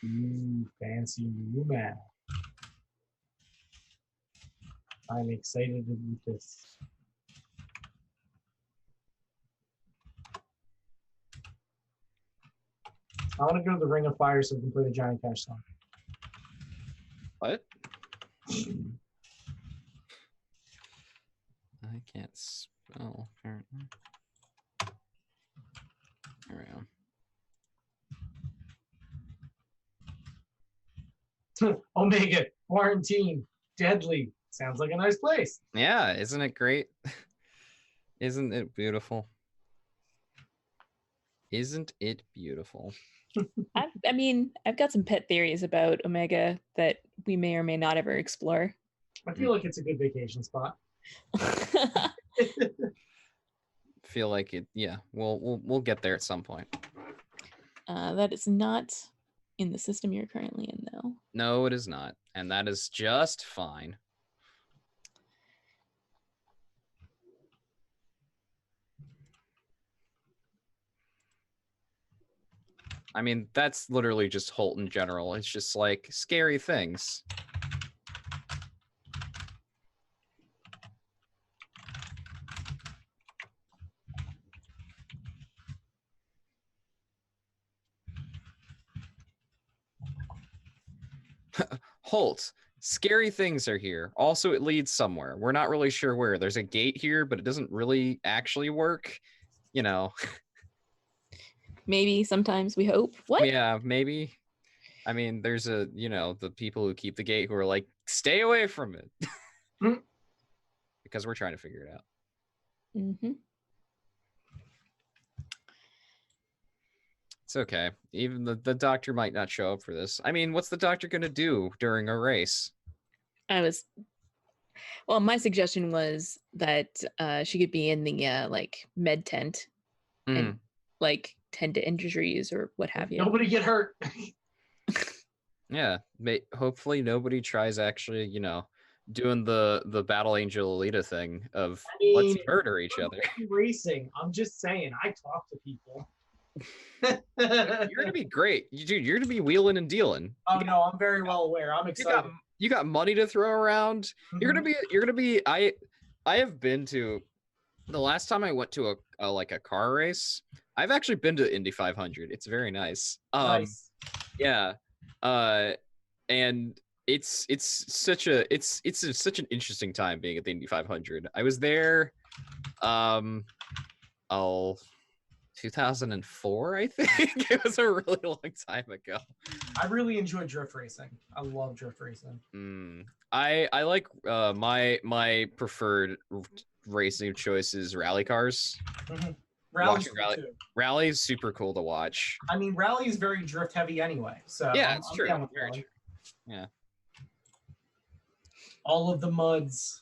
Ooh, fancy Luma. I'm excited to eat this. I want to go to the Ring of Fire so we can play the Giant Cash song. What? I can't spell, apparently. There we go. Omega, quarantine, deadly. Sounds like a nice place. Yeah, isn't it great? Isn't it beautiful? Isn't it beautiful? I mean, I've got some pet theories about Omega that we may or may not ever explore. I feel like it's a good vacation spot. Feel like it. Yeah, we'll get there at some point. That is not in the system you're currently in, though. No, it is not, and that is just fine. I mean, that's literally just Holt in general. It's just like scary things. Holt, scary things are here. Also, it leads somewhere. We're not really sure where. There's a gate here, but it doesn't really actually work. You know. Maybe sometimes we hope. What? Yeah, maybe. I mean, there's the people who keep the gate who are like, stay away from it. Because we're trying to figure it out. Mm-hmm. It's okay. Even the doctor might not show up for this. I mean, what's the doctor going to do during a race? My suggestion was that she could be in the like med tent and like tend to injuries or what have you. Nobody get hurt. Yeah, hopefully nobody tries actually, doing the Battle Angel Alita thing of let's murder each other. Racing. I'm just saying, I talk to people. You're gonna be great, dude. You're gonna be wheeling and dealing. Oh no, I'm very well aware. I'm excited. You got money to throw around. You're gonna be. I have been to. The last time I went to a car race, I've actually been to Indy 500. It's very nice. Nice. Yeah. And it's such an interesting time being at the Indy 500. I was there 2004, I think. It was a really long time ago. I really enjoy drift racing. I love drift racing. I like my preferred racing choice is rally cars. Rally is super cool to watch. I mean, rally is very drift heavy anyway. So yeah, it's true. Very true. Yeah. All of the muds.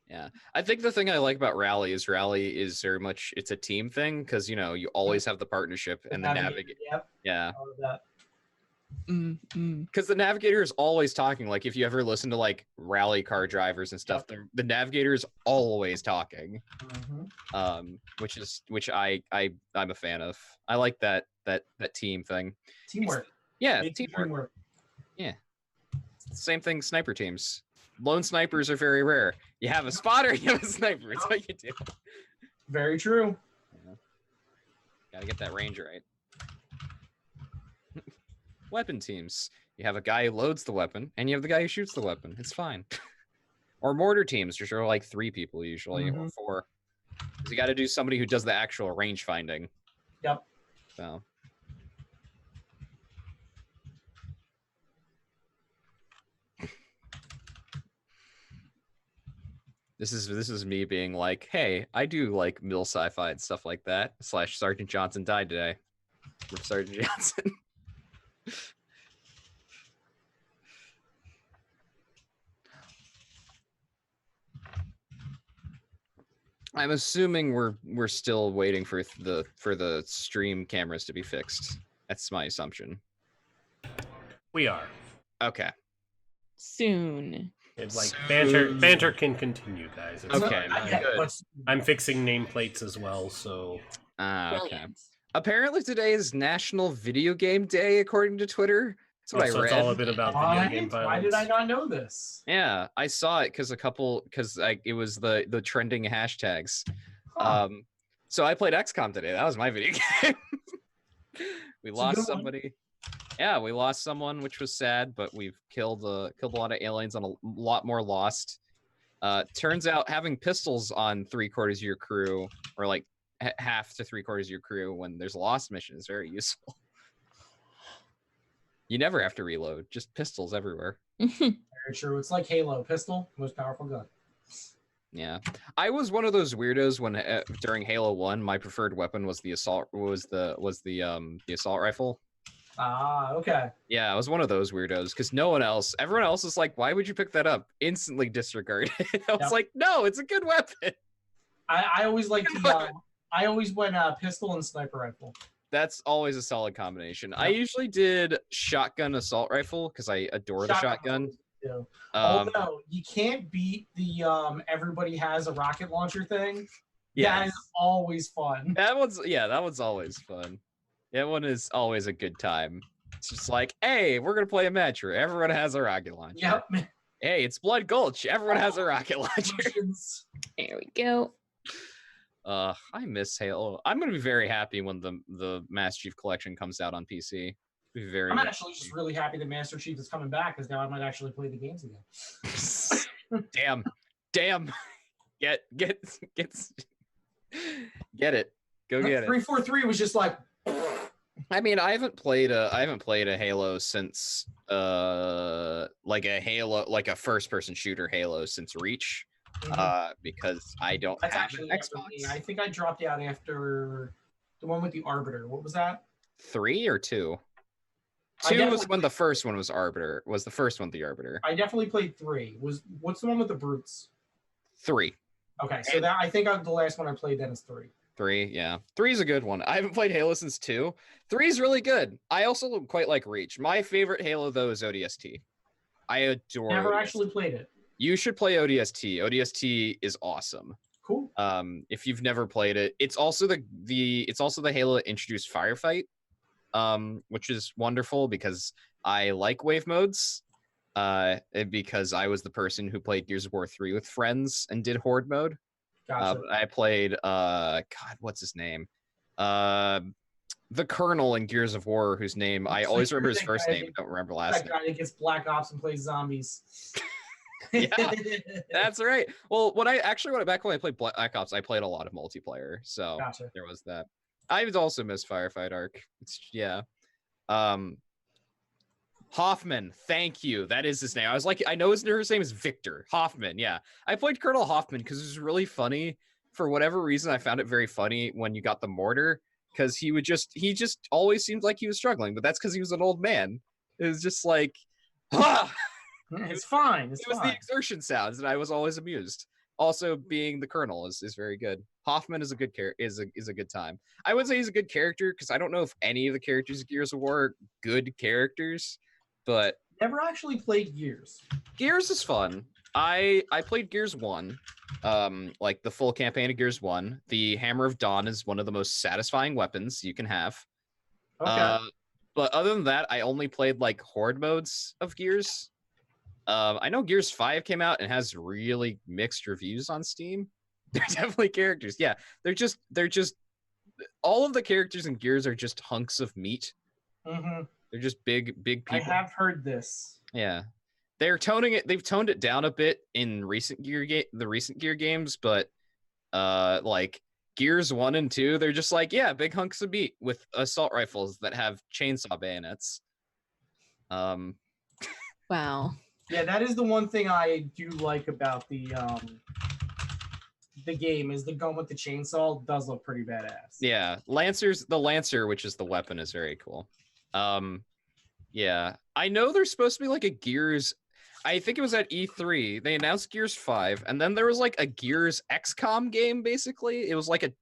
Yeah, I think the thing I like about rally is very much it's a team thing because you always have the partnership and the navigator. Yep. Yeah. All of that. Because the navigator is always talking. Like if you ever listen to like rally car drivers and stuff, the navigator is always talking. Which I'm a fan of. I like that team thing. Teamwork. Teamwork. Yeah. Same thing. Sniper teams. Lone snipers are very rare. You have a spotter, you have a sniper. It's what you do. Very true. Yeah. Gotta get that range right. Weapon teams. You have a guy who loads the weapon, and you have the guy who shoots the weapon. It's fine. Or mortar teams, which are like 3 people usually, or 4. Because you got to do somebody who does the actual range finding. Yep. So. This is me being like, hey, I do like middle sci-fi and stuff like that. / Sergeant Johnson died today. Rip Sergeant Johnson. I'm assuming we're still waiting for the stream cameras to be fixed. That's my assumption. We are. Okay. Soon. It's like banter can continue, guys. It's okay. good. I'm fixing nameplates as well, so Okay. Brilliant. Apparently today is National Video Game Day, according to Twitter. That's what I So read. it's all a bit about video game violence. Why did I not know this? Yeah, I saw it because it was the trending hashtags. Huh. So I played XCOM today. That was my video game. We It's a lost good one. somebody. Yeah, we lost someone, which was sad, but we've killed a lot of aliens and a lot more lost. Turns out having pistols on 3/4 of your crew, or like half to 3/4 of your crew when there's a lost mission is very useful. You never have to reload, just pistols everywhere. Very true. It's like Halo. Pistol, most powerful gun. Yeah, I was one of those weirdos when during Halo 1, my preferred weapon was the assault assault rifle. Ah, okay. Yeah, I was one of those weirdos because everyone else is like, why would you pick that up? Instantly disregard it. I was like, no, it's a good weapon. I always like I always went pistol and sniper rifle. That's always a solid combination. Yep. I usually did shotgun assault rifle because I adore the shotgun. Although you can't beat the everybody has a rocket launcher thing. Yeah, That is always fun. that one's always fun. That one is always a good time. It's just like, hey, we're gonna play a match where everyone has a rocket launcher. Yep. Hey, it's Blood Gulch. Everyone has a rocket launcher. There we go. I miss Halo. I'm gonna be very happy when the Master Chief Collection comes out on PC. Be very. I'm actually just really happy that Master Chief is coming back because now I might actually play the games again. Damn. Get it. Go get it. 343 was just like. I mean, I haven't played a Halo since like a first person shooter Halo since Reach. Because I don't That's have actually an after me. Xbox. I think I dropped out after the one with the Arbiter. What was that? 3 or 2? I 2 was definitely- when the first one was Arbiter. Was the first one the Arbiter? I definitely played 3. What's the one with the brutes? 3. Okay, so that I think the last one I played then is 3. 3, yeah. 3 is a good one. I haven't played Halo since 2. 3 is really good. I also quite like Reach. My favorite Halo though is ODST. I adore. Never ODST. actually played it. You should play ODST. ODST is awesome. Cool. If you've never played it, it's also the Halo that introduced Firefight, which is wonderful because I like wave modes. Because I was the person who played Gears of War 3 with friends and did Horde mode. Gotcha. I played God, what's his name? The Colonel in Gears of War, whose name I always remember his first name, don't remember last that guy that gets Black Ops and plays zombies. Yeah, that's right. Well, back when I played Black Ops, I played a lot of multiplayer, so Gotcha. there was that. I was also miss Firefight Arc. Yeah. Hoffman, thank you. That is his name. I was like, I know his name is Victor Hoffman. Yeah, I played Colonel Hoffman because it was really funny. For whatever reason, I found it very funny when you got the mortar because he just always seemed like he was struggling, but that's because he was an old man. It was just like, ah! It's fine. It was the exertion sounds, and I was always amused. Also, being the Colonel is very good. Hoffman is a good is a good time. I would say he's a good character because I don't know if any of the characters in Gears of War are good characters, but never actually played Gears. Gears is fun. I played Gears 1, like the full campaign of Gears 1. The Hammer of Dawn is one of the most satisfying weapons you can have. Okay. But other than that, I only played like Horde modes of Gears. I know Gears 5 came out and has really mixed reviews on Steam. They're definitely characters. Yeah, they're just all of the characters in Gears are just hunks of meat. Mm-hmm. They're just big people. I have heard this. Yeah. They've toned it down a bit in the recent Gear games, but like Gears 1 and 2, they're just like, yeah, big hunks of meat with assault rifles that have chainsaw bayonets. Wow. Yeah, that is the one thing I do like about the game is the gun with the chainsaw does look pretty badass. Yeah, the Lancer, which is the weapon, is very cool. Yeah, I know there's supposed to be like a Gears. I think it was at E3. They announced Gears 5, and then there was like a Gears XCOM game. Basically, it was like a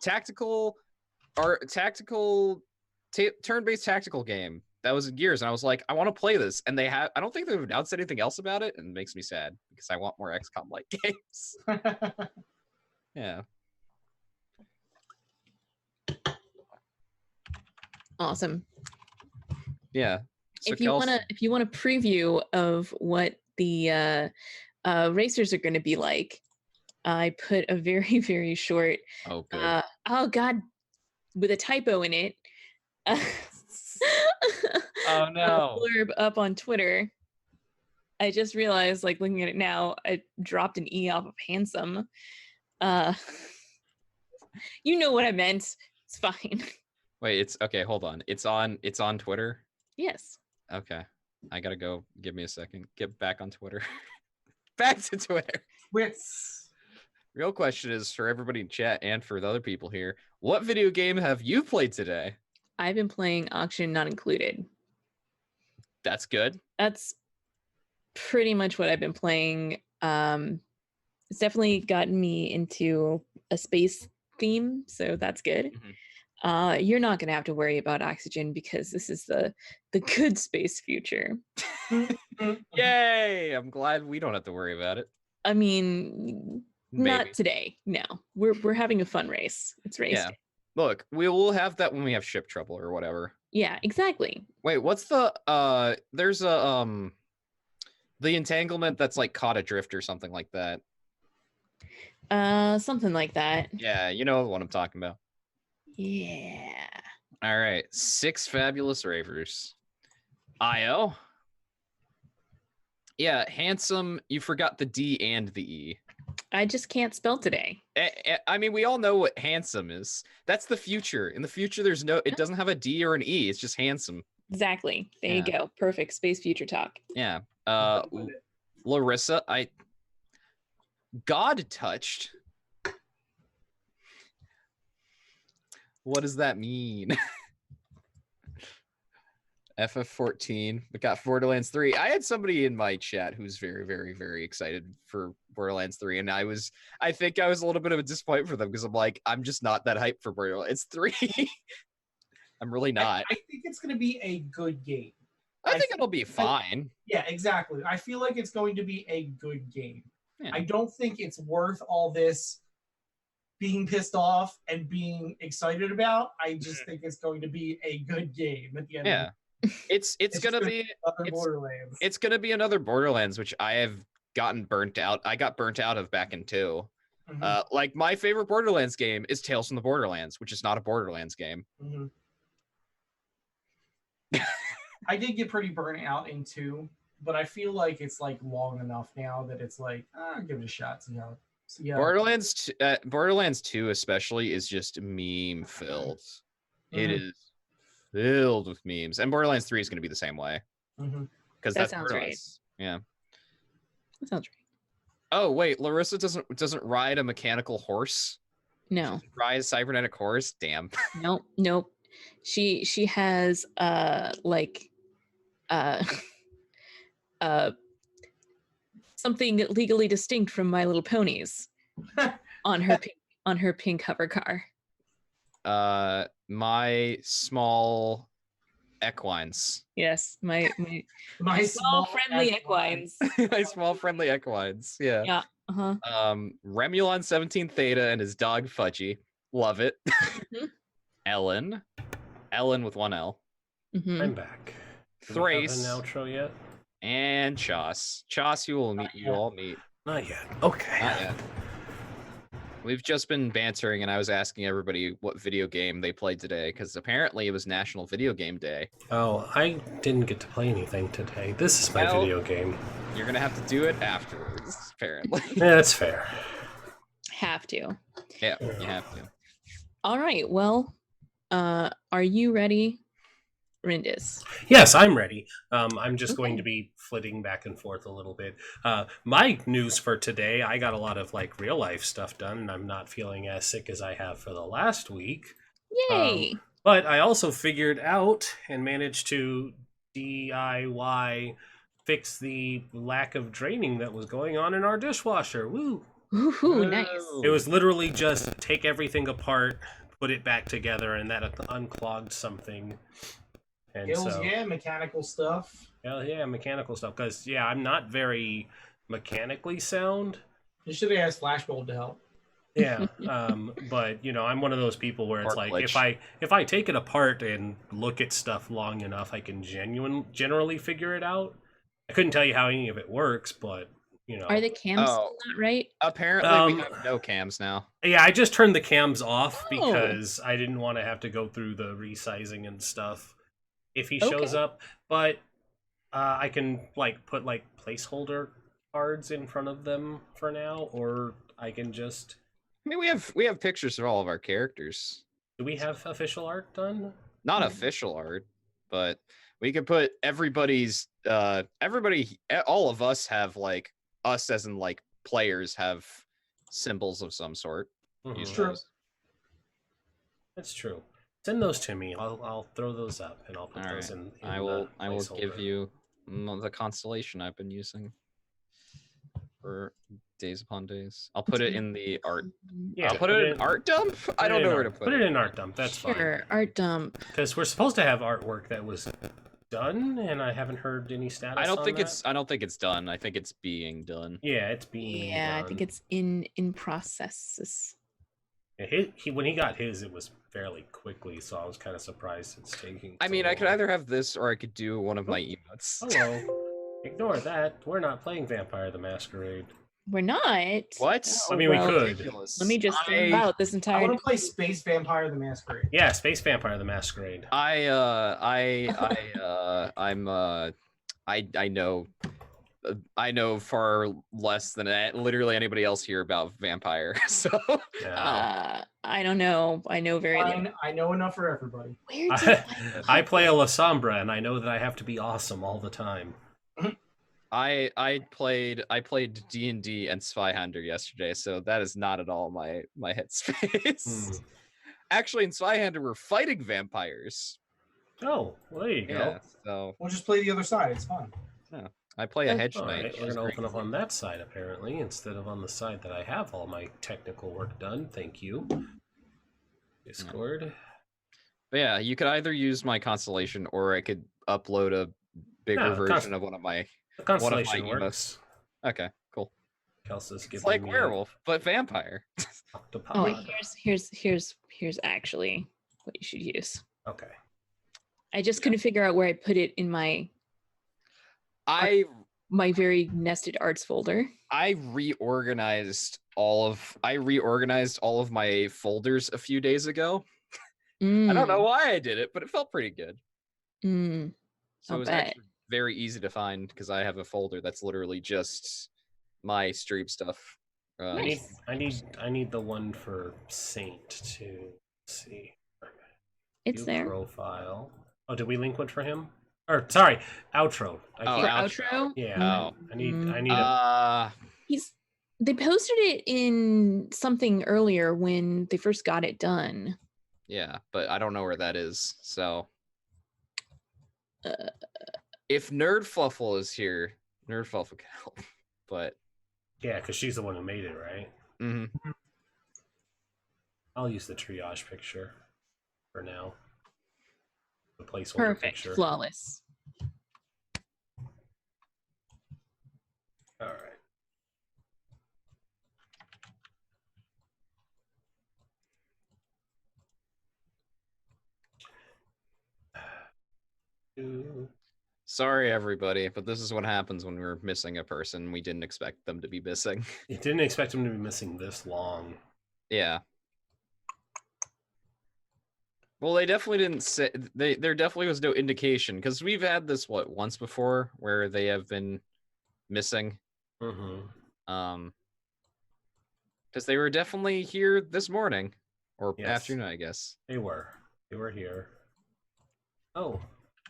turn-based tactical game that was in Gears, and I was like, I want to play this. And I don't think they've announced anything else about it, and it makes me sad because I want more XCOM-like games. Yeah. Awesome. Yeah. So if you want a preview of what the racers are going to be like, I put a very, very short. Oh, good. God, with a typo in it. Oh no. Blurb up on Twitter. I just realized, like, looking at it now, I dropped an E off of handsome. You know what I meant. It's fine. Wait, it's okay. Hold on. It's on Twitter. Yes. Okay. I gotta go. Give me a second. Get back on Twitter. Back to Twitter. Real question is for everybody in chat and for the other people here. What video game have you played today? I've been playing Auction Not Included. That's good. That's pretty much what I've been playing. It's definitely gotten me into a space theme, so that's good. Mm-hmm. You're not gonna have to worry about oxygen because this is the good space future. Yay! I'm glad we don't have to worry about it. I mean, maybe. Not today. No, we're having a fun race. It's race day. Look, we will have that when we have ship trouble or whatever. Yeah, exactly. Wait, what's the there's a the entanglement that's like caught adrift or something like that. Something like that. Yeah, you know what I'm talking about. Yeah. All right, 6 fabulous ravers. IO. Yeah, handsome. You forgot the D and the E. I just can't spell today. I mean, we all know what handsome is. That's the future. In the future, there's no. It doesn't have a D or an E. It's just handsome. Exactly. There you go. Perfect. Space future talk. Yeah. Larissa, God touched. What does that mean? FF14. We got Borderlands 3. I had somebody in my chat who's very, very, very excited for Borderlands 3, and I think I was a little bit of a disappointment for them because I'm like, I'm just not that hyped for Borderlands 3. I'm really not. I think it's going to be a good game. I think it'll be fine. Yeah, exactly. I feel like it's going to be a good game. Yeah. I don't think it's worth all this being pissed off and being excited about. I just think it's going to be a good game at the end. Yeah. It's gonna be Borderlands. It's gonna be another Borderlands, which I have gotten burnt out. I got burnt out of back in 2. Mm-hmm. Like my favorite Borderlands game is Tales from the Borderlands, which is not a Borderlands game. Mm-hmm. I did get pretty burnt out in 2, but I feel like it's like long enough now that it's like, I'll give it a shot. See how Borderlands 2 especially is just meme filled. Mm-hmm. It is filled with memes, and Borderlands 3 is going to be the same way. Because that sounds right. Yeah, that sounds right. Oh wait, Larissa doesn't ride a mechanical horse. No, she rides a cybernetic horse. Damn. Nope. She has something legally distinct from My Little Ponies on her pink hover car. My small equines. Yes, my small friendly equines. My small friendly equines. Yeah. Yeah. Remulon 17 Theta and his dog Fudgy. Love it. Mm-hmm. Ellen with 1 L. Mm-hmm. I'm back. Thrace. An outro yet? And Chos. Chos, you all meet. Not yet. Okay. Not yet. We've just been bantering, and I was asking everybody what video game they played today, because apparently it was National Video Game Day. Oh, I didn't get to play anything today. This is my video game. You're going to have to do it afterwards, apparently. Yeah, that's fair. Have to. Yeah, you have to. All right, well, are you ready, Rindis? Yes, I'm ready. I'm just going to be flitting back and forth a little bit. My news for today, I got a lot of like real life stuff done, and I'm not feeling as sick as I have for the last week. Yay! But I also figured out and managed to DIY fix the lack of draining that was going on in our dishwasher. Woo! Ooh, nice. It was literally just take everything apart, put it back together, and that unclogged something. And mechanical stuff. Hell yeah, mechanical stuff. Because, I'm not very mechanically sound. You should have asked Flashbulb to help. Yeah, but I'm one of those people where it's Or like glitch. if I take it apart and look at stuff long enough, I can generally figure it out. I couldn't tell you how any of it works, but Are the cams Oh. still not right? Apparently, we have no cams now. Yeah, I just turned the cams off Oh. because I didn't want to have to go through the resizing and stuff if he shows Okay. up. But I can put placeholder cards in front of them for now, or I can just. I mean, we have pictures of all of our characters. Do we have official art done? Not official art, but we could put everybody's all of us have like us as in like players have symbols of some sort. Mhm. Use True. those. That's true. Send those to me. I'll throw those up and I'll put All those right. in. I will give you the constellation I've been using for days upon days. I'll put it in the art. Yeah, I'll put it in art dump. I don't know where to put it in art dump. That's Sure, art dump. because we're supposed to have artwork that was done, and I haven't heard any status. I don't on think that. I don't think it's done. I think it's being done. Yeah, it's being. Yeah, I done. think it's in processes. When he got his, it was fairly quickly, so I was kind of surprised it's taking. I so mean, I could long. either have this or I could do one of my emotes. Hello. Ignore that. We're not playing Vampire the Masquerade. We're not. What? Oh, I mean, we well, could. Let me just think about this I entire. want to play Space Vampire the Masquerade. Yeah, Space Vampire the Masquerade. I know far less than literally anybody else here about vampire. So Yeah. I don't know. I know very little. Fine, I know enough for everybody. Where did I play a La Sombra, and I know that I have to be awesome all the time. I played D&D and Spyhunter yesterday, so that is not at all my headspace. Actually, in Spyhunter, we're fighting vampires. Oh, well, there you go. Yeah, so We'll just play the other side. It's fun. I play a hedge All knight. right, we're gonna open up on that side apparently instead of on the side that I have all my technical work done. Thank you. Discord. But yeah, you could either use my constellation or I could upload a bigger No, version of one of my. The constellation emotes. works. Okay, cool. Kelsa's giving It's like me werewolf, but vampire. octopi. Oh, here's actually what you should use. Okay. I just couldn't figure out where I put it in my very nested arts folder. I reorganized all of my folders a few days ago. I don't know why I did it, but it felt pretty good. So it was actually very easy to find because I have a folder that's literally just my stream stuff. I need the one for Saint to see. It's View there. Profile. Oh, did we link one for him? Or sorry, outro. For outro? Yeah. I need They posted it in something earlier when they first got it done. Yeah, but I don't know where that is. So if Nerdfluffle is here, Nerdfluffle can help. But yeah, because she's the one who made it, right? Mm-hmm. I'll use the triage picture for now. The placeholder Perfect. picture. Flawless. All right. Sorry, everybody, but this is what happens when we're missing a person. We didn't expect them to be missing. You didn't expect him to be missing this long. Yeah. Well, they definitely didn't say. There definitely was no indication because we've had this once before where they have been missing. Mm-hmm. Because they were definitely here this morning or Yes. afternoon, I guess. They were here. Oh,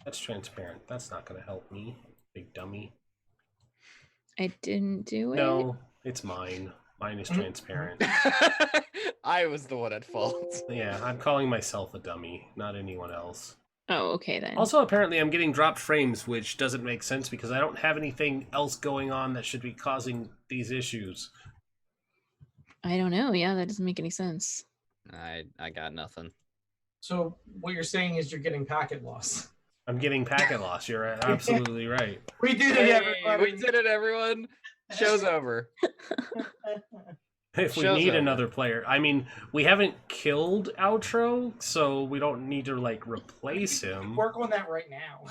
that's transparent. That's not going to help me, big dummy. I didn't do it. No, it's mine. Mine is transparent. I was the one at fault. Yeah, I'm calling myself a dummy, not anyone else. Oh, okay then. Also, apparently I'm getting dropped frames, which doesn't make sense because I don't have anything else going on that should be causing these issues. I don't know. Yeah, that doesn't make any sense. I got nothing. So what you're saying is you're getting packet loss. I'm getting packet loss. You're absolutely right. We did it, Hey, everybody. we did it, everyone. Show's over. If we Show's need over. another player, I mean, we haven't killed Outro, so we don't need to like replace him. Work on that right now.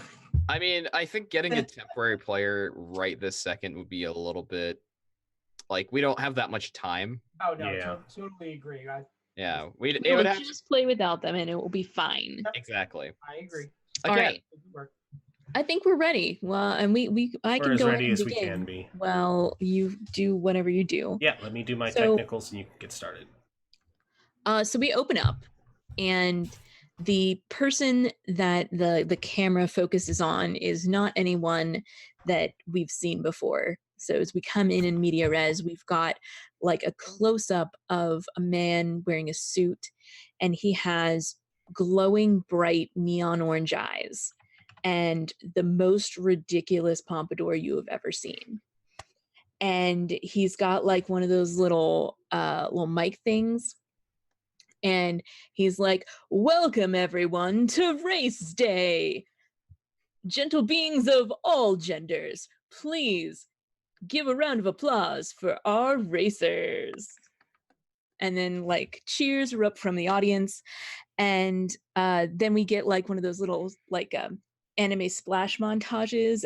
I mean, I think getting a temporary player right this second would be a little bit like we don't have that much time. Oh no, Yeah. totally agree. Yeah, it We'll would have just play without them, and it will be fine. exactly. I agree. All Again, right. I think we're ready. Well, and I We're can as go ready ahead and as we begin. can be. Well, you do whatever you do. Yeah, let me do my So- technicals and you can get started. So we open up, and the person that the camera focuses on is not anyone that we've seen before. So as we come in media res, we've got like a close-up of a man wearing a suit, and he has glowing bright neon orange eyes and the most ridiculous pompadour you have ever seen. And he's got like one of those little mic things, and he's like, "Welcome everyone to Race Day. Gentle beings of all genders, please give a round of applause for our racers." And then like cheers erupt from the audience, and then we get like one of those little like anime splash montages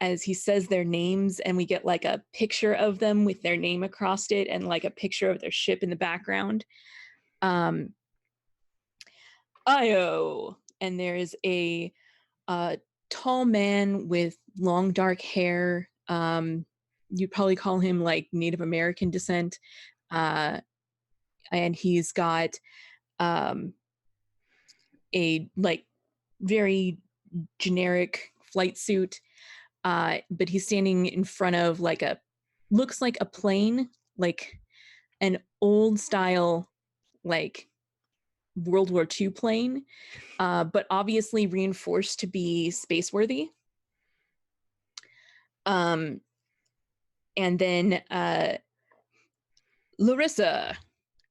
as he says their names, and we get like a picture of them with their name across it and like a picture of their ship in the background. Io, and there is a tall man with long dark hair. You'd probably call him like Native American descent, and he's got a like very generic flight suit, but he's standing in front of like looks like a plane, like an old style like World War II plane, but obviously reinforced to be space worthy. And then Larissa,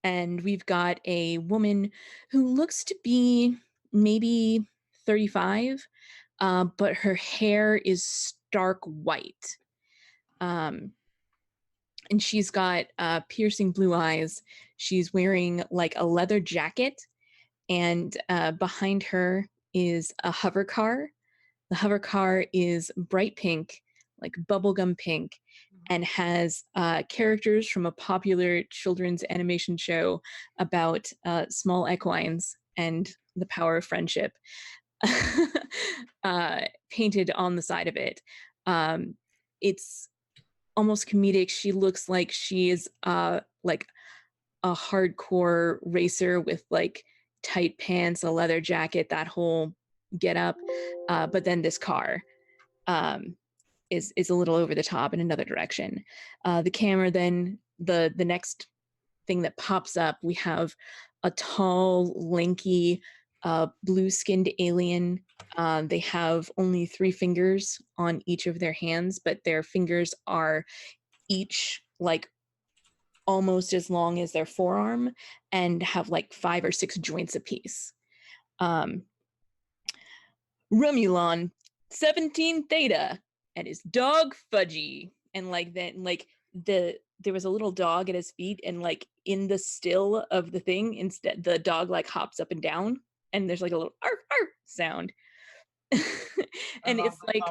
and we've got a woman who looks to be maybe 35, but her hair is stark white. And she's got piercing blue eyes. She's wearing like a leather jacket, and behind her is a hover car. The hover car is bright pink, like bubblegum pink, and has characters from a popular children's animation show about small equines and the power of friendship painted on the side of it. It's almost comedic. She looks like she is like a hardcore racer with like tight pants, a leather jacket, that whole get up. But then this car is a little over the top in another direction. The camera, then the next thing that pops up, we have a tall, lanky, blue-skinned alien. They have only 3 fingers on each of their hands, but their fingers are each like almost as long as their forearm and have like 5 or 6 joints apiece. Romulon 17 Theta and his dog Fudgy, and like then like there was a little dog at his feet, and like in the still of the thing, instead the dog like hops up and down, and there's like a little arf arf sound. And it's like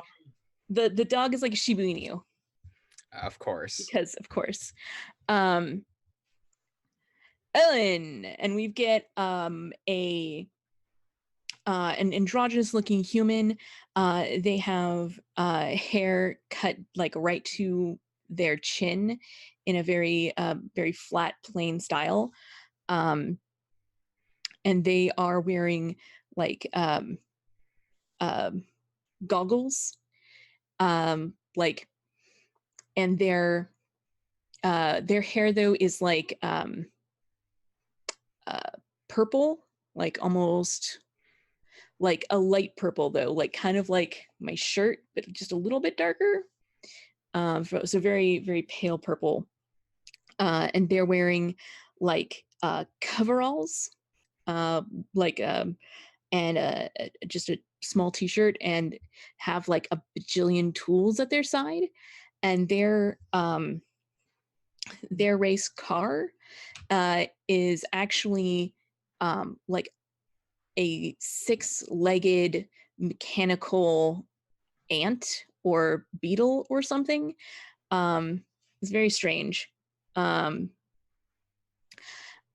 the dog is like a Shiba Inu. Of course. Because of course. Ellen, and we get an androgynous looking human. They have hair cut like right to their chin in a very very flat plain style, and they are wearing like goggles, like, and their hair though is like purple, like almost like a light purple though, like kind of like my shirt, but just a little bit darker. So very, very pale purple. And they're wearing like coveralls, like and just a small t-shirt, and have like a bajillion tools at their side. And their race car is actually like a 6-legged mechanical ant or beetle or something. It's very strange. And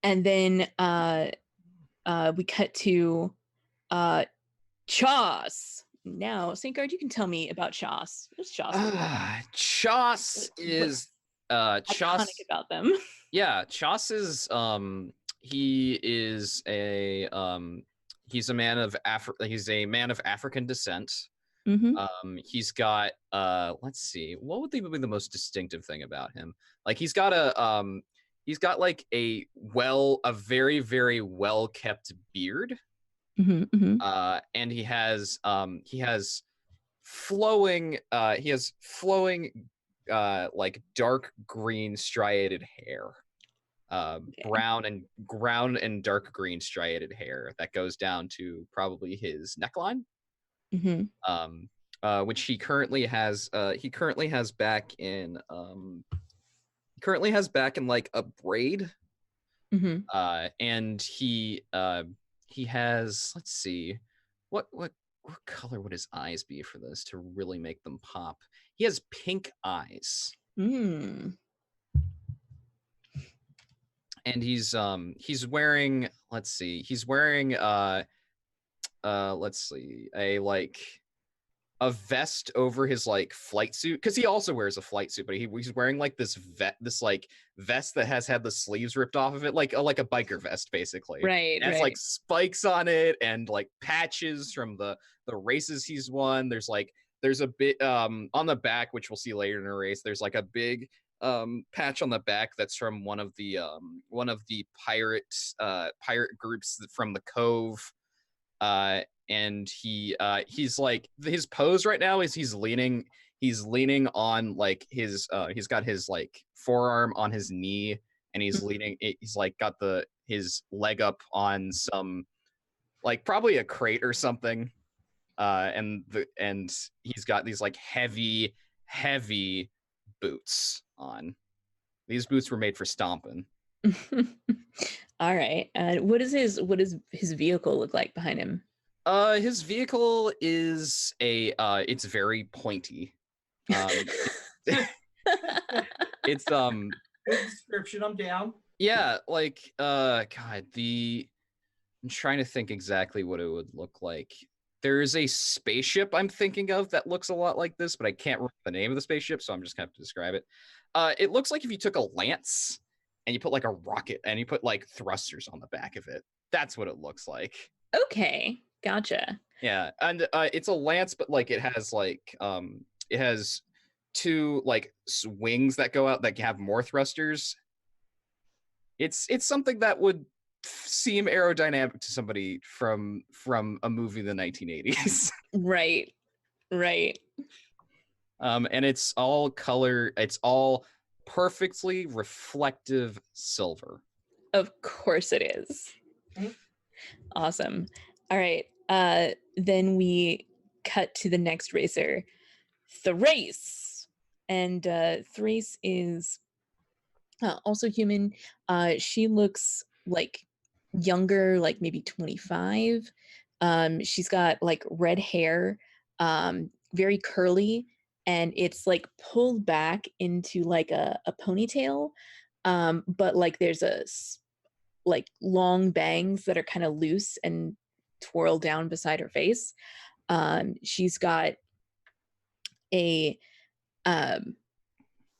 then we cut to Chos. Now, Saintguard, you can tell me about Chos. What's Chos? Chos is iconic Chos about them. Yeah, Chos is he is a he's a man of African descent. Mm-hmm. He's got let's see, what would be the most distinctive thing about him? Like he's got like a very, very well kept beard. Mm-hmm, mm-hmm. And he has flowing like dark green striated hair. Brown and dark green striated hair that goes down to probably his neckline. Mm-hmm. Which he currently has back in like a braid. Mm-hmm. And he has, let's see, what color would his eyes be for this to really make them pop? He has pink eyes. Mm. And he's wearing, let's see, a vest over his like flight suit, because he also wears a flight suit, but he's wearing like this vest that has had the sleeves ripped off of it, like a biker vest basically. Right. It has like spikes on it and like patches from the races he's won. There's a bit on the back, which we'll see later in the race. There's like a big patch on the back that's from one of the pirate groups from the Cove. And he's like, his pose right now is he's leaning on like his he's got his like forearm on his knee, and he's like got his leg up on some like probably a crate or something, and he's got these like heavy boots on. These boots were made for stomping. All right. What does his vehicle look like behind him? His vehicle is it's very pointy. It's Good description. I'm down. Yeah, like God, I'm trying to think exactly what it would look like. There is a spaceship I'm thinking of that looks a lot like this, but I can't remember the name of the spaceship, so I'm just gonna have to describe it. It looks like if you took a lance and you put like a rocket and you put like thrusters on the back of it. That's what it looks like. Okay, gotcha. Yeah, and it's a lance, but like it has two like wings that go out that have more thrusters. It's something that would seem aerodynamic to somebody from a movie in the 1980s. Right. And it's all perfectly reflective silver. Of course it is. Awesome. All right. Then we cut to the next racer, Rhys. And Rhys is also human. She looks like younger, like maybe 25. She's got like red hair, very curly, and it's like pulled back into like a ponytail. But like there's like long bangs that are kind of loose and twirl down beside her face. She's got a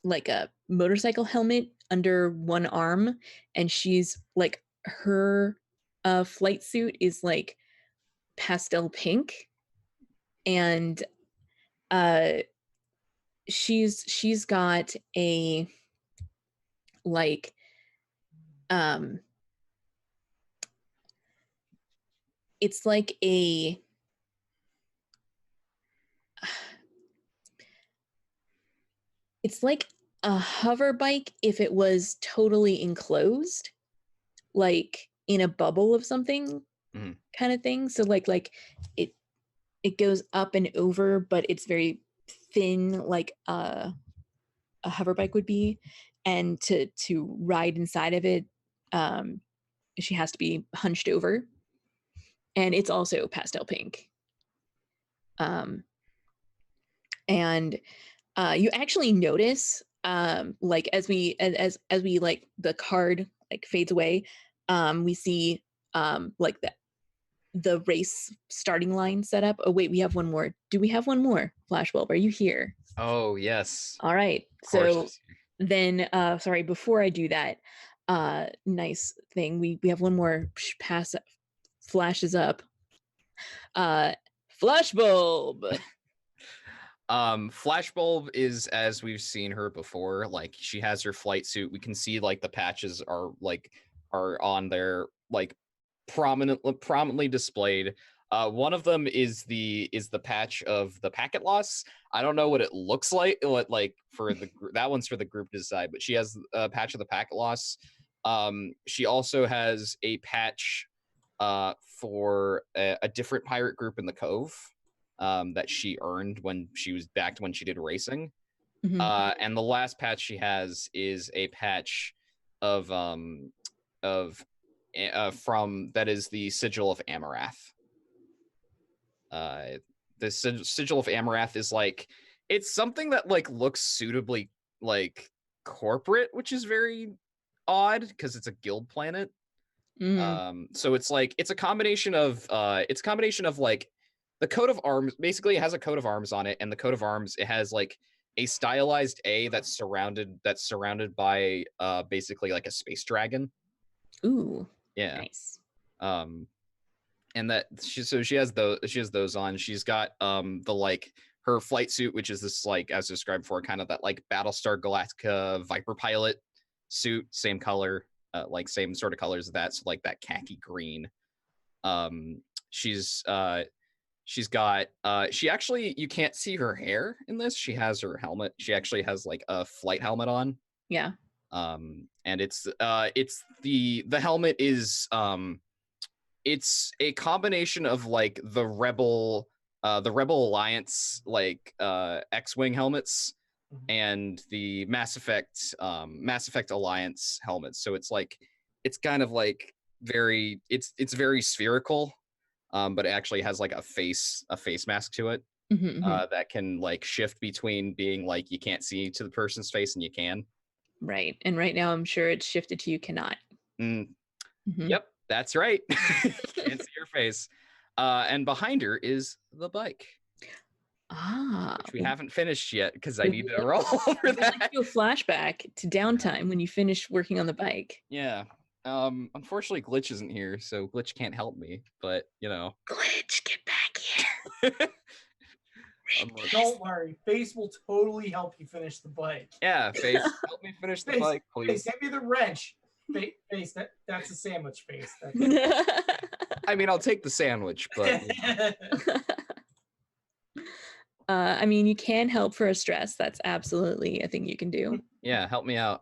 like a motorcycle helmet under one arm, and she's like, her flight suit is like pastel pink, and she's got a like it's like a hover bike if it was totally enclosed, like in a bubble of something, kind of thing. So like it goes up and over, but it's very thin, like a hover bike would be, and to ride inside of it, she has to be hunched over, and it's also pastel pink. And you actually notice, like as we like the card like fades away, we see like the race starting line set up. Oh wait, we have one more. Do we have one more? Flashbulb, are you here? Oh yes. All right. Of course So she's here. then, sorry, before I do that, nice thing. We have one more flashes up. Flashbulb. Flashbulb is, as we've seen her before, like she has her flight suit. We can see like the patches are on there, like prominently displayed. One of them is the patch of the packet loss. I don't know what it looks like. What like for the that one's for the group to decide. But she has a patch of the packet loss. She also has a patch for a different pirate group in the Cove that she earned when she was backed when she did racing. And the last patch she has is a patch of from that is the Sigil of Amarath. The Sigil of Amarath is like, it's something that like looks suitably like corporate, which is very odd because it's a guild planet. So it's like it's a combination of like the coat of arms. Basically, it has a coat of arms on it, and the coat of arms, it has like a stylized A that's surrounded by basically like a space dragon. Ooh, yeah, nice. And that she has those on. She's got the like her flight suit, which is this like as described before, kind of that like Battlestar Galactica Viper pilot suit, same color, like same sort of colors as that, so like that khaki green. She's got she actually, you can't see her hair in this. She has her helmet. She actually has like a flight helmet on. Yeah. And it's the helmet is it's a combination of like the Rebel Alliance like X-Wing helmets and the Mass Effect Alliance helmets. So it's like it's kind of like very it's very spherical. But it actually has like a face mask to it that can like shift between being like you can't see to the person's face and you can. Right. And right now I'm sure it's shifted to you cannot. Yep, that's right. Can't see your face. And behind her is the bike. Which we haven't finished yet because I need to roll over that. Like do a flashback to downtime when you finish working on the bike. Yeah. Unfortunately Glitch isn't here, so Glitch can't help me, but you know. Glitch, get back here. Don't worry, Face will totally help you finish the bike. Yeah, Face, help me finish the bike, please. Face, hand me the wrench. Face, that's a sandwich, Face. I mean, I'll take the sandwich, but I mean, you can help for a stress. That's absolutely a thing you can do. Yeah, help me out,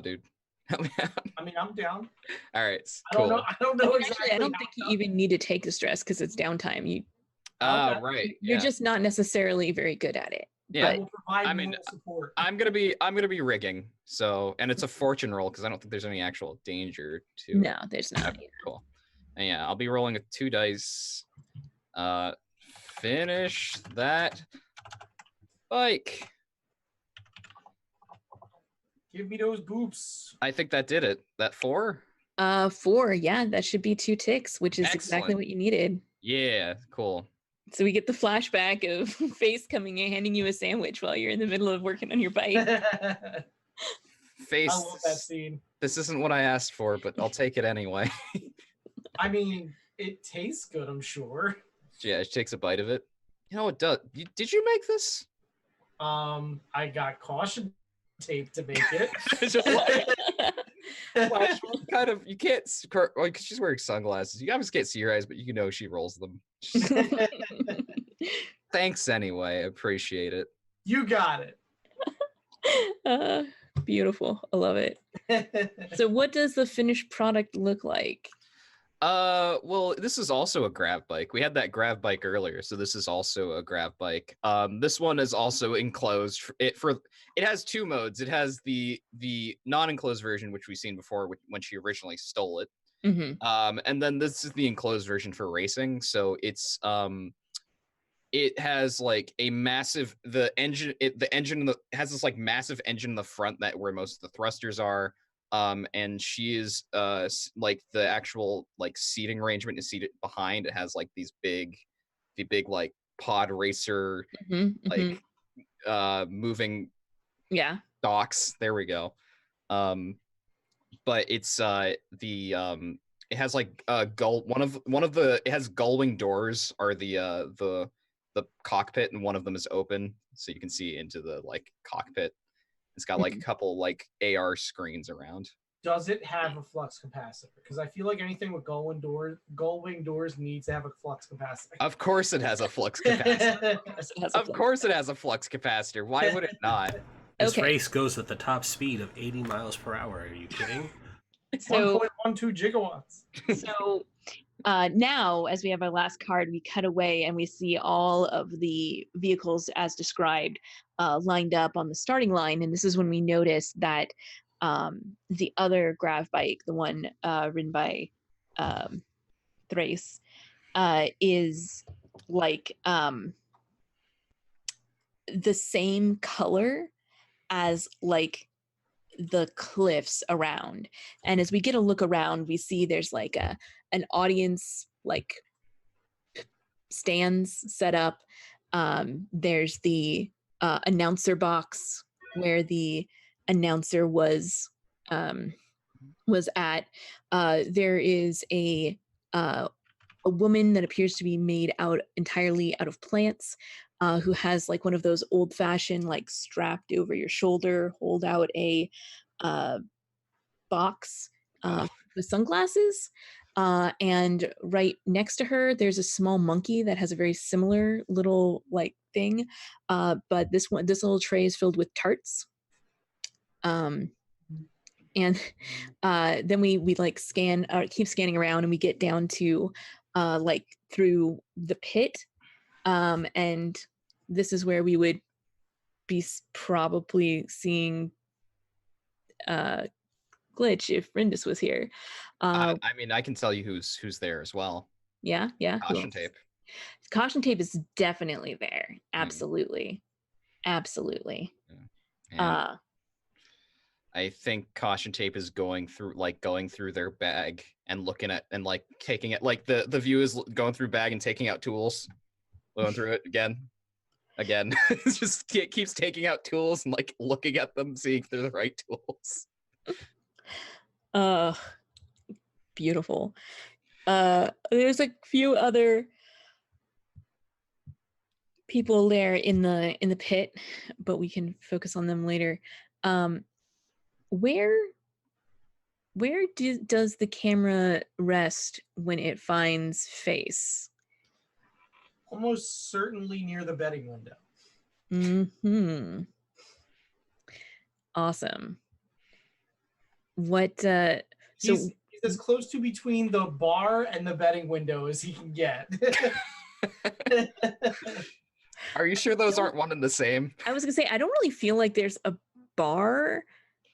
dude. Help me out. I mean, I'm down. All right, cool. I don't know exactly. Actually, I don't think you even need to take the stress because it's downtime. Right. You're just not necessarily very good at it. Yeah, will provide moral support. I'm gonna be rigging. So, and it's a fortune roll because I don't think there's any actual danger to. No, there's not. Okay, cool. And yeah, I'll be rolling with 2 dice. Finish that bike. Give me those boops. I think that did it. That 4? 4. Yeah, that should be 2 ticks, which is exactly what you needed. Yeah, cool. So we get the flashback of Face coming in, handing you a sandwich while you're in the middle of working on your bike. Face. I love that scene. This isn't what I asked for, but I'll take it anyway. I mean, it tastes good, I'm sure. Yeah, she takes a bite of it. You know, it does. Did you make this? I got caution tape to make it. Just like, kind of, you can't, like, she's wearing sunglasses. You obviously can't see her eyes, but you know she rolls them. Thanks anyway. I appreciate it. You got it. Beautiful. I love it. So what does the finished product look like? Well, this is also a grav bike. We had that grav bike earlier, so this is also a grav bike. This one is also enclosed. It has two modes. It has the non-enclosed version, which we've seen before when she originally stole it. And then this is the enclosed version for racing. So it's it has like a massive it has this like massive engine in the front where most of the thrusters are. And she is like the actual like seating arrangement is seated behind. It has like the big like pod racer like moving docks. There we go. But it's it has like one of the it has gullwing doors are the cockpit, and one of them is open so you can see into the like cockpit. It's got like a couple like AR screens around. Does it have a flux capacitor? Because I feel like anything with gullwing doors needs to have a flux capacitor. Of course it has a flux capacitor. Of course it has a flux capacitor. Why would it not? This race goes at the top speed of 80 miles per hour. Are you kidding? So 1.12 gigawatts. So now, as we have our last card, we cut away and we see all of the vehicles as described lined up on the starting line. And this is when we notice that the other grav bike, the one ridden by Rhys, is like the same color as like the cliffs around. And as we get a look around, we see there's like an audience like stands set up. There's the announcer box where the announcer was at. There is a woman that appears to be made entirely out of plants, who has like one of those old-fashioned like strapped over your shoulder hold out a box with sunglasses, and right next to her there's a small monkey that has a very similar little like thing, but this little tray is filled with tarts. And then we like keep scanning around, and we get down to like through the pit, and this is where we would be probably seeing Glitch if Rindis was here. I mean, I can tell you who's there as well. Yeah. Caution tape. Caution tape is definitely there. Absolutely. Yeah. I think caution tape is going through their bag and looking at and like taking it, like the view is going through bag and taking out tools, going through it again. It just keeps taking out tools and like looking at them, seeing if they're the right tools. Beautiful. There's a few other people there in the pit, but we can focus on them later. Where does the camera rest when it finds Face? Almost certainly near the betting window. Awesome. What he's as close to between the bar and the betting window as he can get. Are you sure those aren't one and the same? I was gonna say, I don't really feel like there's a bar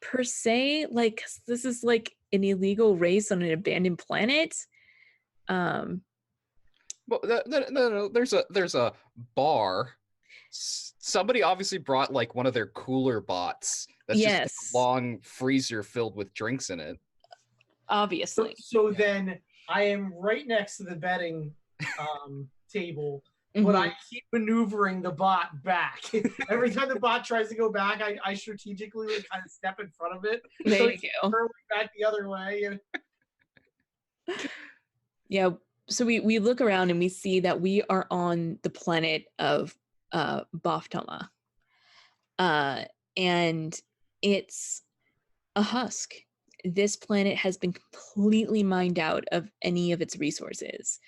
per se, like this is like an illegal race on an abandoned planet. Well, no, there's a bar. Somebody obviously brought like one of their cooler bots. That's just a long freezer filled with drinks in it. Obviously. So then I am right next to the betting table, but I keep maneuvering the bot back. Every time the bot tries to go back, I strategically like kind of step in front of it. There you go. Turn back the other way. Yeah. So we look around and we see that we are on the planet of Boftoma. And it's a husk. This planet has been completely mined out of any of its resources.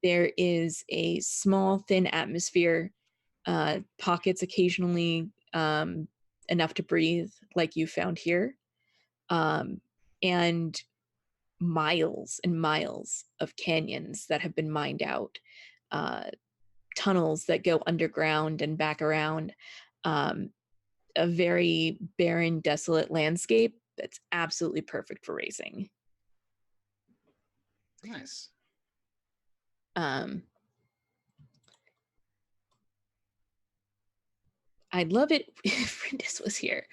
There is a small, thin atmosphere, pockets occasionally enough to breathe, like you found here. And miles and miles of canyons that have been mined out, tunnels that go underground and back around, a very barren, desolate landscape that's absolutely perfect for racing. Nice. I'd love it if Rhys was here,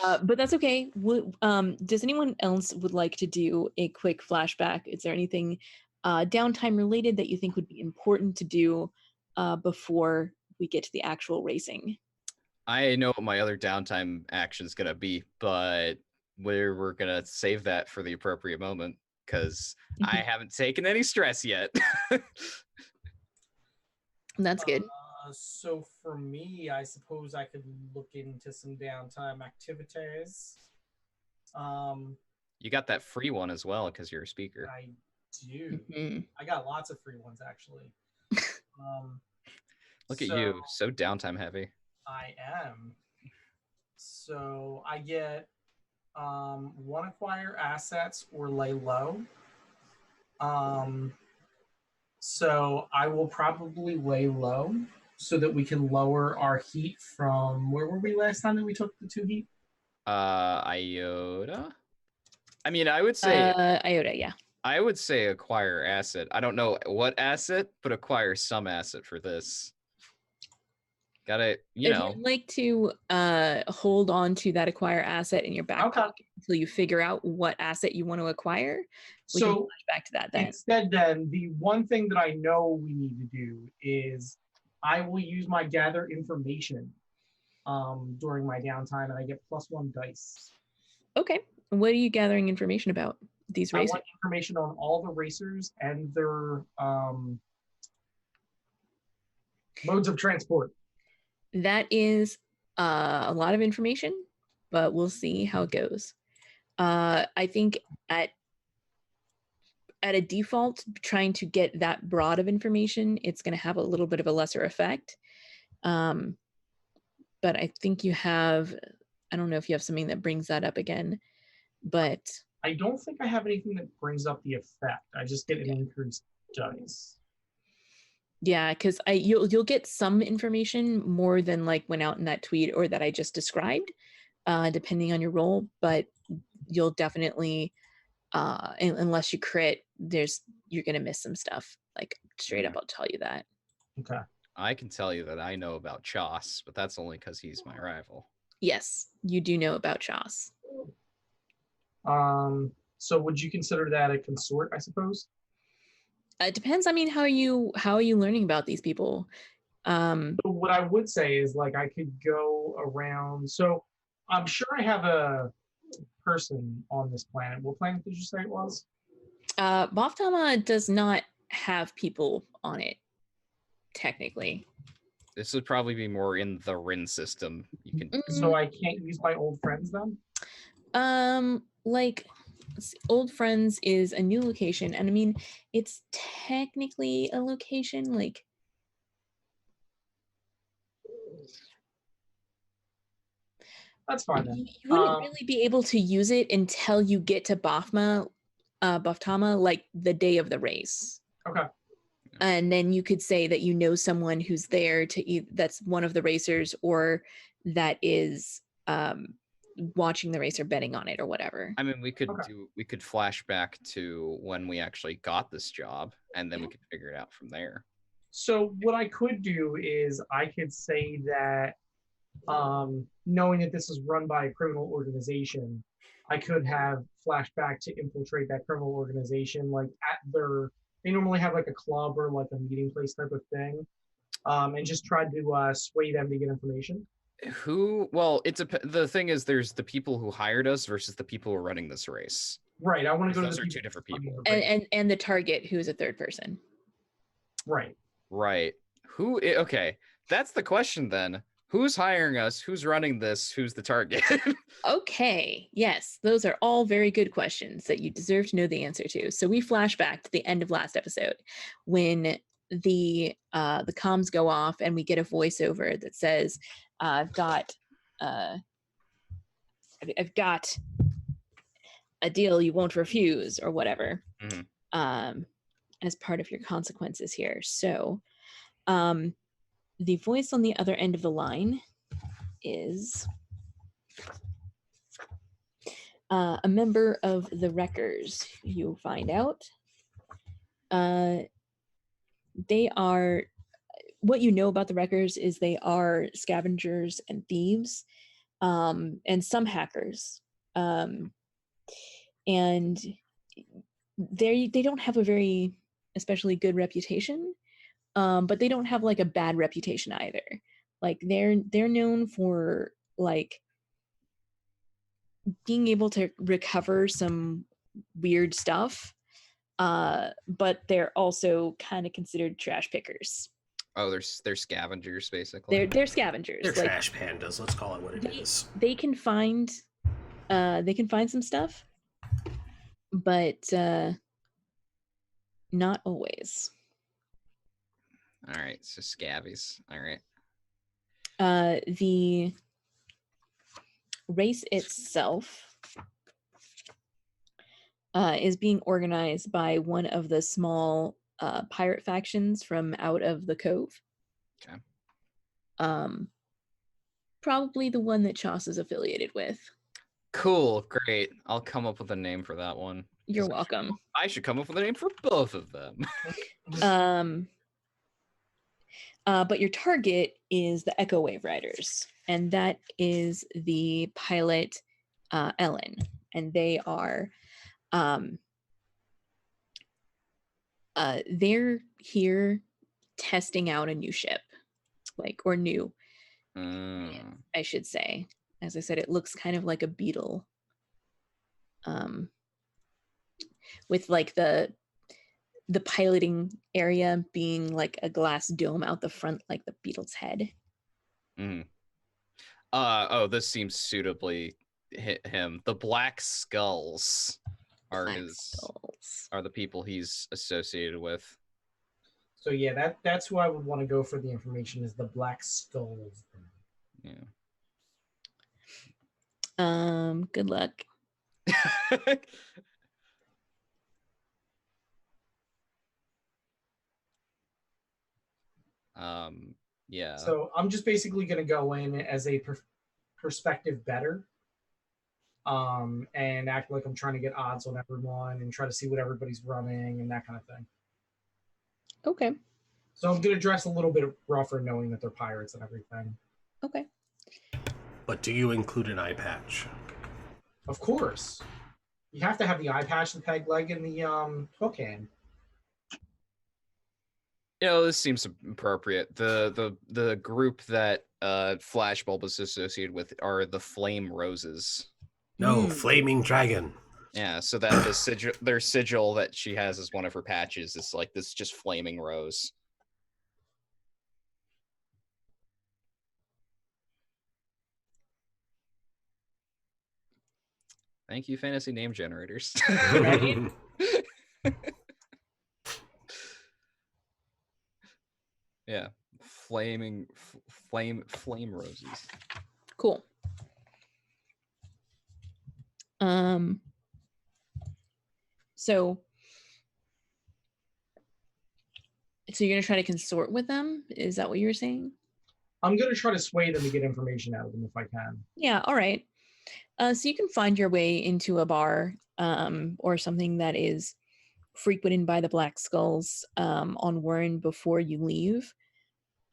but that's okay. Does anyone else would like to do a quick flashback? Is there anything downtime related that you think would be important to do before we get to the actual racing? I know what my other downtime action is gonna be, but we're gonna save that for the appropriate moment because I haven't taken any stress yet. That's good. So for me, I suppose I could look into some downtime activities. You got that free one as well because you're a speaker. I do. I got lots of free ones actually. Look at you, so downtime heavy. I am. So I get one, acquire assets or lay low. So I will probably lay low so that we can lower our heat from, where were we last time that we took the 2 heat? Iota? I mean, I would say Iota, yeah. I would say acquire asset. I don't know what asset, but acquire some asset for this. Gotta, you know. If you'd like to hold on to that acquire asset in your back pocket until you figure out what asset you want to acquire, we can flash back to that then. Instead, then, the one thing that I know we need to do is I will use my gather information during my downtime, and I get +1 dice. Okay. What are you gathering information about these racers? I want information on all the racers and their modes of transport. That is a lot of information, but we'll see how it goes. I think at a default, trying to get that broad of information, it's going to have a little bit of a lesser effect. But I think you have, I don't know if you have something that brings that up again, but I don't think I have anything that brings up the effect. I just get an increased dice. Yeah, because you'll get some information more than like went out in that tweet or that I just described, depending on your role. But you'll definitely, unless you crit, you're gonna miss some stuff. Like straight up, I'll tell you that. Okay. I can tell you that I know about Chos, but that's only because he's my rival. Yes, you do know about Chos. So would you consider that a consort, I suppose? It depends. I mean, how are you learning about these people? So what I would say is like I could go around. So I'm sure I have a person on this planet. What planet did you say it was? Boftama does not have people on it, technically. This would probably be more in the Rin system. You can. So I can't use my old friends then? Like Old Friends is a new location, and I mean it's technically a location. Like that's fine then. You wouldn't really be able to use it until you get to Boftama, like the day of the race. Okay. And then you could say that you know someone who's there that's one of the racers, or that is watching the race or betting on it or whatever. I mean, we could flash back to when we actually got this job, and then we could figure it out from there. So what I could do is I could say that knowing that this is run by a criminal organization, I could have flashback to infiltrate that criminal organization, like they normally have like a club or like a meeting place type of thing, and just try to sway them to get information. Well, the thing is, there's the people who hired us versus the people who are running this race. Right. I want to go to those are two different people. And the target, who's a third person. Right. Right. Okay. That's the question then. Who's hiring us? Who's running this? Who's the target? Okay. Yes. Those are all very good questions that you deserve to know the answer to. So we flash back to the end of last episode when the comms go off and we get a voiceover that says, I've got a deal you won't refuse or whatever, Mhm. as part of your consequences here. So the voice on the other end of the line is a member of the Wreckers. You find out they are, what you know about the Wreckers is they are scavengers and thieves, and some hackers, and they don't have a very especially good reputation, but they don't have like a bad reputation either. Like they're known for like being able to recover some weird stuff, but they're also kind of considered trash pickers. Oh, they're scavengers basically. They're scavengers. They're like, trash pandas. Let's call it what it is. They can find some stuff, but not always. All right, so scavies. All right. The race itself is being organized by one of the small pirate factions from out of the cove. Okay. Probably the one that Chas is affiliated with. Cool, great. I'll come up with a name for that one. You're welcome. I should come up with a name for both of them. But your target is the Echo Wave Riders, and that is the pilot Ellen, and they are they're here testing out a new ship, or new, I should say. As I said, it looks kind of like a beetle, with like the piloting area being like a glass dome out the front, like the beetle's head. Oh, this seems suitably hit him. The Black Skulls are are the people he's associated with. So yeah, that's who I would want to go for the information, is the Black Skulls. Yeah. Good luck. Yeah. So I'm just basically going to go in as a perspective better, and act like I'm trying to get odds on everyone and try to see what everybody's running and that kind of thing. Okay. So I'm going to dress a little bit rougher, knowing that they're pirates and everything. Okay. But do you include an eye patch? Of course. You have to have the eye patch, the peg leg, and the hook hand. This seems appropriate. The group that Flashbulb is associated with are the Flame Roses. No, Flaming Dragon. Yeah, so that their sigil that she has as one of her patches is like this just flaming rose. Thank you, fantasy name generators. Right? Yeah, flame roses. Cool. So you're gonna try to consort with them? Is that what you were saying? I'm gonna try to sway them to get information out of them if I can. Yeah. All right. So you can find your way into a bar, or something that is frequented by the Black Skulls, on Warren before you leave,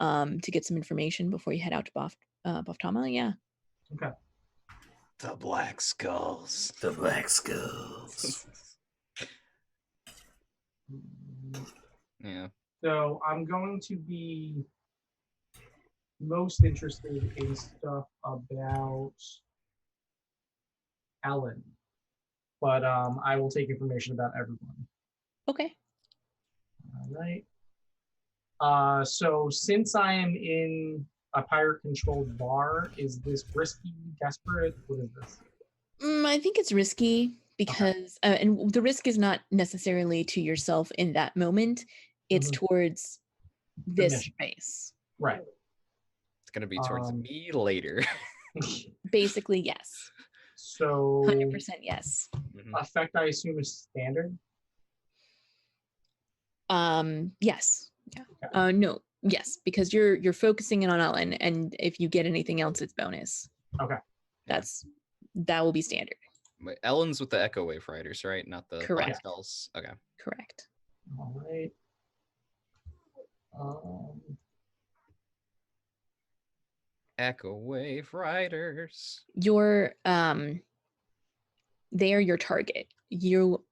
to get some information before you head out to Boftama. Yeah. Okay. The Black Skulls. The Black Skulls. Yeah. So I'm going to be most interested in stuff about Ellen, but I will take information about everyone. Okay. All right. So since I am in a pirate-controlled bar, is this risky, desperate? What is this? I think it's risky because, and the risk is not necessarily to yourself in that moment. It's towards this race. Right. It's gonna be towards me later. Basically, yes. So 100% yes. effect, I assume, is standard. Yes. Yeah. Okay. No. Yes, because you're focusing in on Ellen, and if you get anything else, it's bonus. Okay. That will be standard. Wait, Ellen's with the Echo Wave Riders, right? Not the Correct. Black Skulls. Okay. Correct. All right. Echo Wave Riders. Your they are your target. You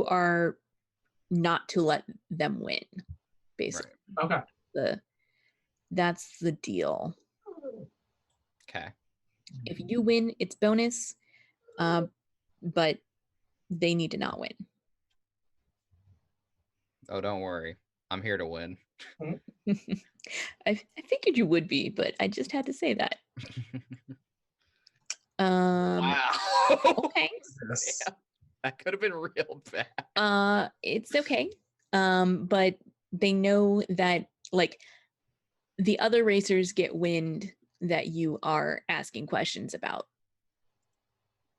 are not to let them win, basically. Okay. That's the deal. Okay. If you win, it's bonus, but they need to not win. Oh, don't worry. I'm here to win. I figured you would be, but I just had to say that. Wow. Okay. Yes. That could have been real bad. It's okay. But they know that, like, the other racers get wind that you are asking questions about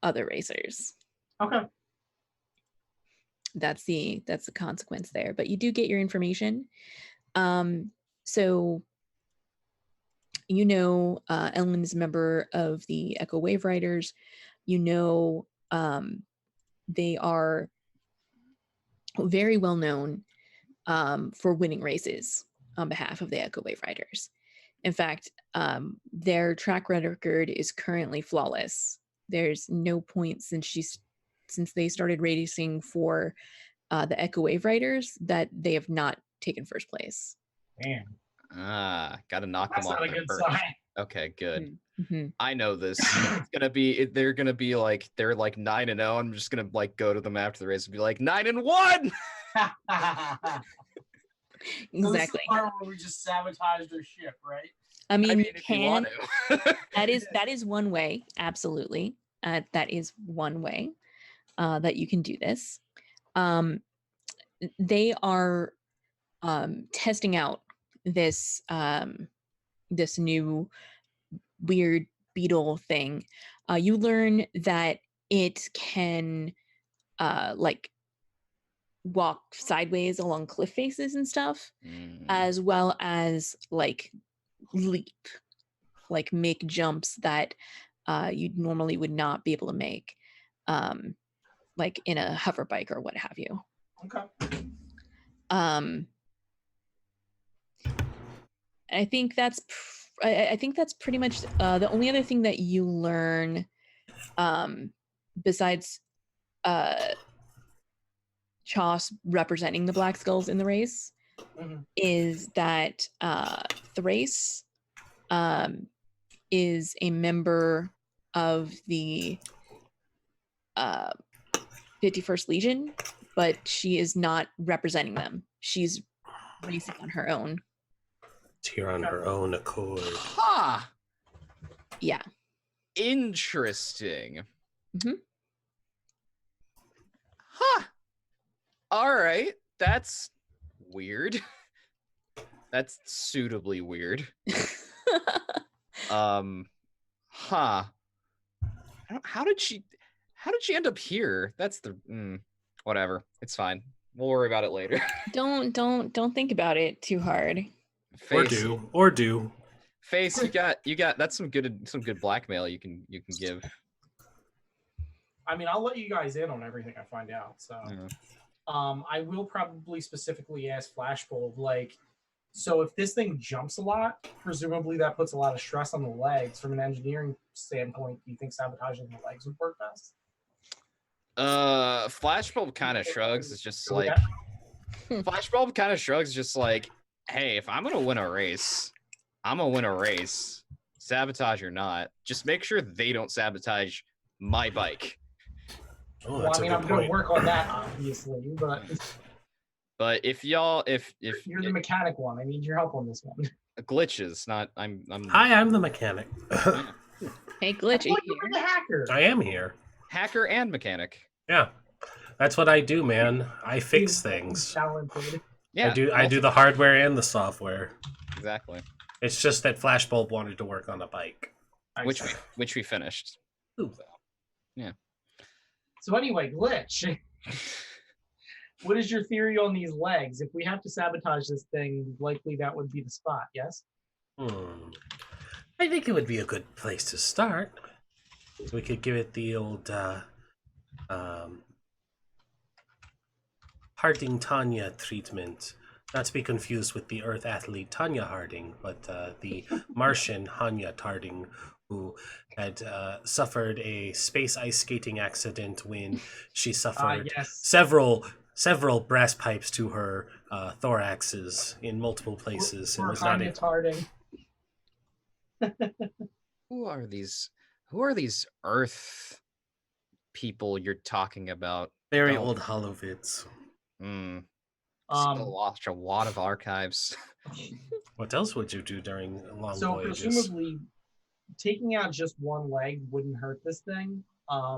other racers. Okay. That's the consequence there. But you do get your information. So Ellen is a member of the Echo Wave Riders. They are very well known for winning races on behalf of the Echo Wave Riders. In fact, their track record is currently flawless. There's no point since they started racing for the Echo Wave Riders that they have not taken first place. Damn. Gotta knock That's them off not a their good perch. sign. Okay, good. Mm-hmm. I know this. They're gonna be like 9-0. I'm just gonna like go to them after the race and be like 9-1. Exactly. So this is the part where we just sabotage their ship, right? I mean, you if you want can. to. that is one way. Absolutely. That is one way that you can do this. They are testing out this this new weird beetle thing. You learn that it can like walk sideways along cliff faces and stuff, as well as like leap, like make jumps that you normally would not be able to make, like in a hover bike or what have you. Okay. I think that's pretty much the only other thing that you learn, besides Choss representing the Black Skulls in the race, is that Thrace is a member of the 51st Legion, but she is not representing them. She's racing on her own. It's here on her own accord. Ha! Yeah. Interesting. Mm-hmm. Huh. All right. That's weird. That's suitably weird. Huh. How did she end up here? That's the whatever. It's fine. We'll worry about it later. Don't think about it too hard. Face, Or do. Face, you got that's some good blackmail you can give. I mean, I'll let you guys in on everything I find out. So, I will probably specifically ask Flashbulb, like, so if this thing jumps a lot, presumably that puts a lot of stress on the legs. From an engineering standpoint, do you think sabotaging the legs would work best? Flashbulb kind of shrugs. It's just like Flashbulb kind of shrugs, just like, hey, if I'm gonna win a race, I'm gonna win a race, sabotage or not. Just make sure they don't sabotage my bike. Oh, well, I mean, I'm going to work on that, obviously, but if you're the mechanic one, I need your help on this one. Glitches, not I'm. Hi, I'm the mechanic. Hey, Glitch, You're the hacker. I am here. Hacker and mechanic. Yeah, that's what I do, man. I fix things. Talented. Yeah, I do the hardware and the software. Exactly. It's just that Flashbulb wanted to work on a bike, which we finished. Ooh. So. Yeah. So anyway, Glitch. What is your theory on these legs? If we have to sabotage this thing, likely that would be the spot, yes? I think it would be a good place to start. We could give it the old Harding Tanya treatment. Not to be confused with the Earth athlete Tanya Harding, but the Martian Hanya Harding, who had suffered a space ice skating accident when she suffered Yes. several brass pipes to her thoraxes in multiple places. Or Hanya Harding. Who are these Earth people you're talking about? Very old holovids. Still watch a lot of archives. What else would you do during long so voyages? Presumably, taking out just one leg wouldn't hurt this thing,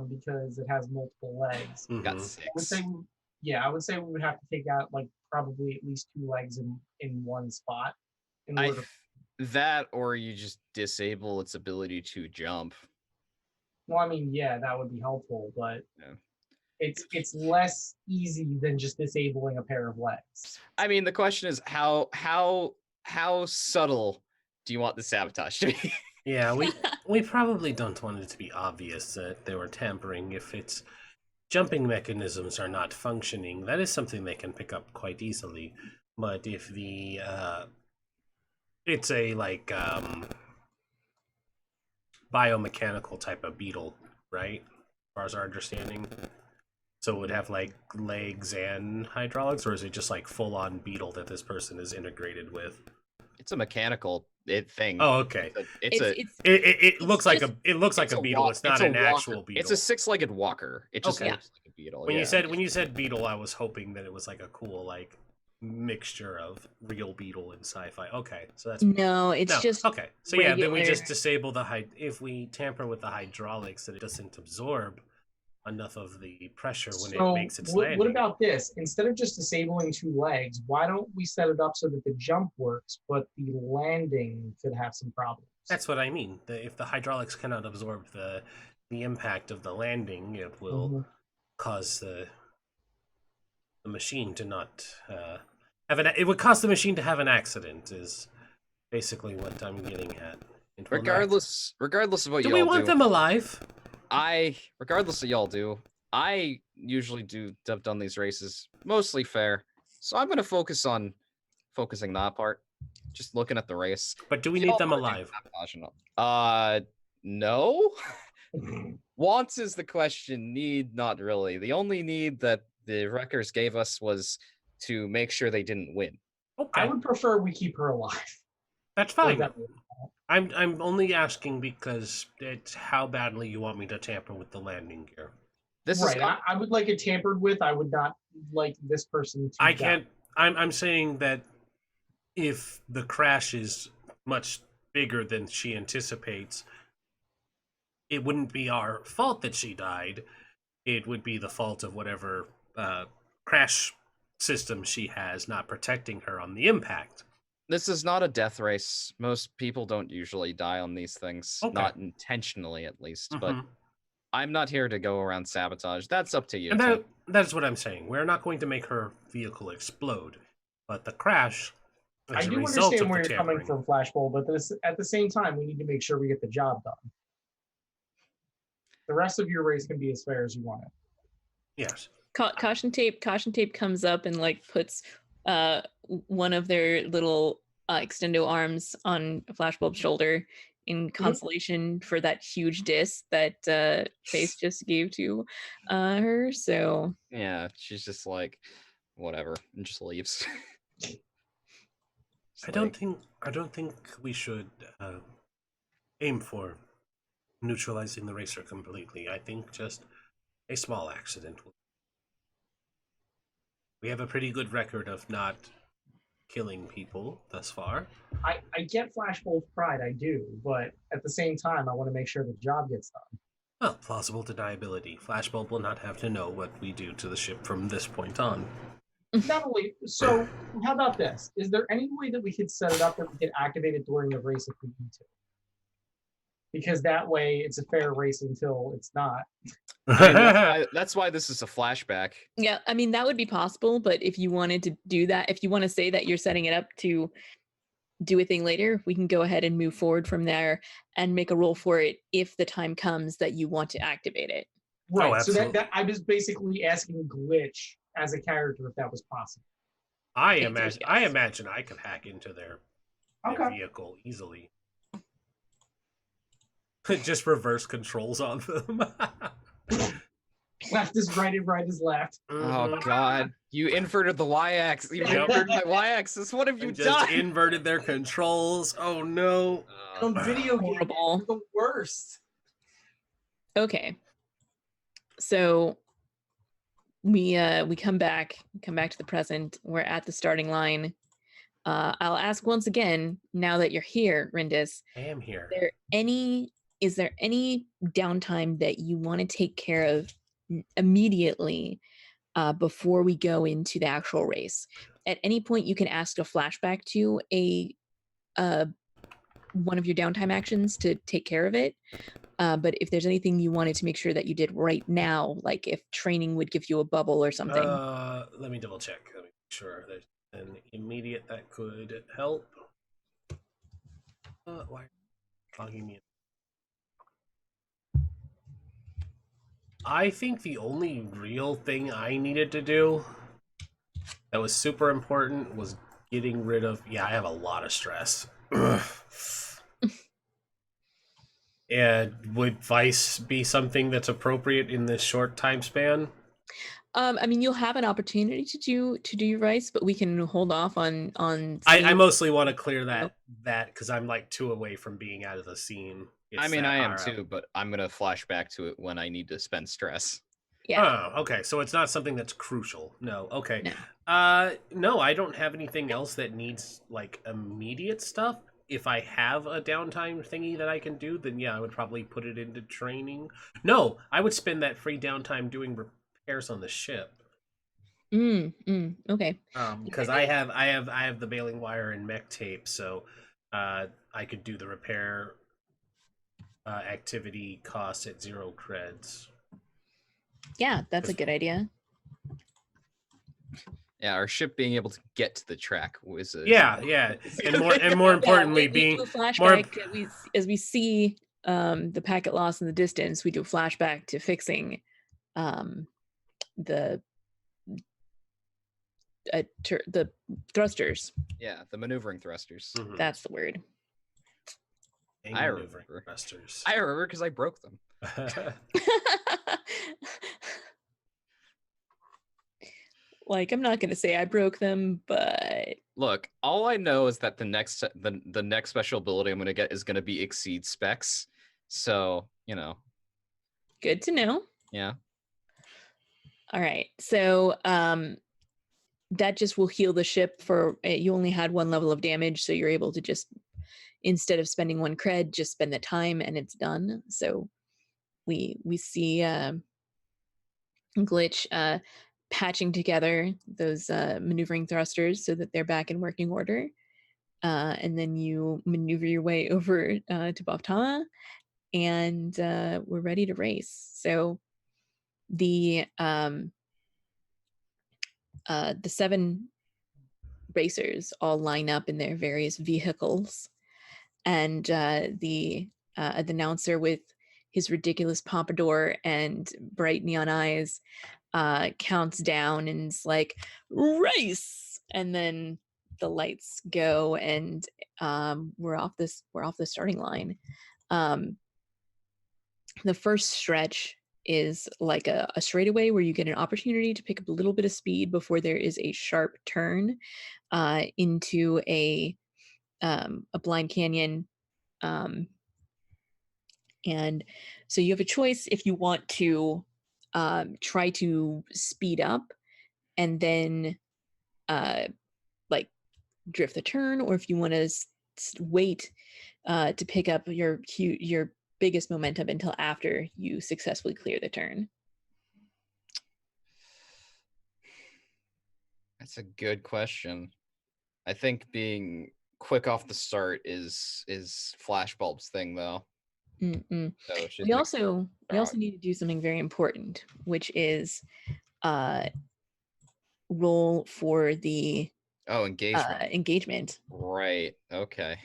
because it has multiple legs. Got 6. I would say we would have to take out like probably at least 2 legs in one spot. That, or you just disable its ability to jump. Well, I mean, yeah, that would be helpful, but it's less easy than just disabling a pair of legs. I mean, the question is how subtle do you want the sabotage to be? Yeah, we probably don't want it to be obvious that they were tampering. If its jumping mechanisms are not functioning, that is something they can pick up quite easily. But if the it's a biomechanical type of beetle, right? As far as our understanding. So it would have like legs and hydraulics, or is it just like full-on beetle that this person is integrated with? It's a mechanical thing. Oh, okay. It looks like a beetle. It's not an actual beetle. It's a 6-legged walker. It just looks like a beetle. When you said beetle, I was hoping that it was like a cool mixture of real beetle and sci-fi. Okay, so that's just okay. So regular. Yeah, then we just disable if we tamper with the hydraulics, that it doesn't absorb enough of the pressure when it makes its landing. What about this? Instead of just disabling 2 legs, why don't we set it up so that the jump works, but the landing could have some problems? That's what I mean. If the hydraulics cannot absorb the impact of the landing, it will cause the machine to not it would cause the machine to have an accident. Is basically what I'm getting at. Regardless of what do we want them alive? Regardless of y'all do, I usually have done these races mostly fair, so I'm gonna focusing that part, just looking at the race. But do we need them alive? No. Wants is the question. Need, not really. The only need that the wreckers gave us was to make sure they didn't win. Okay. I would prefer we keep her alive. That's fine. I'm only asking because it's how badly you want me to tamper with the landing gear. I would like it tampered with. I would not like this person to die. I'm saying that if the crash is much bigger than she anticipates, it wouldn't be our fault that she died. It would be the fault of whatever crash system she has not protecting her on the impact. This is not a death race. Most people don't usually die on these things. Okay. Not intentionally, at least. But I'm not here to go around sabotage. That's up to you. And that's what I'm saying. We're not going to make her vehicle explode. But the crash, I do understand where you're coming from, Flashbulb, but at the same time, we need to make sure we get the job done. The rest of your race can be as fair as you want it. Yes. Caution tape comes up and puts one of their little extendo arms on Flashbulb's shoulder in consolation for that huge diss that Face just gave to her. So yeah, she's just like, whatever, and just leaves. I don't think we should aim for neutralizing the racer completely. I think just a small accident will. We have a pretty good record of not killing people thus far. I get Flashbulb's pride, I do, but at the same time, I want to make sure the job gets done. Well, plausible deniability. Flashbulb will not have to know what we do to the ship from this point on. Not only, so how about this? Is there any way that we could set it up that we could activate it during the race if we need to? because that way it's a fair race until it's not. I mean, that's why this is a flashback. Yeah, I mean, that would be possible, but if you wanted to do that, if you want to say that you're setting it up to do a thing later, we can go ahead and move forward from there and make a roll for it if the time comes that you want to activate it. Right. So absolutely. that I was basically asking Glitch as a character if that was possible. I Answer is imagine yes. I could hack into their Okay. vehicle easily. Just reverse controls on them. Left is right and right is left. Oh God! You inverted the y-axis. You Yep. inverted my y-axis. What have you just done? inverted their controls. Oh no! On video games, Horrible. the worst. Okay. So we come back to the present. We're at the starting line. I'll ask once again, now that you're here, Rindis. I am here. Is there any downtime that you want to take care of immediately before we go into the actual race? At any point, you can ask a flashback to a one of your downtime actions to take care of it. But if there's anything you wanted to make sure that you did right now, like if training would give you a bubble or something. Let me double check. Let me make sure there's an immediate that could help. Why are you logging me in? I think the only real thing I needed to do that was super important was getting rid of... Yeah, I have a lot of stress. And would Vice be something that's appropriate in this short time span? I mean, you'll have an opportunity to do Rice, but we can hold off on. I mostly want to clear that because I'm like 2 away from being out of the scene. I mean, I am too, but I'm gonna flash back to it when I need to spend stress. Yeah. Oh, okay. So it's not something that's crucial. No. Okay. No. No, I don't have anything else that needs like immediate stuff. If I have a downtime thingy that I can do, then yeah, I would probably put it into training. No, I would spend that free downtime doing repairs on the ship. Okay. Because I have the baling wire and mech tape, so I could do the repair activity cost at 0 creds. Yeah, that's a good idea. Yeah, our ship being able to get to the track was yeah, and more importantly, we being do a flashback as we see the packet loss in the distance. We do a flashback to fixing the thrusters. Yeah, the maneuvering thrusters. Mm-hmm. That's the word. I remember thrusters. I remember because I broke them. Like, I'm not going to say I broke them, but look, all I know is that the next special ability I'm going to get is going to be exceed specs. So, you know. Good to know. Yeah. All right. So, that just will heal the ship for you only had 1 level of damage, so you're able to just, instead of spending 1 cred, just spend the time and it's done. So we see Glitch patching together those maneuvering thrusters so that they're back in working order. And then you maneuver your way over to Baftama, and we're ready to race. So the 7 racers all line up in their various vehicles, and the announcer with his ridiculous pompadour and bright neon eyes counts down and is like, race, and then the lights go and we're off the starting line. The first stretch is like a straightaway where you get an opportunity to pick up a little bit of speed before there is a sharp turn into a blind canyon. And so you have a choice if you want to try to speed up and then like drift the turn, or if you want to wait to pick up your biggest momentum until after you successfully clear the turn. That's a good question. I think being quick off the start is Flashbulb's thing, though. Mm-mm. So she's We like, also need to do something very important, which is roll for the engagement. engagement. Right. Okay.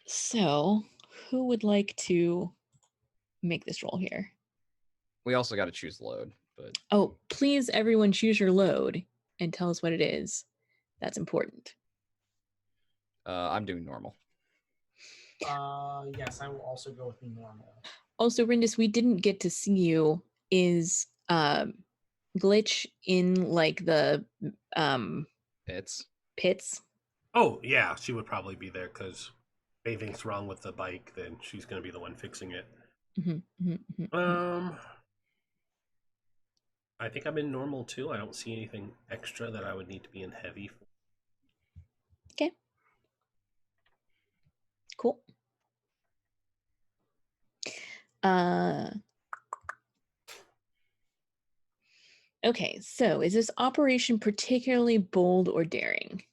So who would like to make this roll here? We also got to choose load, but Oh, please, everyone, choose your load and tell us what it is. That's important. I'm doing normal. Yes, I will also go with the normal. Also, Rindis, we didn't get to see you. Is Glitch in like the pits? Oh yeah, she would probably be there because if anything's wrong with the bike, then she's going to be the one fixing it. I think I'm in normal too. I don't see anything extra that I would need to be in heavy for. Okay. Cool. Okay, so is this operation particularly bold or daring?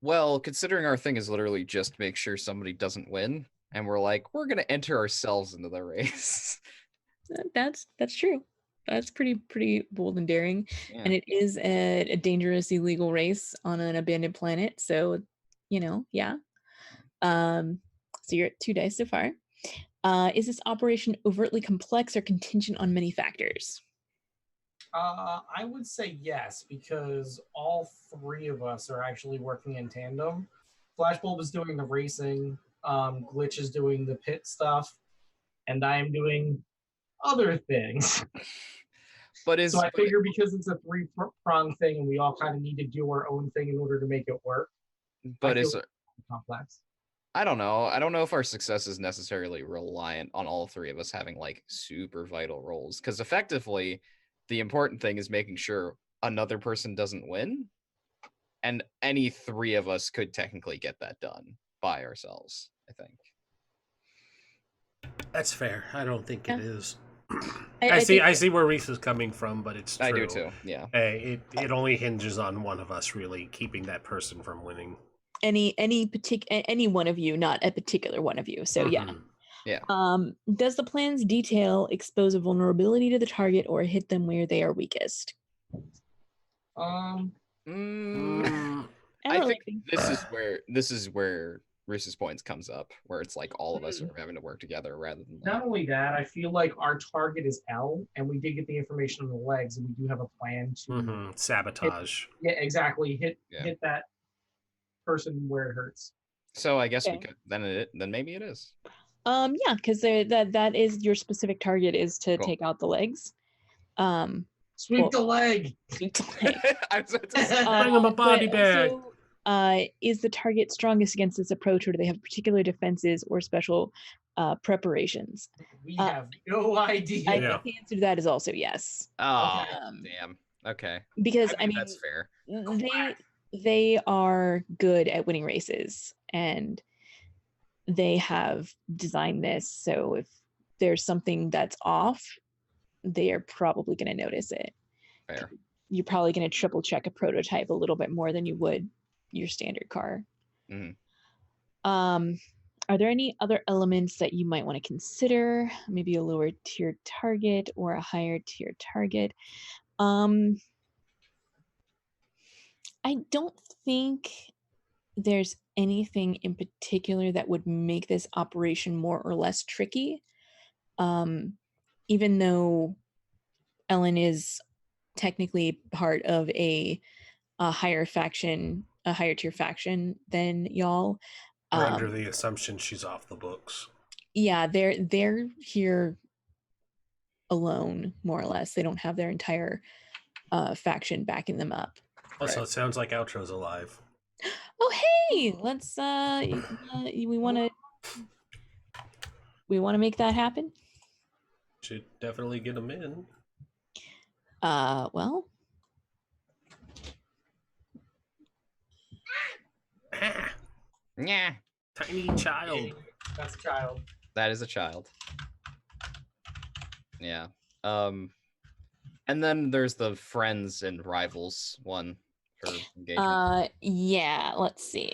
Well, considering our thing is literally just make sure somebody doesn't win, and we're like, we're gonna enter ourselves into the race. That's true. That's pretty bold and daring. Yeah. And it is a dangerous, illegal race on an abandoned planet. So, yeah. So you're at 2 dice so far. Is this operation overtly complex or contingent on many factors? I would say yes, because all three of us are actually working in tandem. Flashbulb is doing the racing, Glitch is doing the pit stuff, and I am doing other things. So I figure because it's a three-pronged thing and we all kind of need to do our own thing in order to make it work. But is it complex? I don't know. I don't know if our success is necessarily reliant on all three of us having like super vital roles, because effectively the important thing is making sure another person doesn't win, and any three of us could technically get that done by ourselves, I think. That's fair. I don't think it is. I see where Rhys is coming from, but it's true. I do too. Yeah. It only hinges on one of us really keeping that person from winning. Any one of you, not a particular one of you. So yeah. Does the plan's detail expose a vulnerability to the target or hit them where they are weakest? I think this is where Rhys's points comes up, where it's like all of us are having to work together rather than not only that, I feel like our target is L, and we did get the information on the legs, and we do have a plan to sabotage. Exactly. Hit that person where it hurts. So I guess we could then maybe it is. Yeah, because that is your specific target is to take out the legs. Sweep the leg. Sweep the leg. Bring him a body bag. So, is the target strongest against this approach, or do they have particular defenses or special preparations? We have no idea. I think the answer to that is also yes. Oh, damn. Okay. Because I mean that's fair. They are good at winning races, and they have designed this so if there's something that's off, they are probably going to notice it. Fair. You're probably going to triple check a prototype a little bit more than you would your standard car. Are there any other elements that you might want to consider? Maybe a lower tier target or a higher tier target? I don't think there's anything in particular that would make this operation more or less tricky. Even though Ellen is technically part of a higher tier faction than y'all. We're under the assumption she's off the books. Yeah, they're here alone, more or less. They don't have their entire faction backing them up. Also, it sounds like Outro's alive. Oh, hey, let's we want to make that happen. Should definitely get him in. Well. Yeah. Tiny child. That's a child. That is a child. Yeah. And then there's the friends and rivals one for engagement. Yeah, let's see.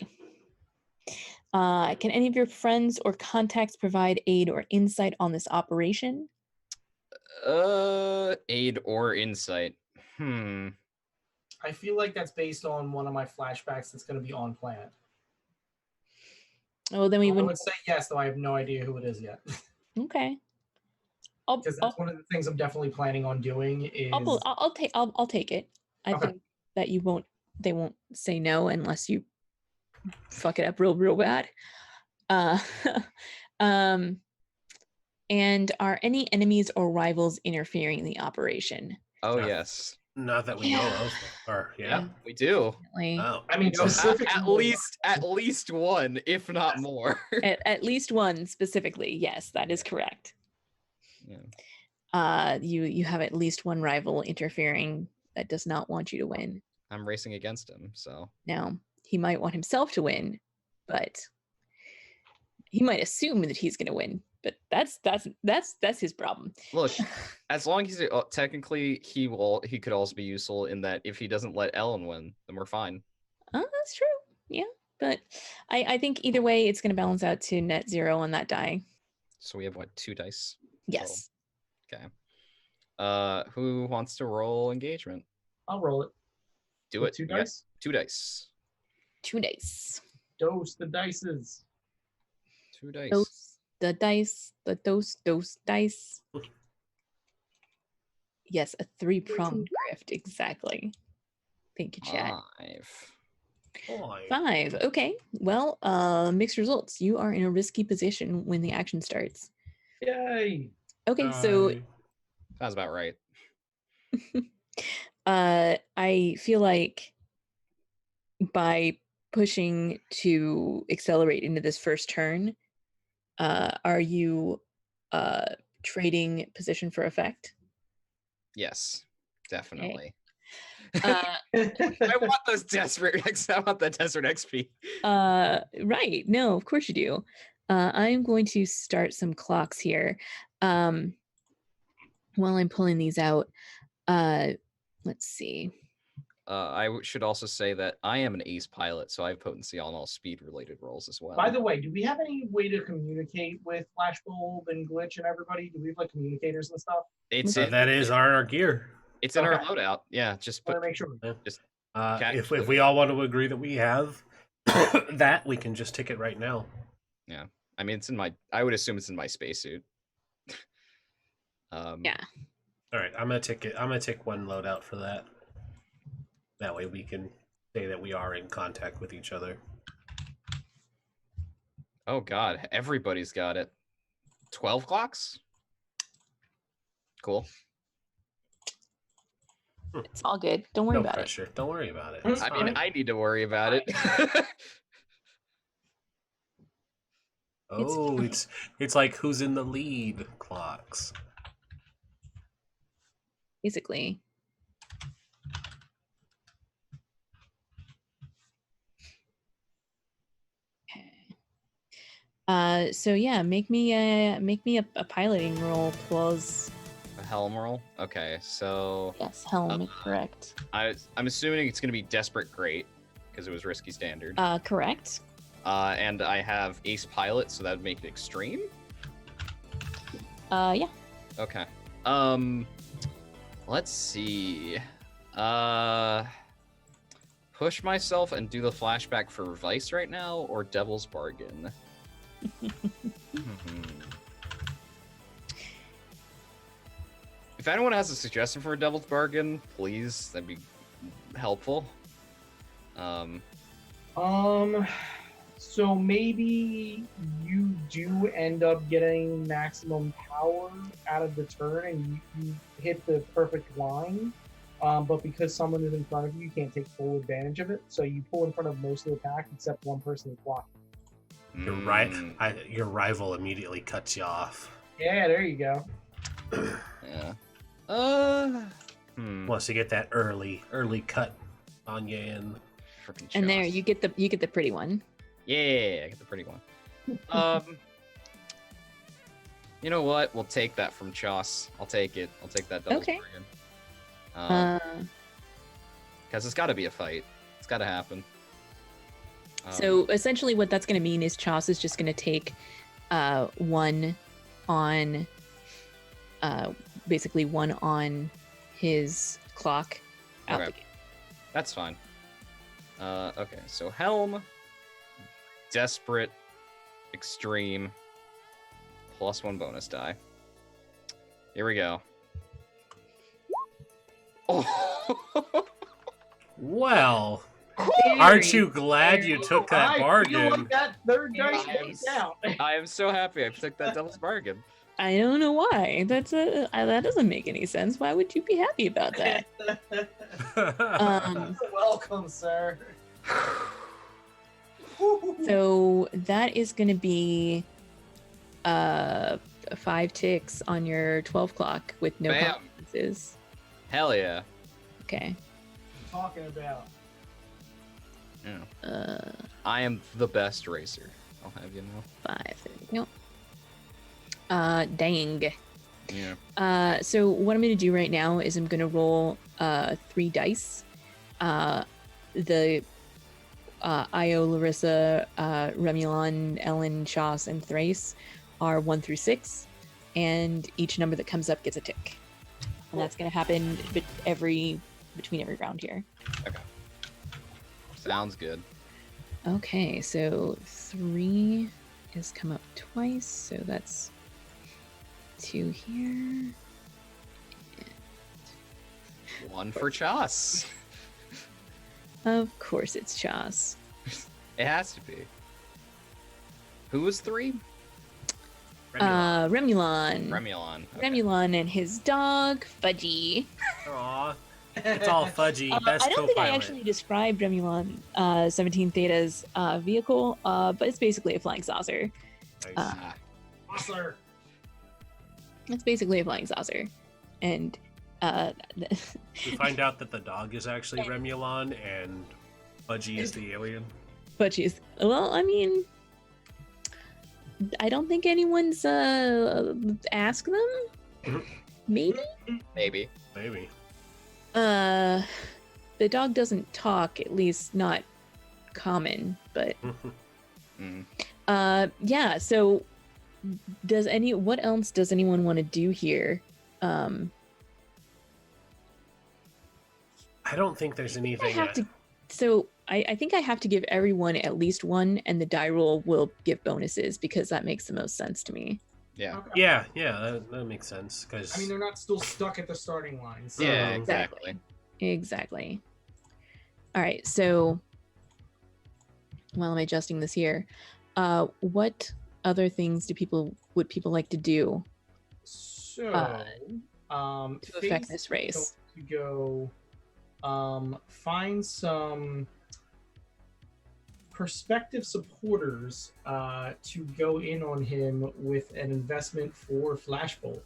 Can any of your friends or contacts provide aid or insight on this operation? Aid or insight. I feel like that's based on one of my flashbacks that's going to be on planet. Oh, then we I would. would say yes, though I have no idea who it is yet. Okay. Because that's one of the things I'm definitely planning on doing is. I'll take it. I think that you won't. They won't say no unless you fuck it up real bad. And are any enemies or rivals interfering in the operation? Oh yes. Not that we know of. Or Yeah, we do. Oh. I mean, specifically, at least one, if not more. At least one specifically. Yes, that is correct. Yeah. You have at least one rival interfering that does not want you to win. I'm racing against him, so. Now, he might want himself to win, but he might assume that he's going to win. But that's his problem. Look, as long as technically he could also be useful in that if he doesn't let Ellen win, then we're fine. That's true. Yeah, but I think either way, it's going to balance out to net 0 on that die. So we have what, 2 dice? Yes. Total. Okay. Who wants to roll engagement? I'll roll it. Do With it. 2 dice. 2 dice. 2 dice. Dose the dices. 2 dice. Dose the dice. The dose dice. Yes, a 3-pronged grift. Exactly. Thank you, chat. 5. Okay. Well, mixed results. You are in a risky position when the action starts. Yay. Okay, so sounds about right. I feel like by pushing to accelerate into this first turn, are you trading position for effect? Yes, definitely. Okay. I want those desperate I want the desert XP. Right. No, of course you do. I'm going to start some clocks here. While I'm pulling these out, let's see. I should also say that I am an ace pilot, so I have potency on all speed-related rolls as well. By the way, do we have any way to communicate with Flashbulb and Glitch and everybody? Do we have like communicators and stuff? That is our gear. It's in our loadout. Yeah, just put. Make sure. Just if we all want to agree that we have that, we can just tick it right now. Yeah, I mean it's in my. I would assume it's in my spacesuit. Yeah. All right, I'm gonna tick it. I'm gonna tick one loadout for that. That way we can say that we are in contact with each other. Oh God, everybody's got it. 12 clocks? Cool. It's all good. Don't worry about pressure. it. Don't worry about it. I mean, I need to worry about it. Oh, it's like who's in the lead clocks. Basically. So yeah, make me a piloting roll plus a helm roll. Okay, so yes, helm correct. I'm assuming it's gonna be desperate great because it was risky standard. Correct. And I have ace pilot, so that would make it extreme. Yeah. Okay. Let's see. Push myself and do the flashback for Vice right now, or Devil's Bargain. If anyone has a suggestion for a Devil's Bargain, please, that'd be helpful. So maybe you do end up getting maximum power out of the turn and you hit the perfect line. But because someone is in front of you, you can't take full advantage of it. So you pull in front of most of the pack except one person is blocking. You're right. Your rival immediately cuts you off. Yeah, there you go. Yeah. Wants to get that early cut on you in. And there you get the pretty one. Yeah, I get the pretty one. You know what? We'll take that from Choss. I'll take it. I'll take that Devil's Bargain. Because it's got to be a fight. It's got to happen. So essentially what that's going to mean is Chas is just going to take one on basically one on his clock out Okay. the gate. That's fine. Okay, so Helm, Desperate, Extreme, +1 bonus die. Here we go. Oh! Well, aren't you glad you took that I feel bargain? like that third dice I am went down. I am so happy I took that devil's bargain. I don't know why. That doesn't make any sense. Why would you be happy about that? Welcome, sir. So that is going to be 5 ticks on your 12 clock with no Bam. consequences. Hell yeah. Okay. Talking about. Yeah. I am the best racer. I'll have you know. 5. There we go. Dang. Yeah. So what I'm going to do right now is I'm going to roll 3 dice. The Io, Larissa, Remulon, Ellen, Chas, and Thrace are 1 through 6, and each number that comes up gets a tick. And that's going to happen between every round here. Okay. Sounds good. Okay, so 3 has come up twice, so that's 2 here. 1 for Chas. Of course it's Chas. It has to be. Who was 3? Remulon. Remulon. Okay. Remulon and his dog, Fudgy. Aw, it's all fudgy. Best I don't think I co-pilot. actually described Remulon 17 Theta's vehicle, but it's basically a flying saucer. Nice. Sir. It's basically a flying saucer. And We find out that the dog is actually Remulon and Fudgy is the alien. Fudgy's, well, I mean, I don't think anyone's asked them. Maybe? Maybe. Maybe. The dog doesn't talk, at least not common, but yeah, so what else does anyone want to do here? I don't think there's anything. I think I have to give everyone at least 1, and the die roll will give bonuses because that makes the most sense to me. Yeah. Okay. Yeah, that makes sense. Because I mean, they're not still stuck at the starting lines. Yeah, Mhm. exactly. Exactly. All right, so while I'm adjusting this here, what other things would people like to do So, to affect this race? To go find some prospective supporters to go in on him with an investment for Flashbolt.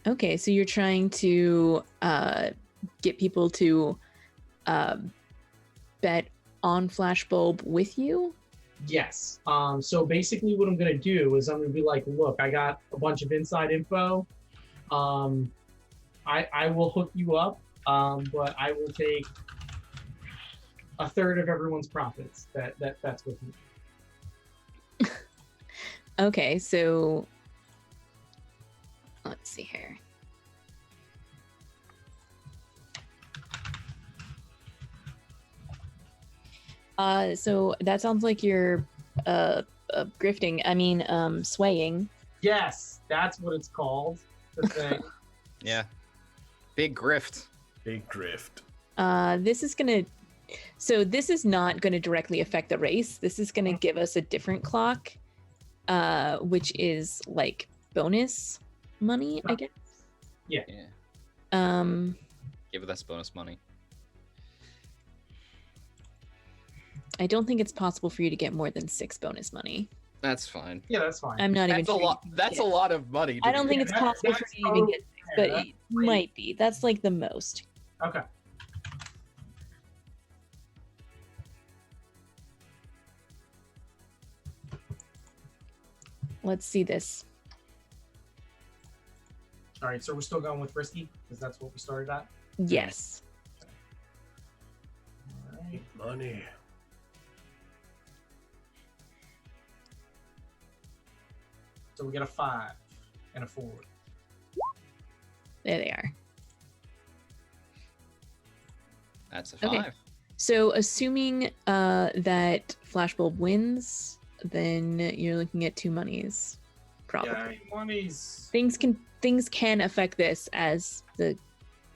Okay, so you're trying to get people to bet on Flashbulb with you? Yes. So basically what I'm going to do is I'm going to be like, look, I got a bunch of inside info. I will hook you up, but I will take a third of everyone's profits. That's with me. Okay, so let's see here. So that sounds like you're grifting. I mean, swaying. Yes, that's what it's called. The thing. Yeah. Big grift. big drift. This is not going to directly affect the race. This is going to give us a different clock, which is like bonus money, I guess. Yeah. Give us bonus money. I don't think it's possible for you to get more than 6 bonus money. That's fine. Yeah, that's fine. I'm not even That's a sure. lot. That's a lot of money. I don't think it's Yeah, possible for that's you to even get 6, but that's it great. might be. That's like the most. Okay. Let's see this. All right, so we're still going with risky because that's what we started at. Yes. All Money. So we get a 5 and a 4. There they are. That's a 5. Okay. So assuming that Flashbulb wins, then you're looking at 2 monies, probably. Yeah, monies. Things can affect this as the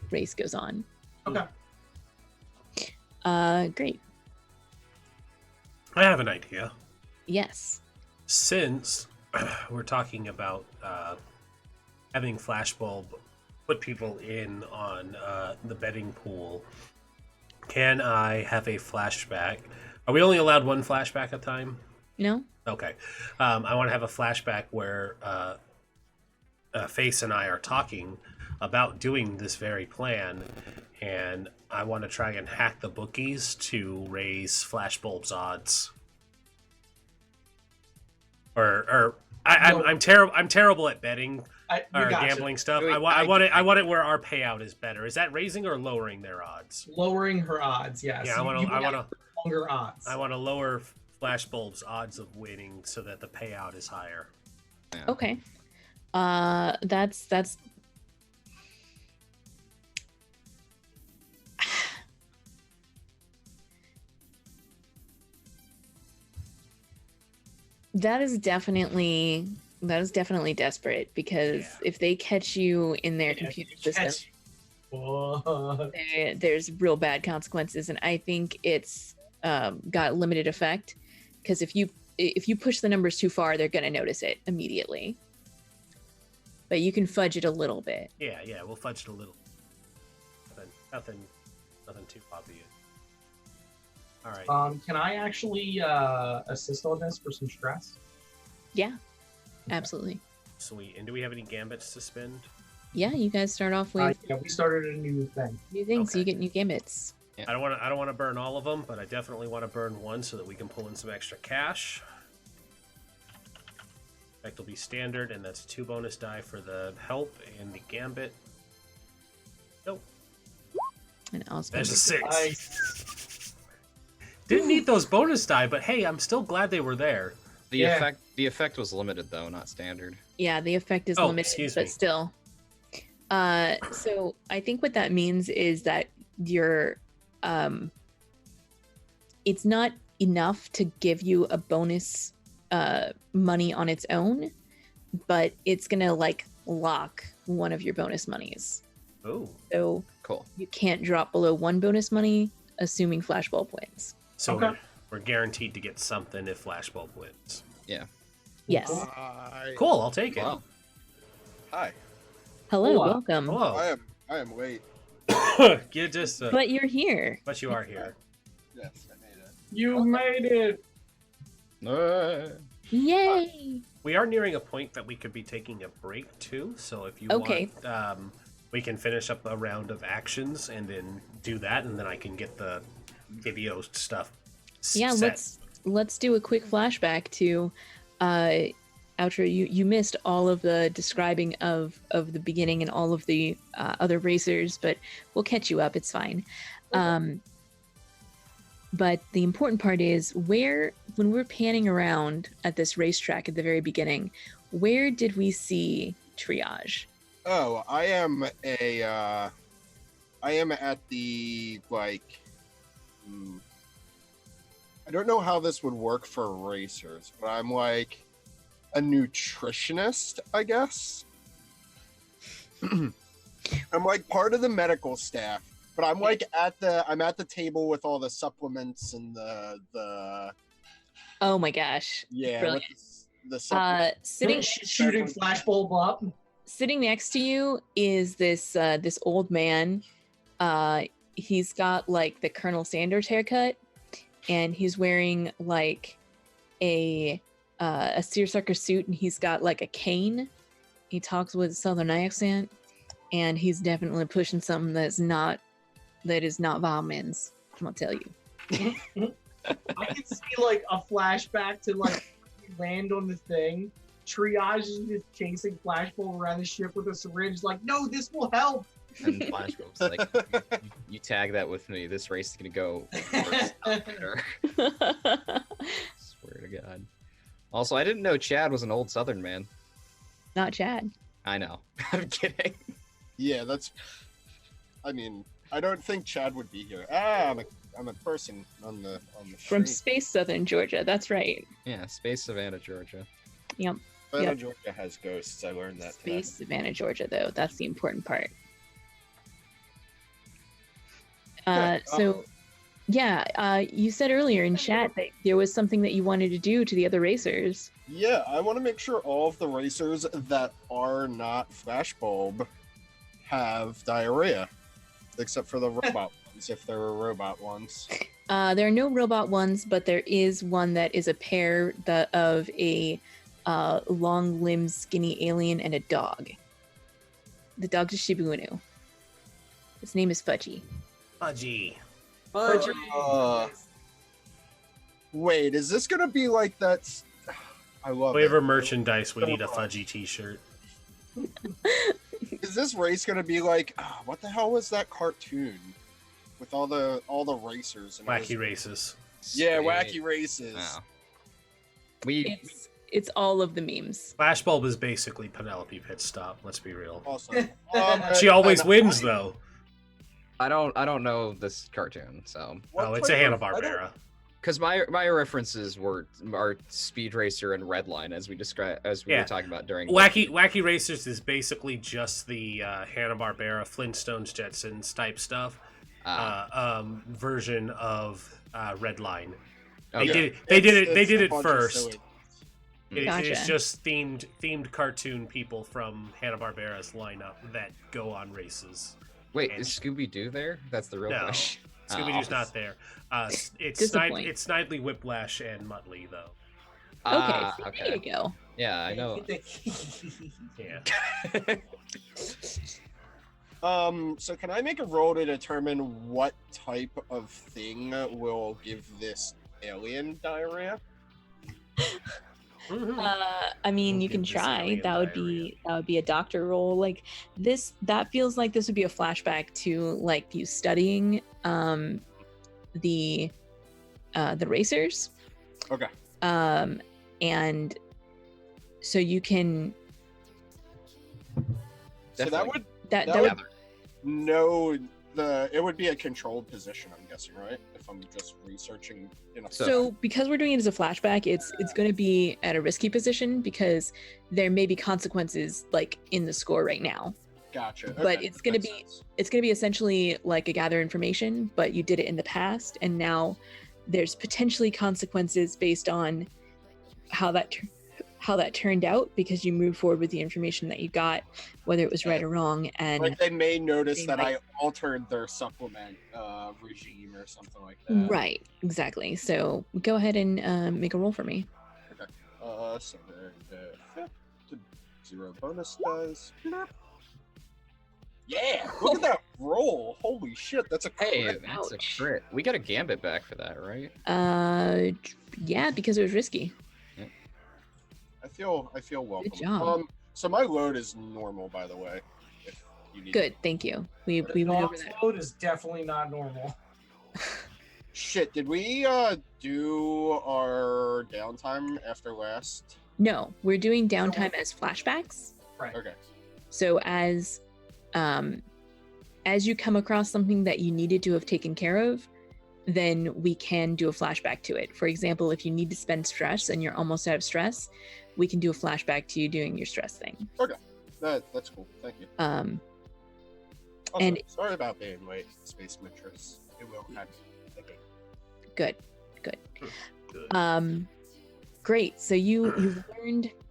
race goes on. Okay. Great. I have an idea. Yes. Since we're talking about having Flashbulb put people in on the betting pool, can I have a flashback? Are we only allowed 1 flashback at a time? No? Okay. I want to have a flashback where Face and I are talking about doing this very plan, and I want to try and hack the bookies to raise Flashbulb's odds. I'm terrible at betting or gambling stuff. Wait, I want it where our payout is better. Is that raising or lowering their odds? Lowering her odds, yes. Yeah, I want to longer odds. I want to lower Flashbulb's odds of winning so that the payout is higher. Yeah. Okay. That's that is definitely desperate, because if they catch you in their computer system, there's real bad consequences, and I think it's got limited effect, because if you push the numbers too far, they're going to notice it immediately. But you can fudge it a little bit. Yeah, we'll fudge it a little. Nothing too obvious. All right. Can I actually assist on this for some stress? Yeah, absolutely. Sweet. And do we have any gambits to spend? Yeah, you guys start off with Yeah, we started a new thing. new things. Okay. You get new gambits. Yeah. I don't want to burn all of them, but I definitely want to burn one so that we can pull in some extra cash. Effect will be standard, and that's 2 bonus die for the help and the gambit. Nope. And I'll spend There's a it. 6. Didn't need those bonus die, but hey, I'm still glad they were there. The effect was limited though, not standard. Yeah, the effect is limited, excuse but me. still. So I think what that means is that you're it's not enough to give you a bonus money on its own, but it's gonna like lock one of your bonus monies. Oh, So Cool. you can't drop below 1 bonus money, assuming Flashbulb wins. so Okay. we're guaranteed to get something if Flashbulb wins. Yeah. Yes. Hi. Cool, I'll take it. Wow. Hi. Hello, Hola. welcome. Hello. I am late. You just, But you're here. but you are here. Yes, I made it. You made it. Yay! We are nearing a point that we could be taking a break too. So if you Okay. want, we can finish up a round of actions and then do that, and then I can get the video stuff. Yeah, set. let's do a quick flashback to Outro. You missed all of the describing of the beginning and all of the other racers, but we'll catch you up. It's fine. But the important part is when we're panning around at this racetrack at the very beginning, where did we see Triage? Oh, I am at the I don't know how this would work for racers, but I'm like a nutritionist, I guess. I'm like part of the medical staff, but I'm like at the table with all the supplements and the Oh my gosh! yeah, Brilliant. with the supplements. Shooting flashbulb up. Sitting next to you is this old man. He's got like the Colonel Sanders haircut, and he's wearing like a seersucker suit, and he's got like a cane. He talks with a southern accent, and he's definitely pushing something that is not vitamins. I'm gonna tell you. I can see like a flashback to like land on the thing. Triage is just chasing Flashbulb around the ship with a syringe. Like, no, this will help. And Flashbulb's like, you tag that with me. This race is gonna go worse, not better. Swear to God. Also, I didn't know Chad was an old Southern man. Not Chad. I know. I'm kidding. Yeah, that's. I mean, I don't think Chad would be here. I'm a person on the From street. Space Southern Georgia. That's right. Yeah, Space Savannah, Georgia. Yep. Savannah, Georgia has ghosts. I learned that today. Space Savannah, Georgia, though. That's the important part. You said earlier in chat that there was something that you wanted to do to the other racers. Yeah, I want to make sure all of the racers that are not Flashbulb have diarrhea, except for the robot ones, if there are robot ones. There are no robot ones, but there is one that is a pair of a long-limbed, skinny alien and a dog. The dog is Shibuinu. His name is Fudgy. Fudgy. Wait, is this gonna be like that? I love If we it. ever merchandise, we need a Fudgy t-shirt. Is this race gonna be like what the hell was that cartoon with all the racers and Wacky races. Yeah, Sweet. wacky races. Wow. It's all of the memes. Flashbulb is basically Penelope Pitstop. Let's be real. Awesome. She always wins, though. I don't know this cartoon, so Oh, it's a Hanna-Barbera. because my references are Speed Racer and Redline as we were talking about during Wacky Racers is basically just the Hanna-Barbera, Flintstones, Jetsons type stuff version of Redline. Okay. They did it a bunch of first. silly- Gotcha. It's just themed cartoon people from Hanna-Barbera's lineup that go on races. Wait, is Scooby-Doo there? That's the real No, question. Scooby-Doo's Oh. not there. It's Disappoint. Snidely, Whiplash, and Muttley, though. There you go. Yeah, I know. Yeah. So can I make a roll to determine what type of thing will give this alien diarrhea? I mean, We'll you can give this try. alien That would be a doctor role. Like this, that feels like this would be a flashback to like you studying the racers. Okay. And so you can So that would that That would know it would be a controlled position, I'm guessing, right? If I'm just researching So because we're doing it as a flashback, it's going to be at a risky position because there may be consequences like in the score right now. Gotcha. But Okay, it's going to makes be sense. it's going to be essentially like a gather information, but you did it in the past and now there's potentially consequences based on how that turned out because you moved forward with the information that you got, whether it was right or wrong. And Like they may notice they that might- I altered their supplement regime or something like that. right, exactly. So go ahead and make a roll for me. So the 0 bonus dice. Yeah, look at that roll. Holy shit, that's a crit. Hey, that's a Ouch. crit. We got a gambit back for that, right? Yeah, because it was risky. I feel welcome. job. So my load is normal, by the way. If you need Good, thank you. We went over that. Load is definitely not normal. Shit, did we do our downtime after last? No, we're doing downtime as flashbacks. Right. Okay. So as you come across something that you needed to have taken care of, then we can do a flashback to it. For example, if you need to spend stress and you're almost out of stress, we can do a flashback to you doing your stress thing. That's cool. Thank you. Also, And sorry about being late, Space Mistress. It will happen. Okay. good. Good. Great. So you've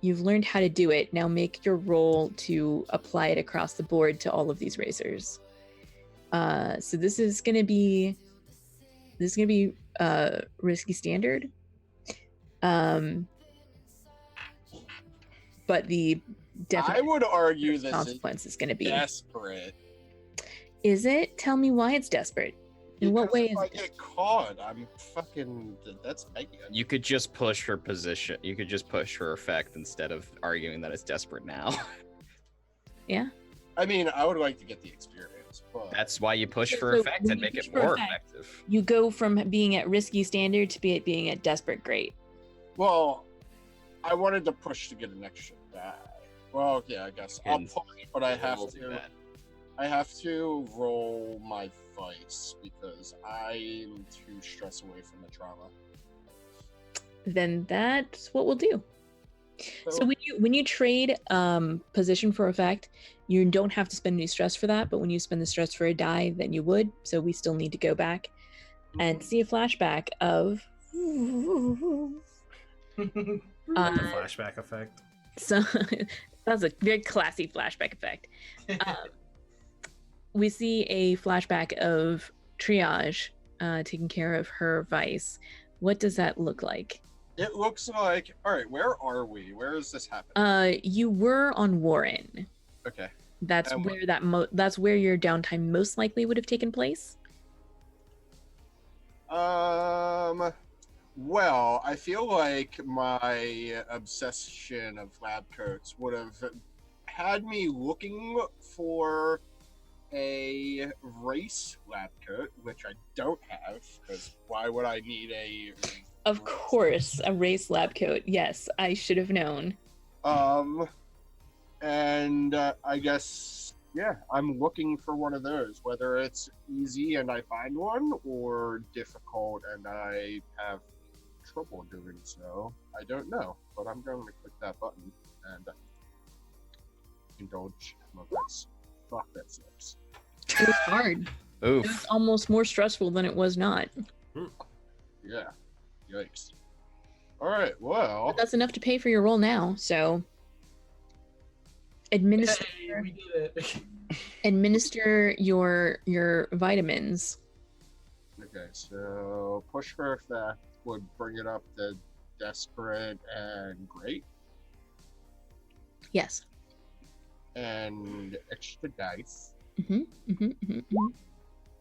learned how to do it. Now make your roll to apply it across the board to all of these racers. So this is gonna be risky standard. But the definite I would argue this is consequence is gonna be. desperate. Is it? Tell me why it's desperate. In what Because way if is I it? get caught, I'm fucking. That's Megan. You could just push her position. You could just push her effect instead of arguing that it's desperate now. Yeah. I mean, I would like to get the experience, but That's why you push for So effect when and you make push it for more effect- effective. You go from being at risky standard to being at desperate great. well, I wanted to push to get an extra die. Well, yeah, I guess I'll Can push, but I have We'll do to. that. I have to roll my vice because I'm too stressed away from the trauma. Then that's what we'll do. So when you trade position for effect, you don't have to spend any stress for that, but when you spend the stress for a die, then you would. So we still need to go back and see a flashback of The flashback effect. so that's a very classy flashback effect. We see a flashback of Triage taking care of her vice. What does that look like? It looks like, all right, where are we? Where is this happening? You were on Warren. Okay. That's And where that's where your downtime most likely would have taken place. Well, I feel like my obsession of lab coats would have had me looking for a race lab coat, which I don't have, because why would I need a... Of course, a race lab coat. Yes, I should have known. And I guess, yeah, I'm looking for one of those, whether it's easy and I find one, or difficult and I have trouble doing so. I don't know, but I'm going to click that button and indulge my voice. Fuck, that sucks. It was hard. It was Oof. almost more stressful than it was not. Yeah. Yikes. Alright, well... But that's enough to pay for your roll now, so administer Hey, we did it. administer your vitamins. Okay, so push for effect would bring it up to desperate and great, Yes. and extra dice. Mm-hmm.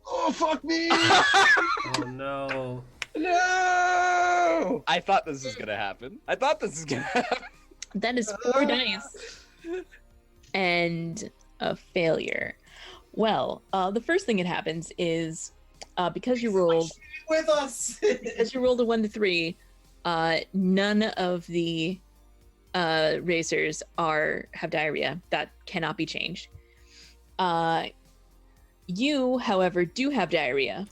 Oh, fuck me! Oh no. No! I thought this was gonna happen. That is 4 dice and a failure. Well, the first thing that happens is because you rolled With us. as you rolled a 1 to 3, none of the racers have diarrhea. That cannot be changed. You, however, do have diarrhea.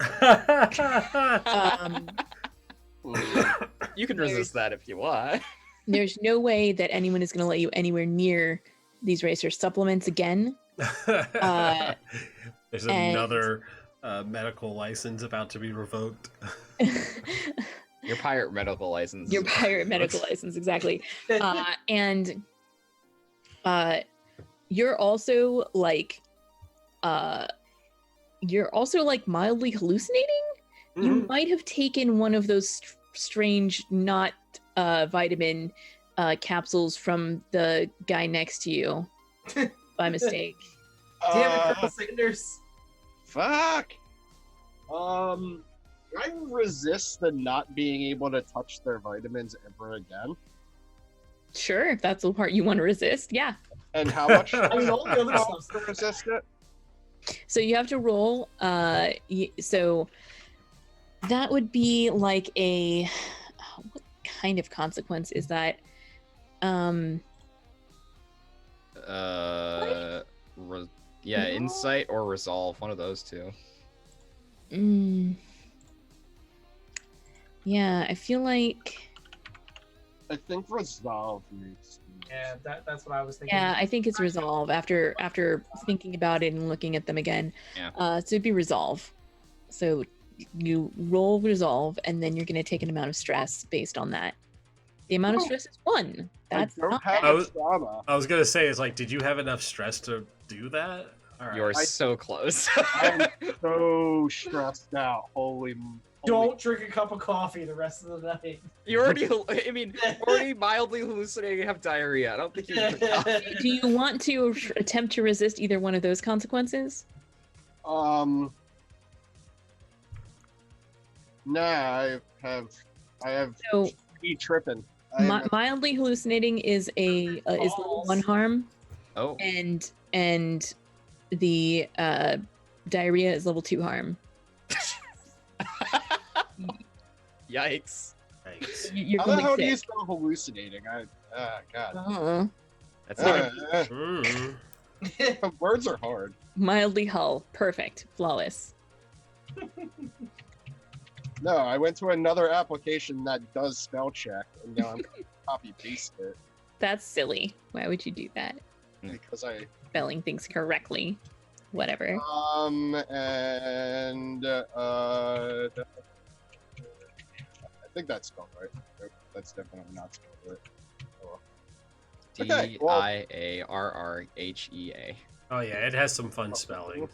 You can resist that if you want. There's no way that anyone is going to let you anywhere near these racer supplements again. There's and- another medical license about to be revoked. Your pirate medical license. Your pirate medical license, exactly. And you're also like mildly hallucinating. You might have taken one of those strange not vitamin capsules from the guy next to you by mistake. Damn it, Colonel Sanders. Fuck! Can I resist the not being able to touch their vitamins ever again? Sure, if that's the part you want to resist. Yeah. And how much I mean, all the other to stuff. resist it? So you have to roll. So that would be like a what kind of consequence is that? Insight or resolve, one of those two. Yeah, I feel like. I think resolve makes Yeah, that's what I was thinking. Yeah, I think it's resolve after thinking about it and looking at them again. Yeah. So it'd be resolve. So you roll resolve, and then you're going to take an amount of stress based on that. The amount of stress is 1. That's I don't not have bad. a trauma. I was gonna say, it's like, did you have enough stress to do that? All right. You are so close. I'm so stressed out. Holy Don't drink a cup of coffee the rest of the night. You already mildly hallucinating and have diarrhea. I don't think you can Do you want to attempt to resist either one of those consequences? Nah, I have So tripping. mildly hallucinating is level 1 harm, Oh. and the diarrhea is level 2 harm. Yikes. Thanks. You're How the going hell do you sick. spell hallucinating? God. That's not Mm. Words are hard. Mildly hull. Perfect. Flawless. No, I went to another application that does spell check, and now I'm going to copy paste it That's silly. Why would you do that? because I Spelling things correctly. Whatever. and I think that's spelled right. That's definitely not spelled right. Oh, well. Okay, well- Diarrhea. Oh yeah, it has some fun spelling.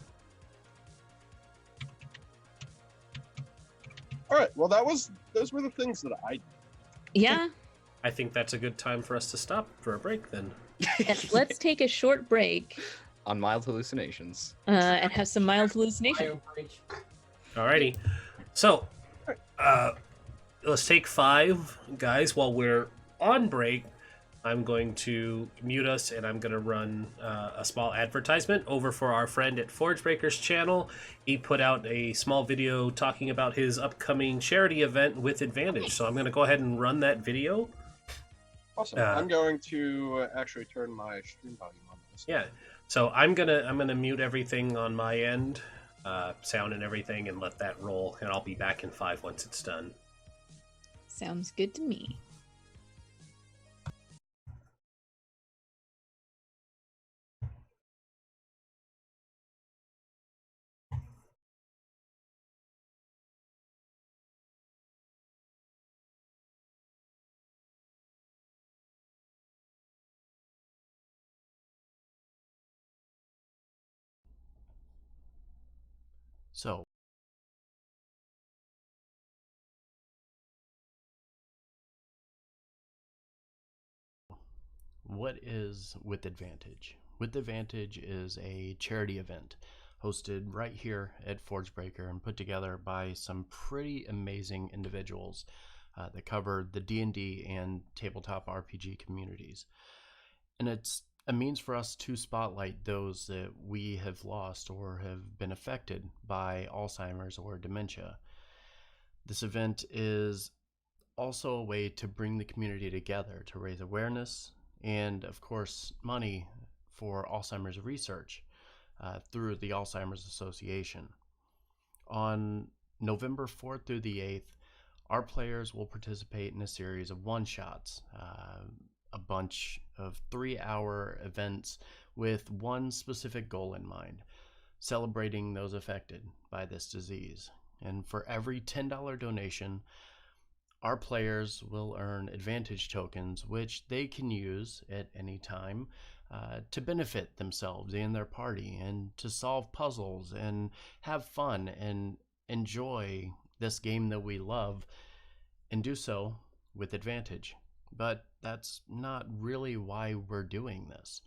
All right. Well, those were the things that I. Yeah. I think that's a good time for us to stop for a break then. And let's take a short break On mild hallucinations. and have some mild hallucination. Bio break. Alrighty. So, let's take 5, guys. While we're on break, I'm going to mute us and I'm going to run a small advertisement over for our friend at Forgebreaker's channel. He put out a small video talking about his upcoming charity event with Advantage. So I'm going to go ahead and run that video. Awesome. I'm going to actually turn my stream volume on this. Yeah. So I'm gonna mute everything on my end, sound and everything, and let that roll. And I'll be back in 5 once it's done. Sounds good to me. So, what is With Advantage? With Advantage is a charity event hosted right here at Forgebreaker and put together by some pretty amazing individuals that cover the D&D and tabletop RPG communities. And it's a means for us to spotlight those that we have lost or have been affected by Alzheimer's or dementia. This event is also a way to bring the community together to raise awareness and, of course, money for Alzheimer's research through the Alzheimer's Association. On November 4th through the 8th, our players will participate in a series of one-shots, a bunch of 3-hour events with one specific goal in mind, celebrating those affected by this disease. And for every $10 donation, our players will earn advantage tokens, which they can use at any time to benefit themselves and their party, and to solve puzzles and have fun and enjoy this game that we love, and do so with advantage. But that's not really why we're doing this.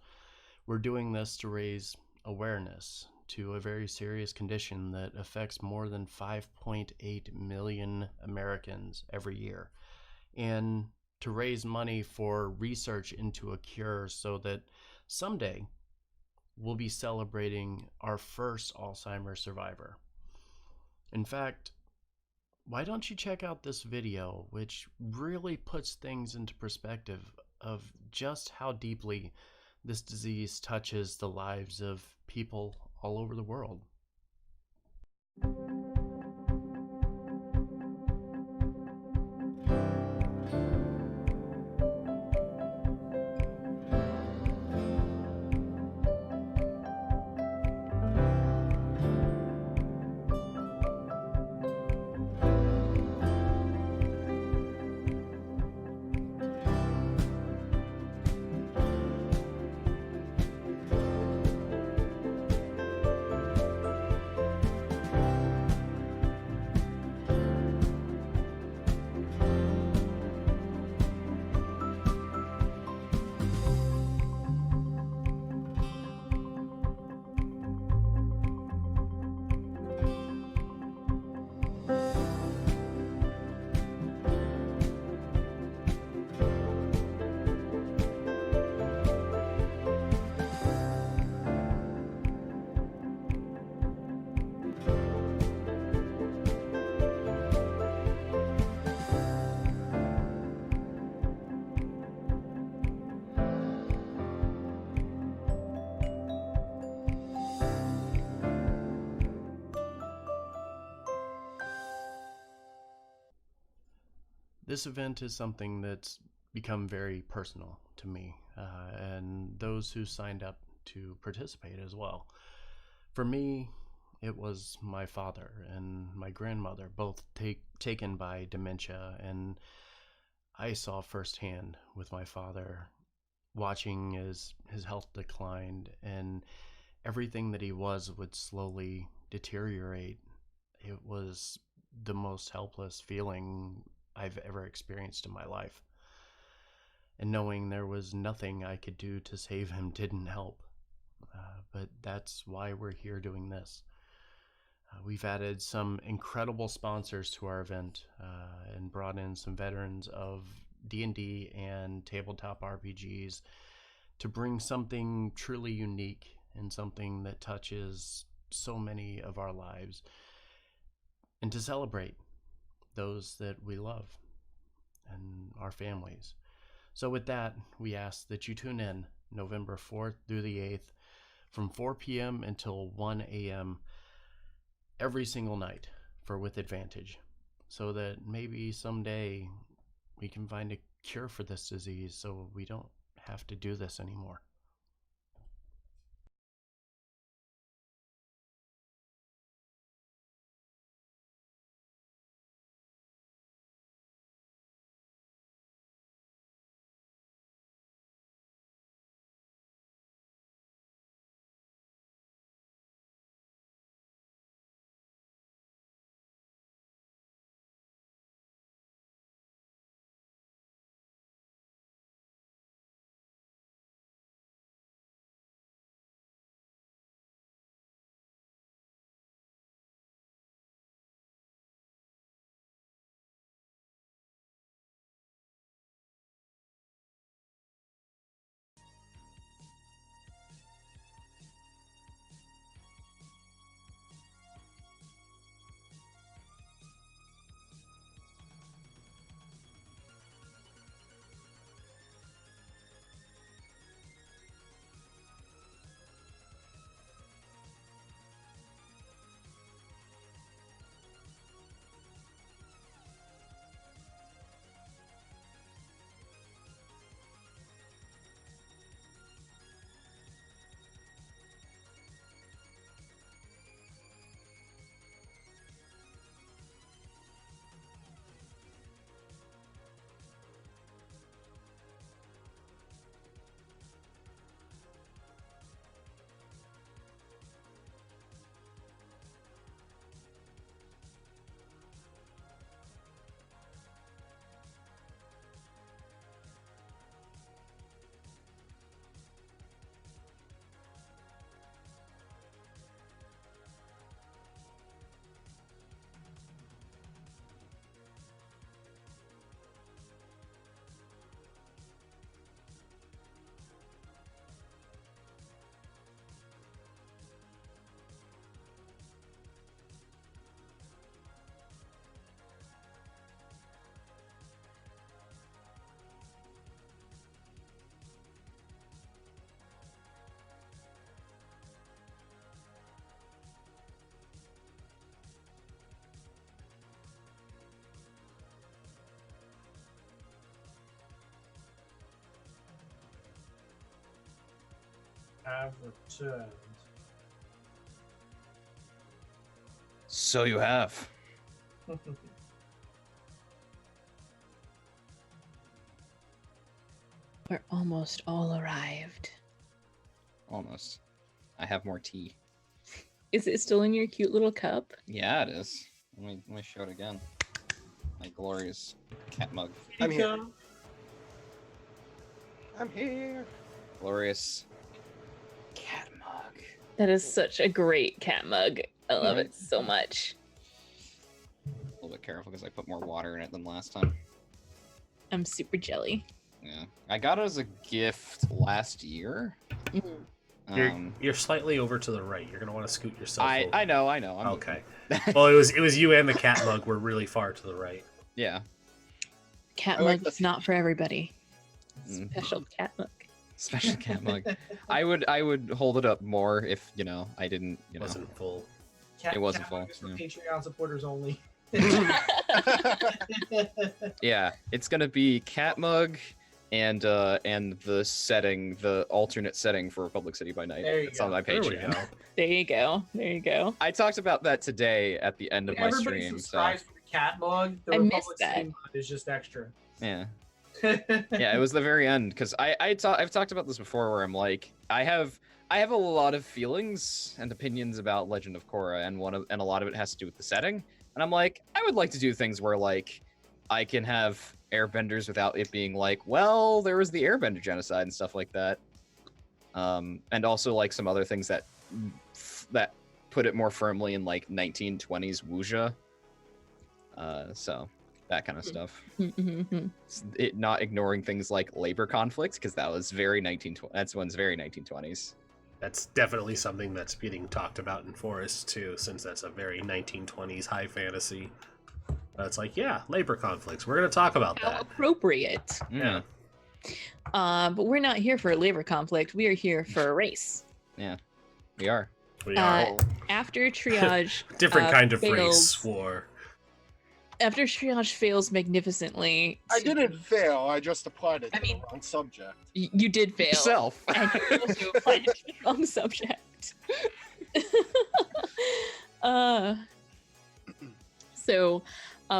We're doing this to raise awareness to a very serious condition that affects more than 5.8 million Americans every year, and to raise money for research into a cure so that someday we'll be celebrating our first Alzheimer's survivor. In fact, why don't you check out this video, which really puts things into perspective of just how deeply this disease touches the lives of people all over the world. This event is something that's become very personal to me, and those who signed up to participate as well. For me, it was my father and my grandmother, both taken by dementia, and I saw firsthand with my father watching as his health declined and everything that he was would slowly deteriorate. It was the most helpless feeling I've ever experienced in my life. And knowing there was nothing I could do to save him didn't help. But that's why we're here doing this. We've added some incredible sponsors to our event and brought in some veterans of D&D and tabletop RPGs to bring something truly unique and something that touches so many of our lives, and to celebrate those that we love and our families. So with that, we ask that you tune in November 4th through the 8th from 4 p.m. until 1 a.m. every single night for With Advantage, so that maybe someday we can find a cure for this disease so we don't have to do this anymore. Have returned. So you have. We're almost all arrived. Almost. I have more tea. Is it still in your cute little cup? Yeah, it is. Let me show it again. My glorious cat mug. I'm here. I'm here. Glorious cat mug. That is such a great cat mug. I love it so much. A little bit careful because I put more water in it than last time. I'm super jelly. Yeah. I got it as a gift last year. Mm-hmm. You're slightly over to the right. You're gonna want to scoot yourself over. I know. Okay. Well, it was you and the cat mug were really far to the right. Yeah. Cat I like mug is not for everybody. Mm. Special cat mug. Special cat mug. I would hold it up more if I didn't Wasn't full. It wasn't Cat mug full, is for yeah. Patreon supporters only. Yeah, it's gonna be Catmug and the setting, the alternate setting for Republic City by Night. There you It's go. on my page There we again. go. There you go. There you go. I talked about that today at the end of my Everybody stream. So subscribes for the cat mug. The I Republic missed that. City mug is just extra. yeah, yeah, it was the very end because I've talked about this before where I'm like I have a lot of feelings and opinions about Legend of Korra, and a lot of it has to do with the setting. And I'm like, I would like to do things where like I can have airbenders without it being like, well, there was the airbender genocide and stuff like that. And also like some other things that put it more firmly in like 1920s wuxia. So that kind of stuff. It not ignoring things like labor conflicts because that was very 1920s. That's one's very 1920s. That's definitely something that's getting talked about in Forest too, since that's a very 1920s high fantasy. It's like, yeah, labor conflicts. We're gonna talk about How that. appropriate. Yeah. But we're not here for a labor conflict. We are here for a race. We are. We are After triage, different kind of fails- race war. after triage fails magnificently, I didn't fail. I just applied it to I mean- the wrong subject. You did fail. Yourself. And you also applied it to the wrong subject. So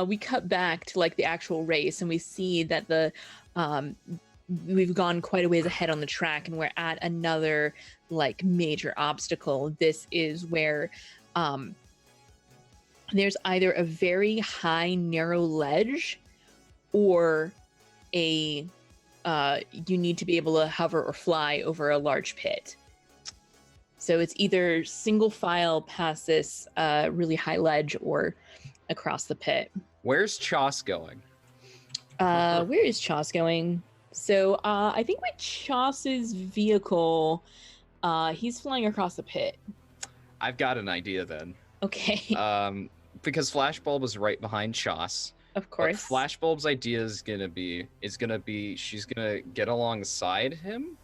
we cut back to like the actual race, and we see that we've gone quite a ways ahead on the track, and we're at another like major obstacle. This is where there's either a very high narrow ledge or a you need to be able to hover or fly over a large pit. So it's either single file past this really high ledge or across the pit. Where's Chos going? Where is Chos going? So I think with Chos's vehicle, he's flying across the pit. I've got an idea then. Okay, Because Flashbulb is right behind Chos. of course. But Flashbulb's idea is gonna be she's gonna get alongside him,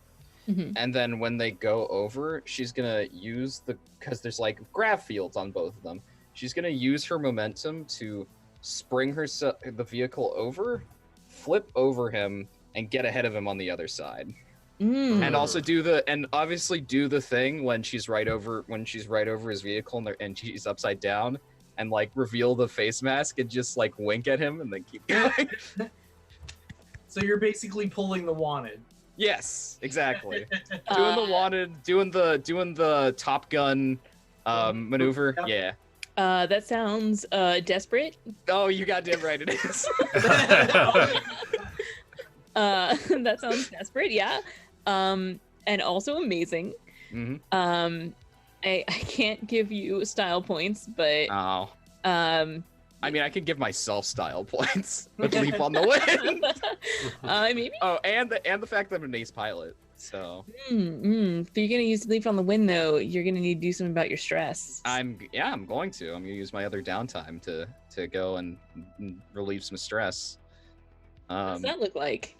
Mhm. and then when they go over, she's gonna use because there's like grav fields on both of them. She's gonna use her momentum to spring the vehicle over, flip over him, and get ahead of him on the other side. And also obviously do the thing when she's right over his vehicle and she's upside down, and like reveal the face mask and just like wink at him and then keep going. So you're basically pulling the wanted. Yes, exactly. Doing the wanted, doing the Top Gun maneuver. Yeah. That sounds desperate. Oh, you goddamn right it is. That sounds desperate, yeah. And also amazing. Mm-hmm. I can't give you style points, but Oh. I mean, I could give myself style points with Leap on the Wind. maybe. Oh, and the fact that I'm an ace pilot. So If you're gonna use Leap on the Wind, though, you're gonna need to do something about your stress. I'm going to. I'm gonna use my other downtime to go and relieve some stress. What does that look like?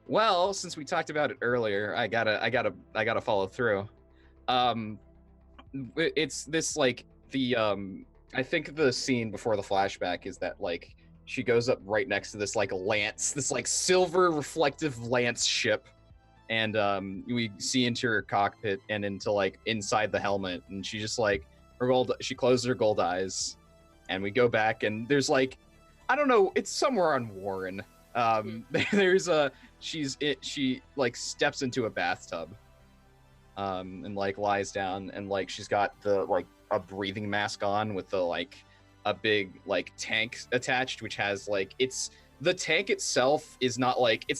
Well, since we talked about it earlier, I gotta follow through. It's this like the I think the scene before the flashback is that like she goes up right next to this like lance, this like silver reflective lance ship, and we see into her cockpit and into like inside the helmet, and she just like she closes her gold eyes, and we go back and there's like I don't know, it's somewhere on Warren. There's she like steps into a bathtub and like lies down, and like she's got the like a breathing mask on with the like a big like tank attached, which has like the tank itself is not like a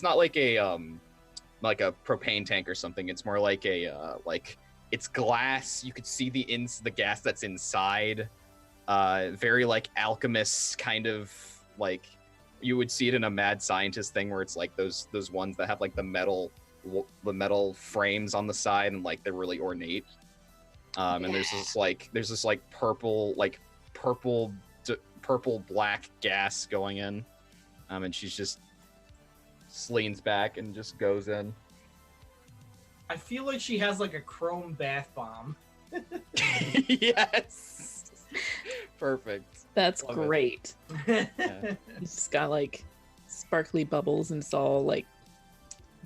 propane tank or something. It's more like a like it's glass. You could see the gas that's inside. Very like alchemist kind of like you would see it in a mad scientist thing where it's like those ones that have like the metal frames on the side and like they're really ornate. And there's this like purple black gas going in. And she's just leans back and just goes in. I feel like she has like a chrome bath bomb. Yes. Perfect. That's Love it. great. Yeah. It's just got like sparkly bubbles and it's all like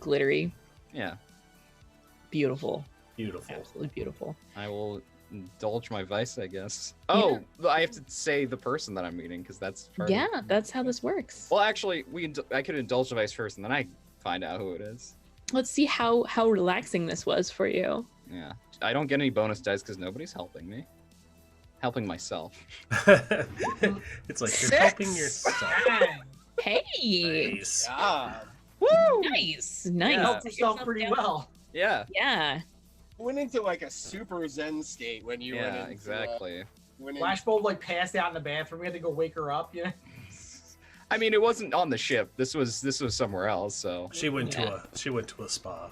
glittery. Yeah. Beautiful. Beautiful. Absolutely beautiful. I will indulge my vice, I guess. Oh, I have to say the person that I'm meeting because that's part Yeah, of... that's how this works. Well, actually, I could indulge the vice first, and then I find out who it is. Let's see how relaxing this was for you. Yeah, I don't get any bonus dice because nobody's helping me. Helping myself. It's like you're helping yourself. Dang. Hey, Nice. God. Woo! nice. You Yeah. helped yourself pretty down. well. Yeah. Yeah. Went into like a super zen state when you went Yeah. into, Exactly. went in- Flashbulb like passed out in the bathroom. We had to go wake her up. Yeah. I mean, it wasn't on the ship. This was somewhere else. So. She went Yeah. to a spa.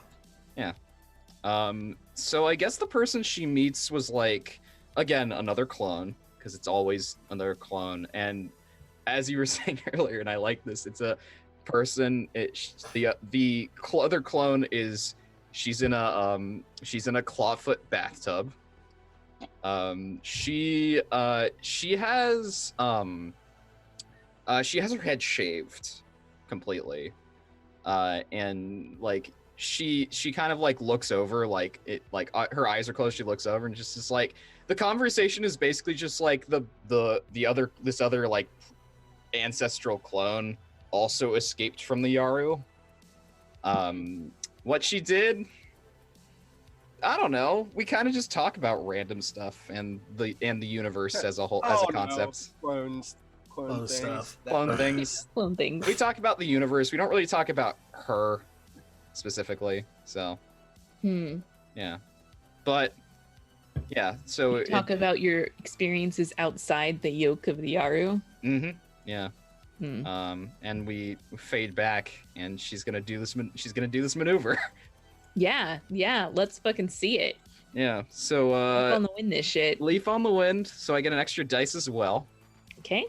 So I guess the person she meets was like, again, another clone, because it's always another clone. And as you were saying earlier, and I like this, it's a person. The other clone is she's in a clawfoot bathtub. She has her head shaved completely, and like she kind of like looks over, like it, like her eyes are closed. She looks over and just is like, the conversation is basically just like this other like ancestral clone also escaped from the Yaru. What she did, I don't know. We kind of just talk about random stuff and the universe as a whole, as a concept. Clone Clone things. stuff. Clone things. Clone things. We talk about the universe. We don't really talk about her specifically. So yeah, but yeah. So Talk about your experiences outside the yoke of the Yaru. yeah. Hmm. And we fade back, and she's gonna do this. She's gonna do this maneuver. Yeah. Let's fucking see it. Yeah. So Up on the wind, this shit. leaf on the wind. So I get an extra dice as well. Okay.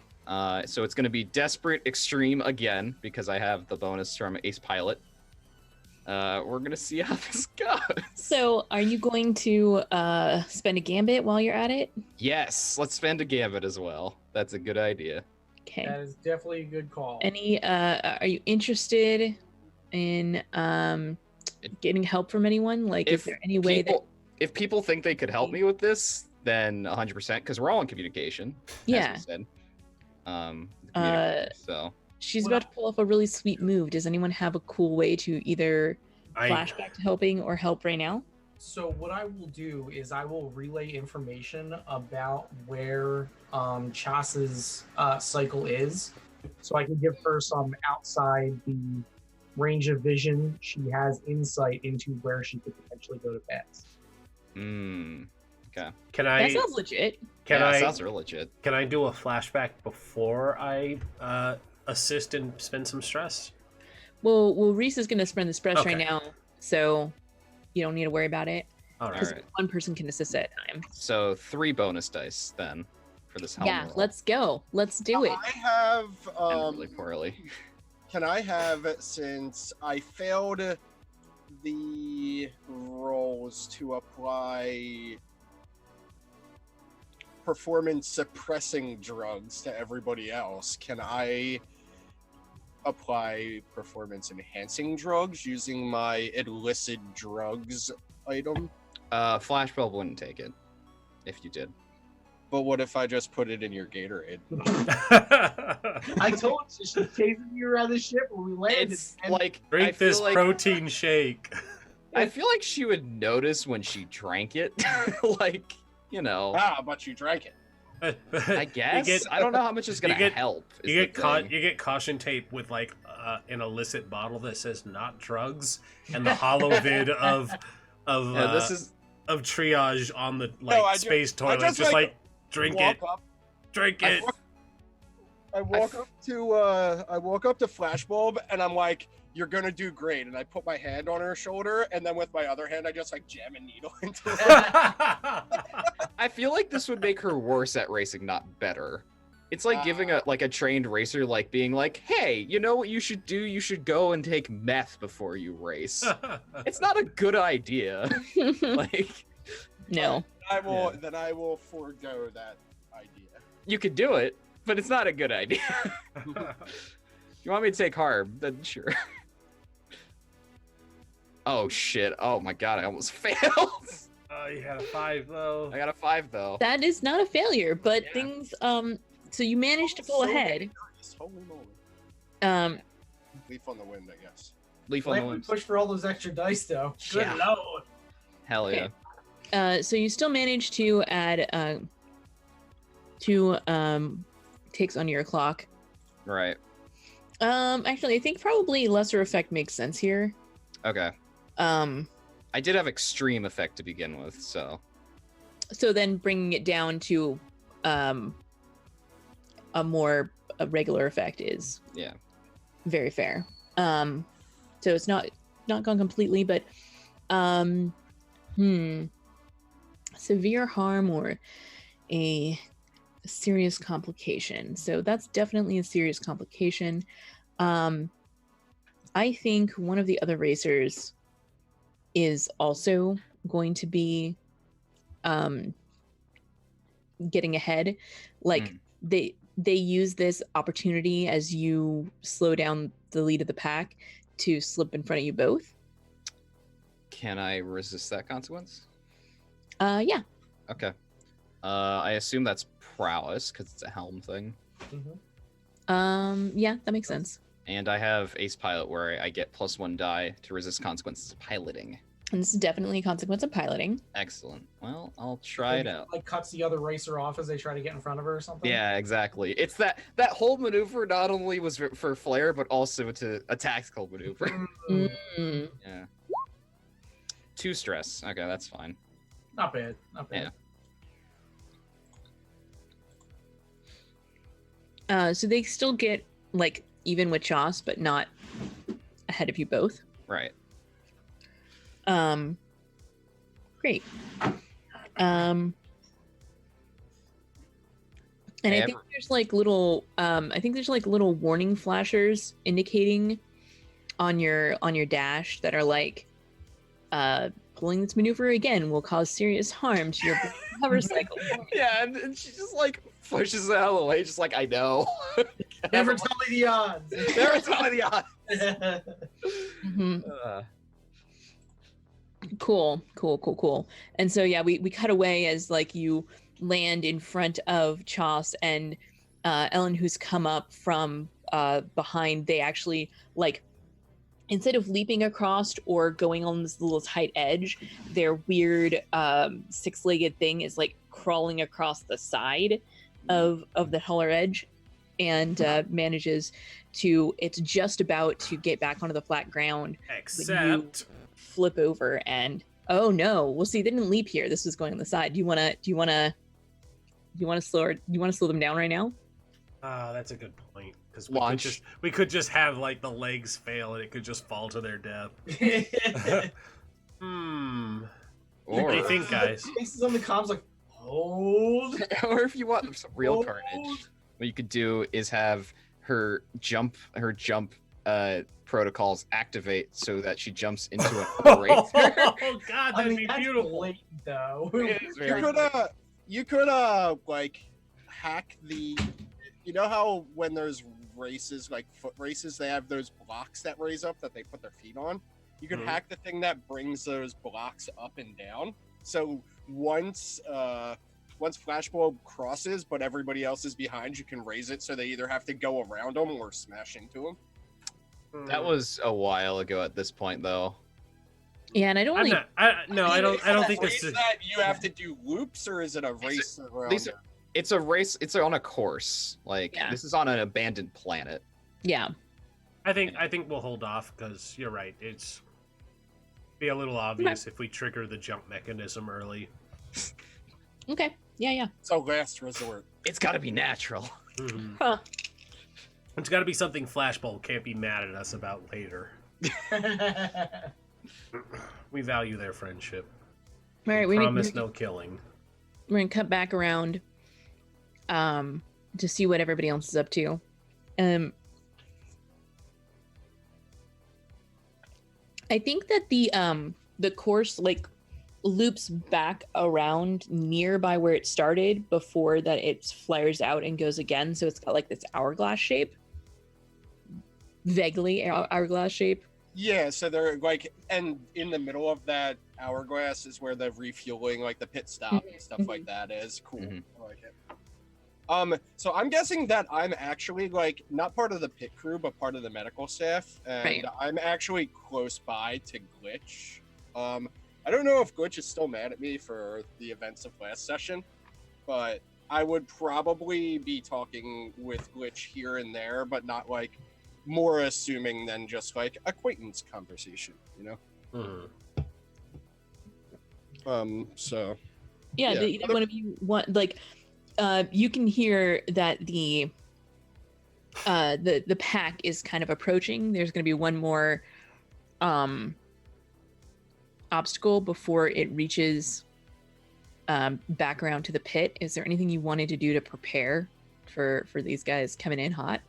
So it's gonna be desperate extreme again because I have the bonus from Ace Pilot. We're gonna see how this goes. So, are you going to spend a gambit while you're at it? Yes, let's spend a gambit as well. That's a good idea. Okay. That is definitely a good call. Any? Are you interested in getting help from anyone? Like, is there any way that? If people think they could help me with this, then 100%, because we're all in communication. as Yeah. we said. So She's about to pull off a really sweet move. Does anyone have a cool way to either flashback to helping or help right now? So what I will do is I will relay information about where Chas's cycle is, so I can give her some outside the range of vision. She has insight into where she could potentially go to pass. Okay. Can That I? sounds legit. Can Yeah, I? sounds real legit. Can I do a flashback before I assist and spend some stress? Well, Rhys is gonna spend the stress Okay. right now, so you don't need to worry about it. All right. Because Alright. one person can assist at a time. So 3 bonus dice then for this helmet. Yeah, roll. let's go. Let's do it. I have And really poorly. Can I have, since I failed the rolls to apply performance suppressing drugs to everybody else, can I apply performance enhancing drugs using my illicit drugs item? Flashbulb wouldn't take it if you did. But what if I just put it in your Gatorade? I told you she's chasing you around the ship when we landed. It's and like I Drink feel this like protein shake. I feel like she would notice when she drank it. Like, you know, But you drank it. I guess. I don't know how much it's gonna help. is You the get thing. you get caution tape with like an illicit bottle that says "not drugs" and the hollow vid of Yeah, this is of triage on the space I toilet, just, just like, like drink walk it, up. drink I it. walk up to Flashbulb and I'm like, "You're gonna do great." And I put my hand on her shoulder, and then with my other hand, I just like jam a needle into it. I feel like this would make her worse at racing, not better. It's like giving a trained racer, like being like, "Hey, you know what you should do? You should go and take meth before you race." It's not a good idea. Like, No. I will forego that idea. You could do it, but it's not a good idea. You want me to take harm? Then sure. Oh shit! Oh my god! I almost failed. Oh, you had a 5 though. I got a 5 though. That is not a failure, but Yeah. things so you managed to pull So ahead. nice. Holy moly. Leaf on the wind, I guess. Leaf on the Glad we wind. pushed for all those extra dice, though. Good Yeah. lord. Hell Okay. yeah. So you still managed to add 2 ticks on your clock. Right. Actually, I think probably lesser effect makes sense here. Okay. Um, I did have extreme effect to begin with, so so then bringing it down to a regular effect is yeah. very fair. So it's not gone completely, but severe harm or a serious complication. So that's definitely a serious complication. I think one of the other racers is also going to be getting ahead. Like they use this opportunity as you slow down the lead of the pack to slip in front of you both. Can I resist that consequence? Yeah. Okay. I assume that's prowess because it's a helm thing. Yeah, that makes sense. And I have Ace Pilot where I get +1 die to resist consequences of piloting. And this is definitely a consequence of piloting. Excellent. Well, I'll try it out. Like cuts the other racer off as they try to get in front of her or something. Yeah, exactly. It's that whole maneuver not only was for flair, but also to a tactical maneuver. Mm. Yeah. 2 stress. Okay, that's fine. Not bad. Not bad. So they still get like even with Chos, but not ahead of you both. Right. Great. And I think there's like little warning flashers indicating on your dash that are like pulling this maneuver again will cause serious harm to your hover cycle. Yeah, and she just like pushes it out of the way, just like I know. Never tell me the odds. Never tell me the odds. Mhm. Cool. And so yeah, we cut away as like you land in front of Chos and Ellen, who's come up from behind. They actually like, instead of leaping across or going on this little tight edge, their weird 6-legged thing is like crawling across the side of the taller edge and manages to, it's just about to get back onto the flat ground. Except Flip over and oh no, well see, they didn't leap here. This was going on the side. Do you want to slow them down right now? that's a good point. Because we could just have like the legs fail and it could just fall to their death. What do you think, guys? Faces on the comms like, hold. Or if you want some real carnage, what you could do is have her jump protocols activate so that she jumps into an racer. Oh god, that'd be that's beautiful. blatant, though. It is very You could like hack the. You know how when there's races, like foot races, they have those blocks that raise up that they put their feet on? You could hack the thing that brings those blocks up and down. So once Flashbulb crosses, but everybody else is behind, you can raise it so they either have to go around them or smash into them. That was a while ago at this point, though. Yeah, and I don't really. I don't think race it's. that you have to do loops, or is it a race around? It's a race. It's on a course. Like Yeah. This is on an abandoned planet. Yeah. I think we'll hold off because you're right. It's be a little obvious if we trigger the jump mechanism early. Okay. Yeah. So last resort. It's got to be natural. Huh. It's got to be something Flashbulb can't be mad at us about later. We value their friendship. All right. We We're promise no killing. gonna cut back around, to see what everybody else is up to. I think that the course like loops back around nearby where it started before that it flares out and goes again. So it's got like this hourglass shape. Vaguely hourglass shape. Yeah, so they're like, and in the middle of that hourglass is where the refueling, like the pit stop and stuff like that is. Cool. I like it. So I'm guessing that I'm actually like not part of the pit crew, but part of the medical staff, and I'm actually close by to Glitch. I don't know if Glitch is still mad at me for the events of last session, but I would probably be talking with Glitch here and there, but not like more assuming than just like acquaintance conversation, you know? So yeah. Either one of you want like you can hear that the pack is kind of approaching. There's going to be one more obstacle before it reaches back around to the pit. Is there anything you wanted to do to prepare for these guys coming in hot?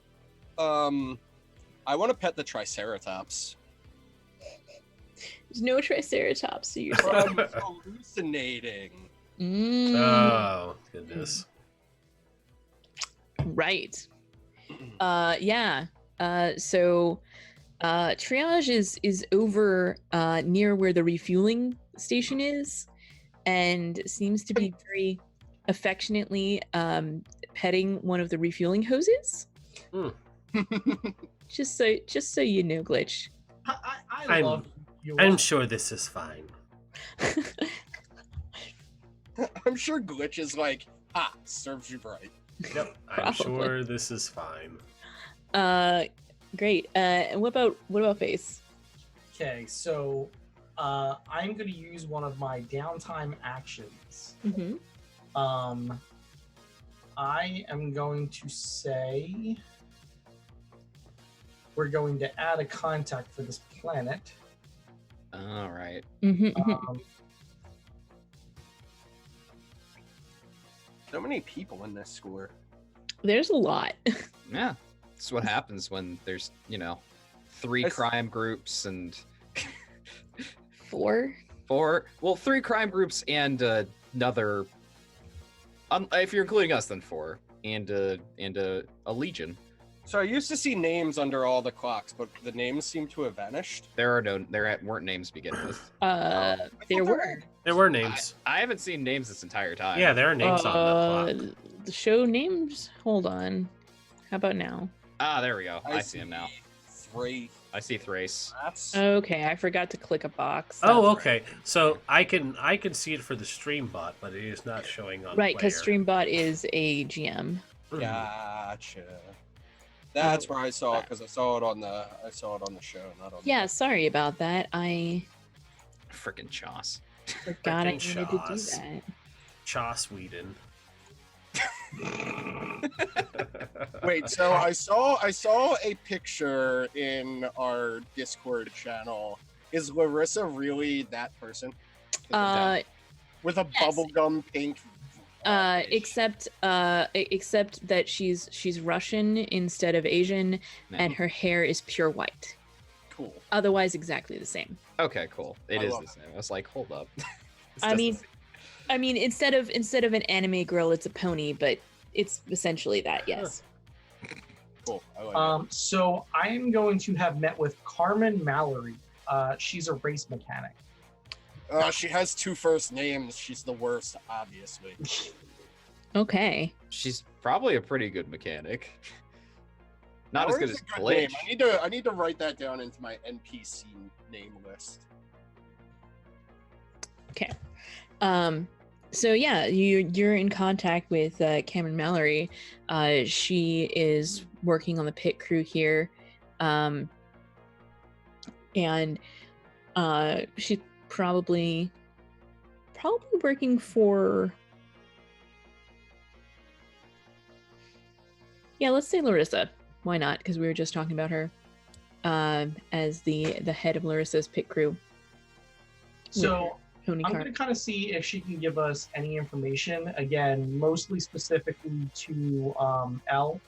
I want to pet the Triceratops. There's no Triceratops, so you're I'm hallucinating. Oh, goodness. Right. Yeah. So triage is over near where the refueling station is, and seems to be very affectionately petting one of the refueling hoses. Just so you know, Glitch. I love you. I'm sure this is fine. I'm sure Glitch is like, serves you right. Yep, I'm sure this is fine. Great. And what about Face? Okay, so I'm going to use one of my downtime actions. I am going to say we're going to add a contact for this planet. All right. So many people in this score. There's a lot. Yeah. That's what happens when there's, 3 crime groups and 4? 3 crime groups and another, if you're including us, then 4 and a legion. So I used to see names under all the clocks, but the names seem to have vanished. There weren't names to begin with. There were. There were names. I haven't seen names this entire time. Yeah, there are names on the clock. The show names. Hold on. How about now? There we go. I see him now. I see Thrace. Okay, I forgot to click a box. Okay. So I can see it for the stream bot, but it is not showing on. Right, because Streambot is a GM. Gotcha. That's where I saw it, because I saw it on the show, not on. Yeah, sorry about that. I Frickin' Choss. forgot I needed to do that. Choss Whedon. Wait, so I saw a picture in our Discord channel. Is Larissa really that person? With a bubblegum pink. Except that she's Russian instead of Asian, and her hair is pure white. Cool. Otherwise, exactly the same. Okay, cool. It is the same. I was like, hold up. I mean, instead of an anime girl, it's a pony, but it's essentially that. Yes. Cool. I like it. So I am going to have met with Carmen Mallory. She's a race mechanic. She has 2 first names. She's the worst, obviously. Okay. She's probably a pretty good mechanic. Not as good as Glitch. Glitch. I need to write that down into my NPC name list. Okay. So yeah, you're in contact with Cameron Mallory. She is working on the pit crew here, and she's probably working for. Yeah, let's say Larissa. Why not? Because we were just talking about her as the head of Larissa's pit crew. So I'm going to kind of see if she can give us any information. Again, mostly specifically to Elle,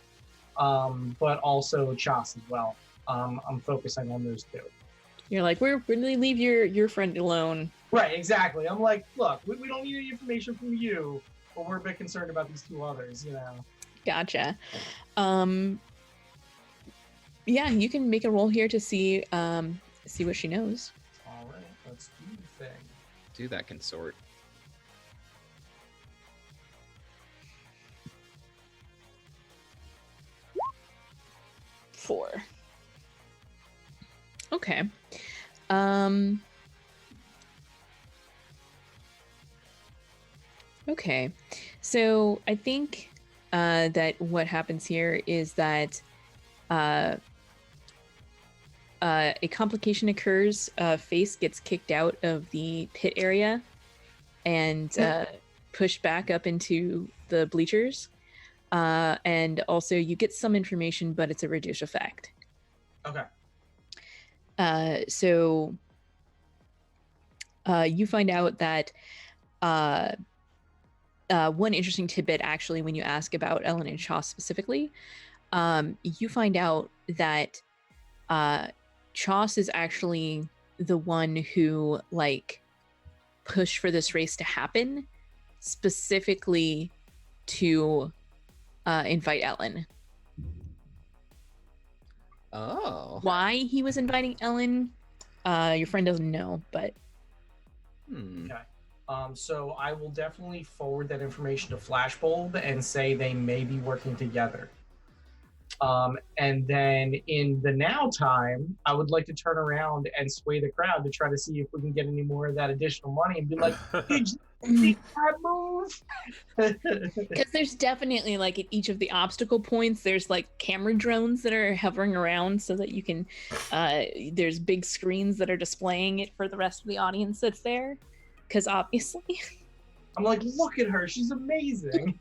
but also Choss as well. I'm focusing on those 2. You're like, we're going to leave your friend alone. Right, exactly. I'm like, look, we don't need any information from you, but we're a bit concerned about these two others, you know. Gotcha. Yeah, you can make a roll here to see what she knows. All right, let's do the thing. Do that, consort. Four. Okay. Okay. So I think that what happens here is that a complication occurs. Face gets kicked out of the pit area and pushed back up into the bleachers. And also you get some information, but it's a reduced effect. Okay. So you find out that one interesting tidbit, actually, when you ask about Ellen and Shaw specifically, you find out that Chauce is actually the one who pushed for this race to happen, specifically to invite Ellen. Oh. Why he was inviting Ellen, your friend doesn't know, but Okay. So I will definitely forward that information to Flashbulb and say they may be working together. And then in the now time, I would like to turn around and sway the crowd to try to see if we can get any more of that additional money and be like, did you see that move? because there's definitely at each of the obstacle points, there's camera drones that are hovering around so that you can, there's big screens that are displaying it for the rest of the audience that's there. Because obviously, I'm like, look at her, she's amazing.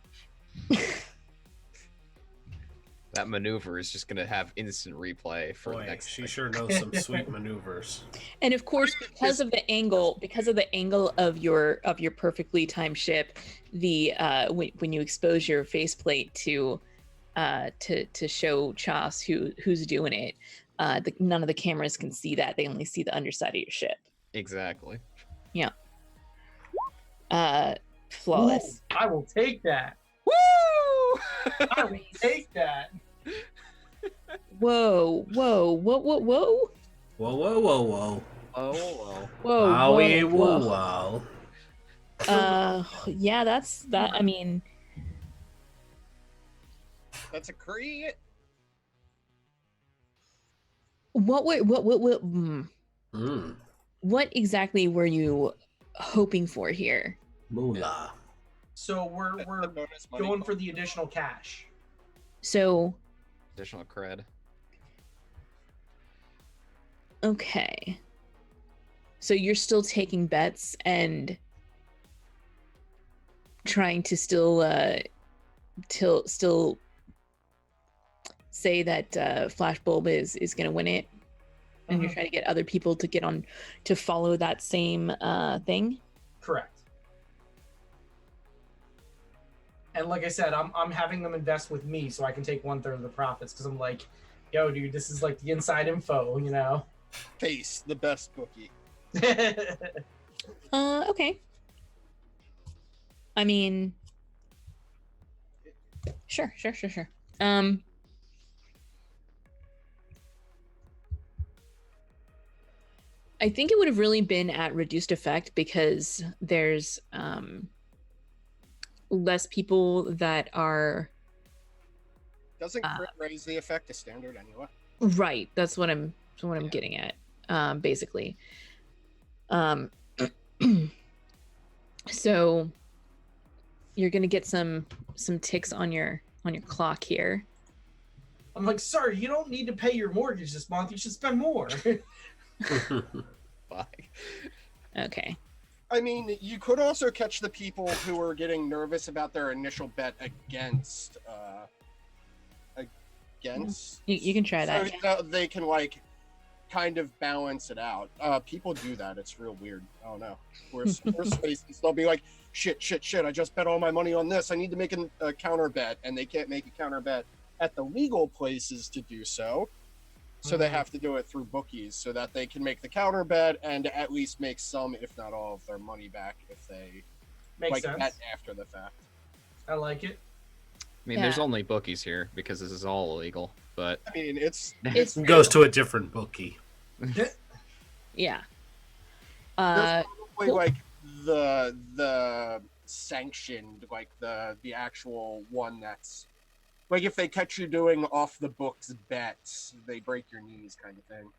That maneuver is just gonna have instant replay for the next. She sure knows some sweet maneuvers. and of course, because of the angle of your perfectly timed ship, the when you expose your faceplate to show Chas who's doing it, none of the cameras can see that. They only see the underside of your ship. Exactly. Yeah. Flawless. Ooh, I will take that. Woo! I will take that. Whoa! Whoa! Whoa! Whoa! Whoa! Whoa, whoa, whoa, whoa. Oh, well. Whoa! Wowie, Whoa! woo, Whoa! wow. Yeah, that's that. I mean, That's a crit. what exactly were you hoping for here? Moolah. So we're Bonus money. going for the additional cash. So, Additional cred. okay. So you're still taking bets and trying to still say that Flashbulb is going to win it, and you're trying to get other people to get on to follow that same thing. Correct. And like I said, I'm having them invest with me so I can take 1/3 of the profits because I'm like, yo, dude, this is like the inside info, you know? Face, the best bookie. Okay. I mean, sure. I think it would have really been at reduced effect because there's less people that are Doesn't crit raise the effect to standard anyway? right. That's what I'm getting at, basically. So you're gonna get some ticks on your clock here. I'm like, sir, you don't need to pay your mortgage this month. You should spend more. Bye. Okay. I mean, you could also catch the people who are getting nervous about their initial bet against. You can try that. So they can kind of balance it out. People do that. It's real weird. I don't know. Where's spaces? They'll be like, shit. I just bet all my money on this. I need to make a counter bet, and they can't make a counter bet at the legal places to do so. So they have to do it through bookies so that they can make the counter bet and at least make some, if not all, of their money back if they Makes sense. bet after the fact. I like it. I mean, there's only bookies here because this is all illegal. But I mean, it's Goes to a different bookie. Yeah. there's probably like the sanctioned, like the actual one that's like if they catch you doing off the books bets, they break your knees kind of thing.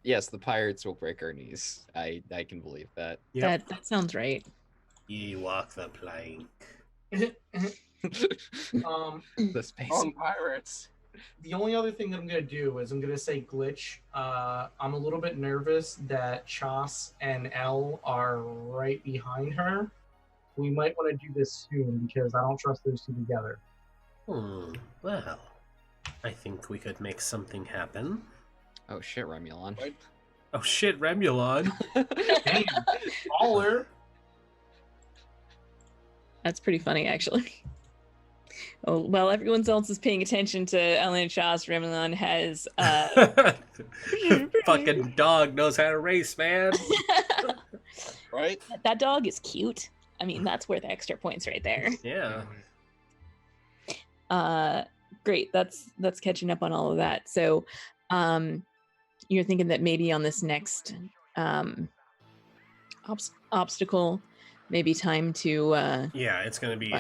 yes, the pirates will break our knees. I can believe that. Yep. That sounds right. Ye walk the plank. The space. On pirates. The only other thing that I'm going to do is I'm going to say glitch. I'm a little bit nervous that Chas and Elle are right behind her. We might want to do this soon because I don't trust those two together. Well, I think we could make something happen. Oh shit, Remulon. Right. Oh shit, Remulon. Damn, baller. That's pretty funny, actually. Oh, while everyone else is paying attention to Ellen and Chas, Remulon has Fucking dog knows how to race, man. Right? that dog is cute. I mean, that's worth extra points right there. Yeah. Great. That's catching up on all of that. So, you're thinking that maybe on this next obstacle, maybe time to Yeah, it's gonna be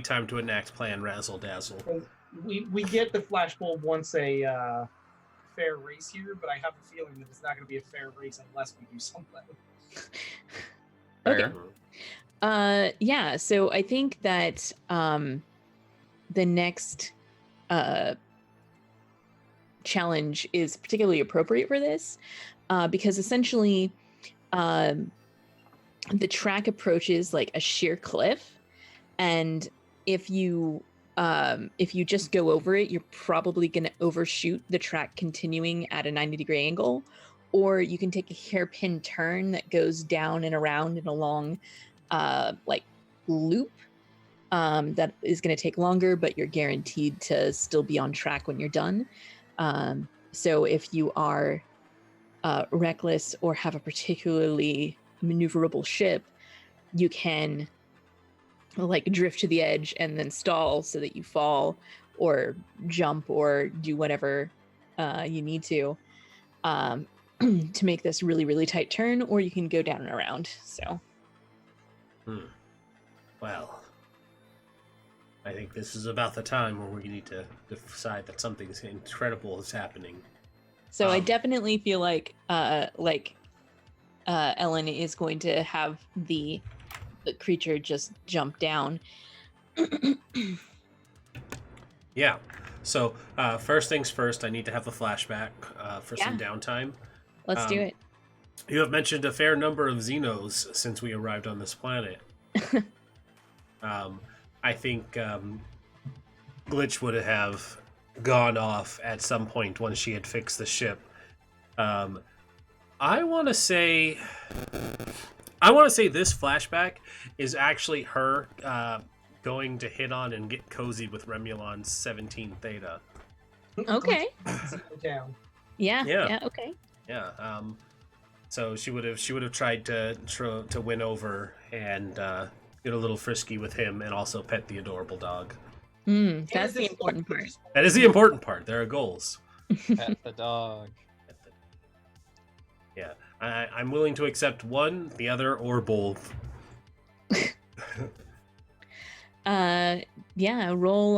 time to enact Plan Razzle Dazzle. We get the flashbulb once a fair race here, but I have a feeling that it's not going to be a fair race unless we do something. Okay. Yeah, so I think that the next challenge is particularly appropriate for this because essentially the track approaches like a sheer cliff, and if you just go over it, you're probably going to overshoot the track continuing at a 90-degree angle, or you can take a hairpin turn that goes down and around in a long like loop that is going to take longer, but you're guaranteed to still be on track when you're done. So if you are reckless or have a particularly maneuverable ship, you can like drift to the edge and then stall so that you fall or jump or do whatever you need to make this really, really tight turn, or you can go down and around. So Well, I think this is about the time where we need to decide that something incredible is happening. So I definitely feel like Ellen is going to have the creature just jump down. Yeah. So first things first, I need to have a flashback for some downtime. Let's do it. You have mentioned a fair number of Xenos since we arrived on this planet. I think Glitch would have gone off at some point once she had fixed the ship. I want to say this flashback is actually her going to hit on and get cozy with Remulon's 17 Theta. Okay. Down. Yeah. Okay. Yeah. So she would have tried to win over and get a little frisky with him and also pet the adorable dog. That's the important part. That is the important part. There are goals. Pet the dog. Yeah. I'm willing to accept one, the other, or both. Yeah, roll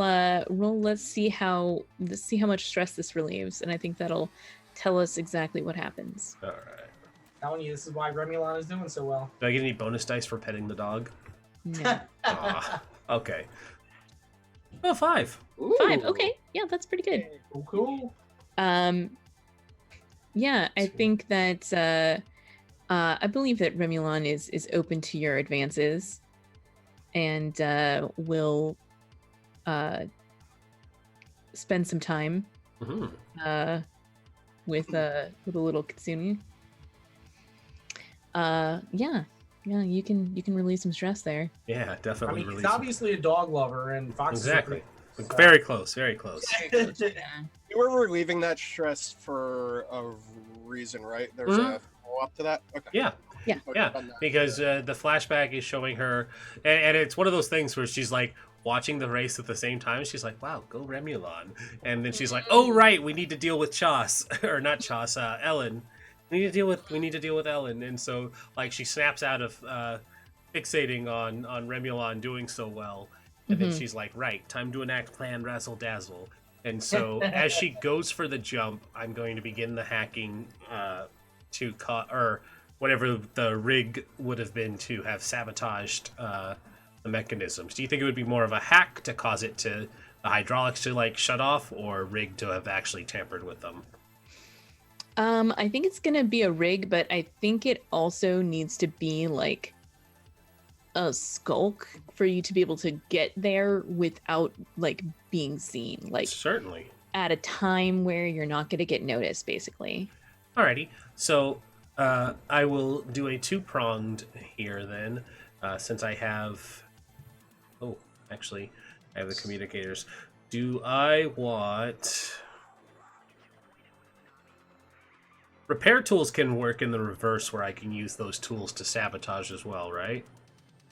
let's see how much stress this relieves, and I think that'll tell us exactly what happens. All right. Telling you, this is why Remulon is doing so well. Do I get any bonus dice for petting the dog? No. Okay. Oh, 5. Ooh. 5. Okay. Yeah, that's pretty good. Cool. Yeah, I think that I believe that Remulon is open to your advances, and will spend some time with a little Kitsune. Yeah, you can relieve some stress there. Yeah, I definitely. mean, he's obviously a dog lover, and Fox Exactly. is a great, Very close. Very close. Yeah. You were relieving that stress for a reason, right? There's a follow-up to that? Okay. Yeah. Yeah. Yeah, because the flashback is showing her, and it's one of those things where she's like watching the race at the same time. She's like, "Wow, go Remulon," and then she's like, "Oh right, we need to deal with Chas, or not Chas, Ellen. We need to deal with Ellen." And so like she snaps out of fixating on Remulon doing so well, and then she's like, "Right, time to enact Plan Razzle Dazzle." And so as she goes for the jump, I'm going to begin the hacking to or whatever the rig would have been to have sabotaged the mechanisms. Do you think it would be more of a hack to cause it to the hydraulics to like shut off, or rig to have actually tampered with them? I think it's gonna be a rig, but I think it also needs to be like a skulk for you to be able to get there without like being seen, like Certainly. at a time where you're not gonna get noticed, basically. Alrighty, so I will do a two-pronged here then, since I have... Oh, actually, I have the communicators. Do I want... Repair tools can work in the reverse, where I can use those tools to sabotage as well, right?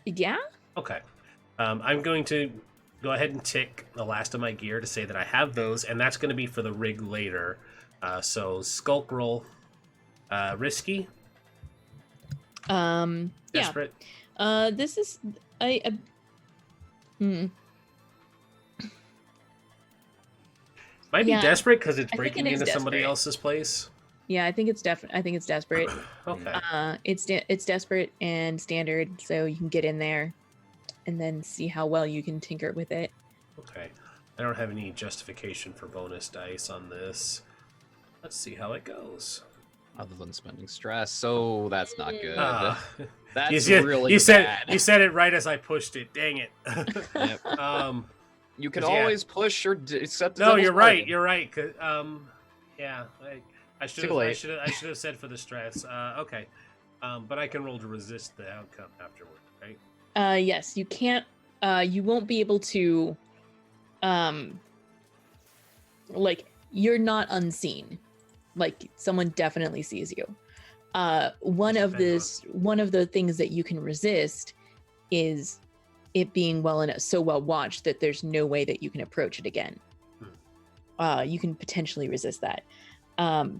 Yeah? Okay. I'm going to go ahead and tick the last of my gear to say that I have those, and that's going to be for the rig later. So, skulk roll. Risky? Desperate? Yeah. This is... Might be Yeah, desperate because it's I think breaking it is into somebody desperate. else's place. Yeah, I think it's desperate. Okay. It's desperate and standard, so you can get in there and then see how well you can tinker with it. Okay. I don't have any justification for bonus dice on this. Let's see how it goes. Other than spending stress, so that's not good. That's you really you said bad. you said it right as I pushed it. Dang it. Yep. You can 'cause, yeah. always push or accept. the No, devil's you're right. bargain. You're right. 'Cause, yeah, I should Too have. late. I should have said for the stress. Okay, but I can roll to resist the outcome afterward, right? Yes, you can't. You won't be able to. Like you're not unseen. Like someone definitely sees you. One of the things that you can resist is it being so well watched that there's no way that you can approach it again. You can potentially resist that. I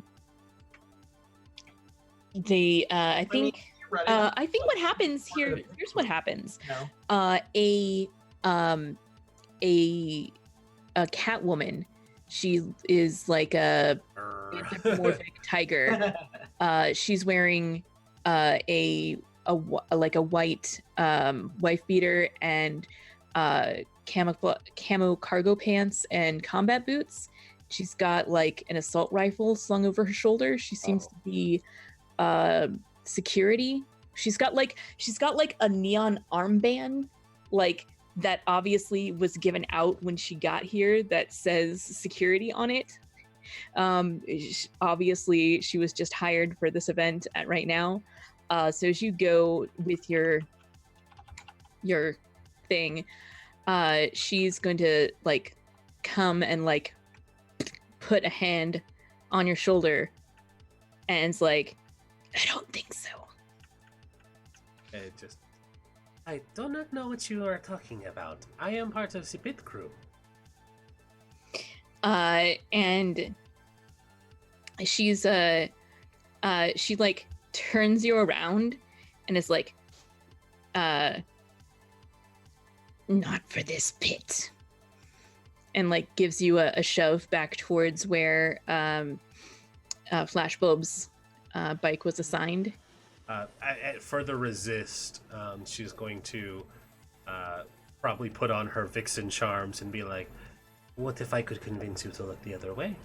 think what happens here. Here's what happens. No. A Catwoman. She is like a anthropomorphic tiger. She's wearing a white wife beater and camo cargo pants and combat boots. She's got like an assault rifle slung over her shoulder. She seems to be security. She's got like a neon armband, like that obviously was given out when she got here that says security on it. Obviously she was just hired for this event right now. So as you go with your thing, she's going to like come and like put a hand on your shoulder and it's like, I don't think so. I do not know what you are talking about. I am part of the pit crew. And she's she like turns you around and is like, not for this pit. And like gives you a shove back towards where Flashbulb's bike was assigned. At further resist, she's going to probably put on her vixen charms and be like, what if I could convince you to look the other way?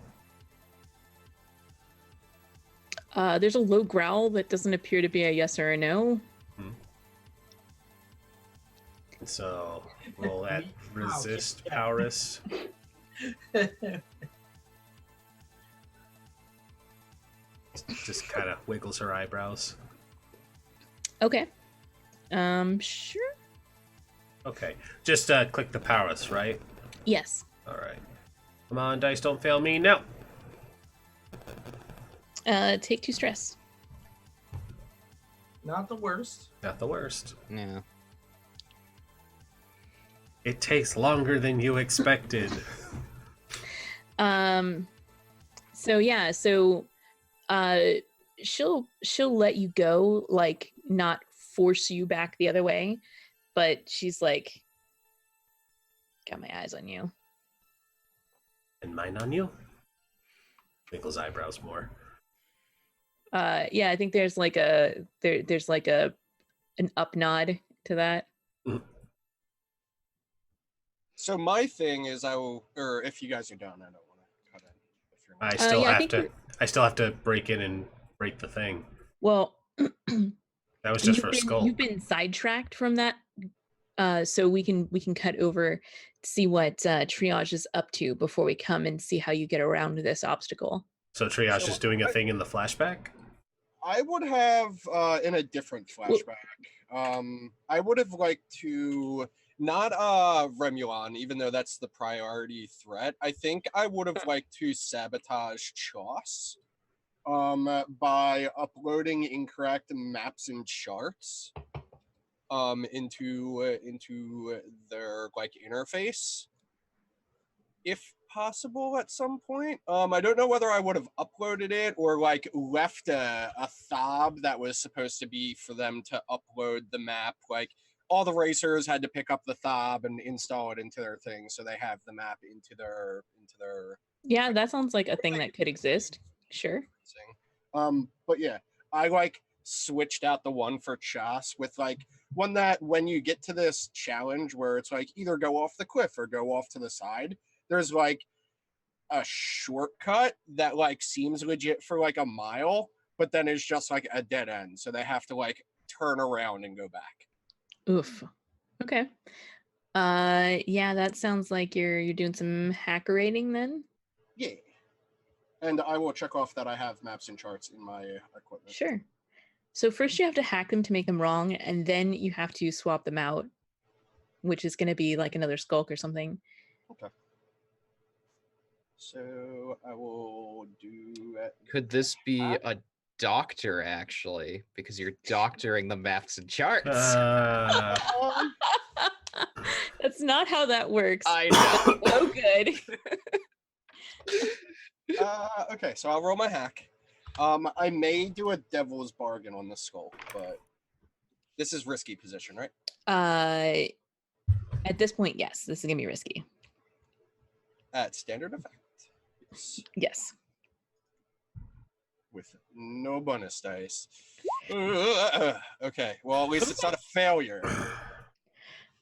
There's a low growl that doesn't appear to be a yes or a no. So roll at resist Powrus. Just kind of wiggles her eyebrows. Okay. Sure. Okay. Just click the Powrus, right? Yes. All right. Come on, dice, don't fail me. No. Take 2 stress. Not the worst. Not the worst. Yeah. It takes longer than you expected. So yeah, so she'll let you go, like not force you back the other way, but she's like, got my eyes on you. And mine on you? Twinkle's eyebrows more. Yeah, I think there's like there's like an up nod to that. So my thing is, or if you guys are done, I don't want to cut in. If you're not. I still have to break in and break the thing. Well, that was just for a skull. You've been sidetracked from that, so we can cut over to see what triage is up to before we come and see how you get around this obstacle. So triage is doing a thing in the flashback. I would have in a different flashback. I would have liked to not Remulon, even though that's the priority threat. I think I would have liked to sabotage Choss by uploading incorrect maps and charts into their like interface, if possible, at some point. I don't know whether I would have uploaded it or like left a fob that was supposed to be for them to upload the map. Like all the racers had to pick up the fob and install it into their thing, so they have the map into their. Yeah, that sounds like a thing that could exist. Sure. But yeah, I like switched out the one for Choss with like one that when you get to this challenge where it's like either go off the cliff or go off to the side, there's like a shortcut that like seems legit for like a mile, but then it's just like a dead end, so they have to like turn around and go back. Oof. Okay. Yeah, that sounds like you're doing some hackerating then. Yeah. And I will check off that I have maps and charts in my equipment. Sure. So first you have to hack them to make them wrong, and then you have to swap them out, which is going to be like another skulk or something. Okay. So I will do it. Could this be a doctor, actually? Because you're doctoring the maps and charts. That's not how that works. I know. So good. Okay, so I'll roll my hack. I may do a devil's bargain on the skull, but this is risky position, right? At this point, yes, this is gonna be risky. At standard effect. Yes. With no bonus dice. Okay, well at least it's not a failure.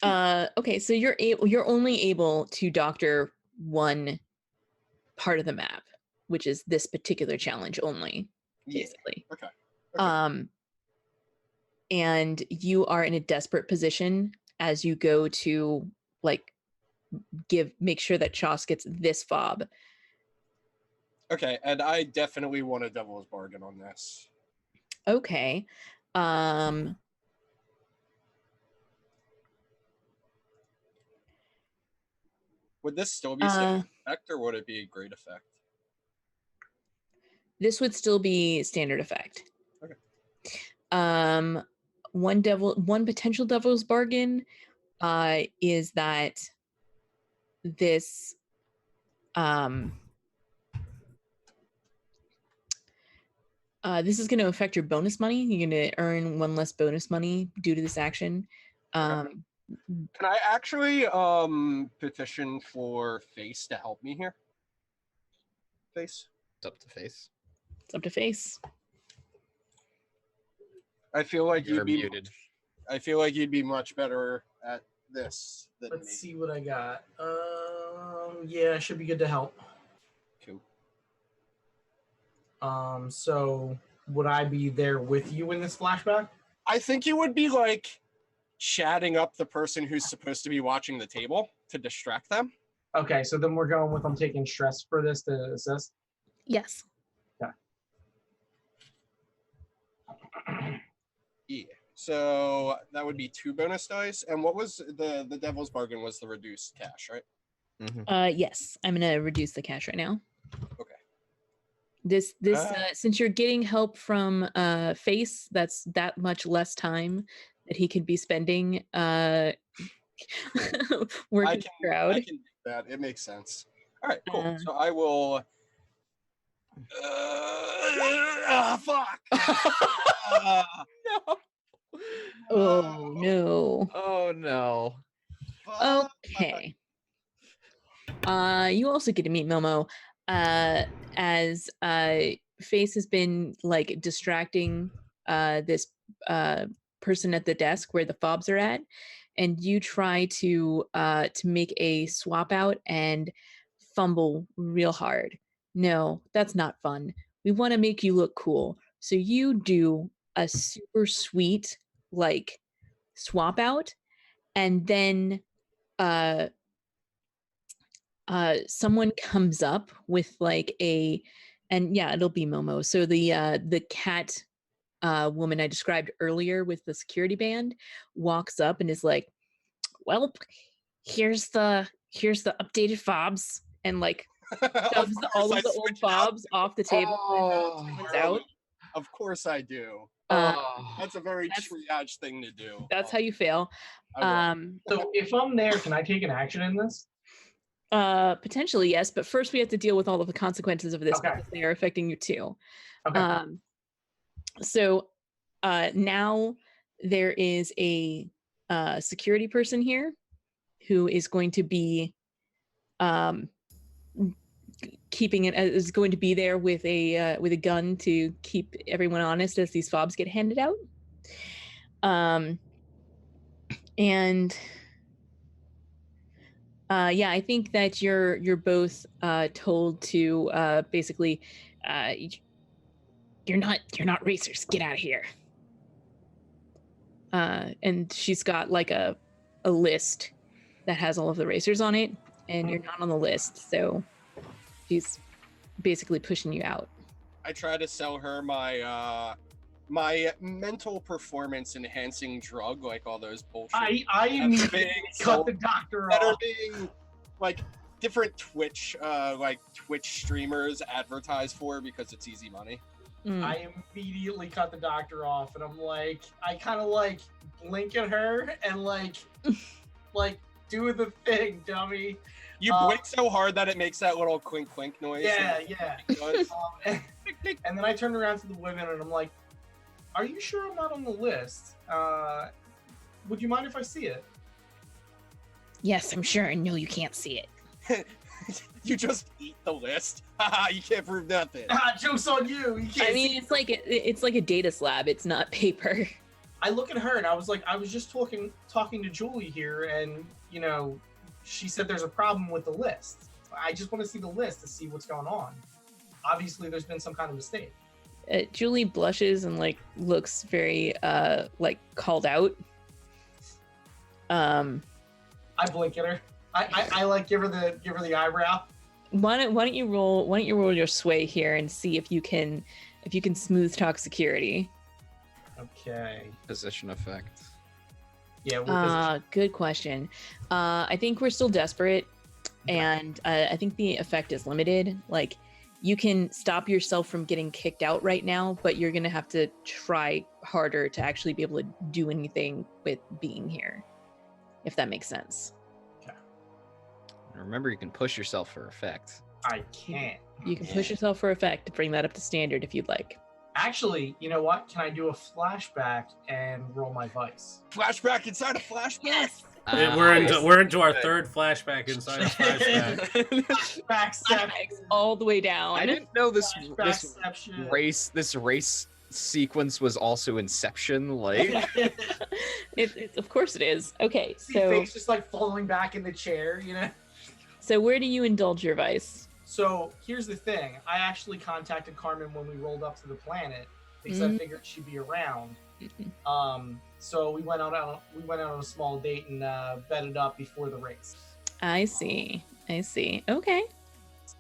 Okay, so you're only able to doctor one part of the map, which is this particular challenge only, basically. Yeah. Okay. And you are in a desperate position as you go to like make sure that Choss gets this fob. Okay, and I definitely want a devil's bargain on this. Okay. Would this still be standard effect, or would it be a great effect? This would still be standard effect. Okay. One potential devil's bargain is that this this is going to affect your bonus money. You're going to earn 1 less bonus money due to this action. Can I actually petition for Face to help me here? Face? It's up to Face. It's up to Face. I feel like You're muted. I feel like you'd be much better at this than Let's me. see what I got. Yeah, should be good to help. Cool. So would I be there with you in this flashback? I think you would be like chatting up the person who's supposed to be watching the table to distract them. Okay, so then we're going with I'm taking stress for this to assist. Yes. Okay. Yeah. So that would be 2 bonus dice. And what was the devil's bargain was the reduced cash, right? Yes, I'm gonna reduce the cash right now. Okay. This since you're getting help from Face, that's that much less time that he could be spending working the crowd. I can do that. It makes sense. All right, cool. So I will. Fuck. No. Oh no. Oh no. Okay. You also get to meet Momo as Face has been like distracting this person at the desk where the fobs are at, and you try to make a swap out and fumble real hard. No, that's not fun. We want to make you look cool. So you do a super sweet like swap out, and then someone comes up with like and yeah, it'll be Momo. So the cat woman I described earlier with the security band walks up and is like, well, here's the updated fobs, and like shoves all of the old fobs off the table and comes out. Of course I do. That's a very triage thing to do. That's how you fail. So if I'm there, can I take an action in this? Potentially, yes, but first we have to deal with all of the consequences of this because they are affecting you too. Okay. So now there is a security person here who is going to be keeping it, is going to be there with a gun to keep everyone honest as these fobs get handed out. And yeah, I think that you're both told to basically you're not racers, get out of here. And she's got like a list that has all of the racers on it, and you're not on the list, so she's basically pushing you out. I try to sell her my my mental performance enhancing drug, like all those bullshit. I immediately cut the doctor that off. are being like different Twitch streamers advertise for because it's easy money. I immediately cut the doctor off, and I'm like, I kind of like blink at her and like do the thing, dummy. You blink so hard that it makes that little clink clink noise. Yeah. And then I turned around to the women and I'm like, are you sure I'm not on the list? Would you mind if I see it? Yes, I'm sure. No, you can't see it. You just eat the list. You can't prove nothing. Joke's on you. You can't. I mean, it's like a data slab. It's not paper. I look at her and I was like, I was just talking to Julie here, and you know, she said there's a problem with the list. I just want to see the list to see what's going on. Obviously, there's been some kind of mistake. Julie blushes and like looks very like called out. I blink at her. I like give her the eyebrow. Why don't you roll your sway here and see if you can smooth talk security. Okay. Position effect. Yeah. Good question. I think we're still desperate, and I think the effect is limited. Like, you can stop yourself from getting kicked out right now, but you're gonna have to try harder to actually be able to do anything with being here, if that makes sense. Okay. Remember, you can push yourself for effect. I can't. You can push yourself for effect to bring that up to standard if you'd like. Actually, you know what? Can I do a flashback and roll my vice? Flashback inside a flashback. Yes. We're into our third flashback inside a flashback. Flashbacks all the way down. I didn't know this Flashbackception. race sequence was also Inception. Like, It's of course it is. Okay, See so Fake's just like falling back in the chair, you know. so where do you indulge your vice? So here's the thing. I actually contacted Carmen when we rolled up to the planet because I figured she'd be around. So we went out on a small date and bedded up before the race. I see. Okay.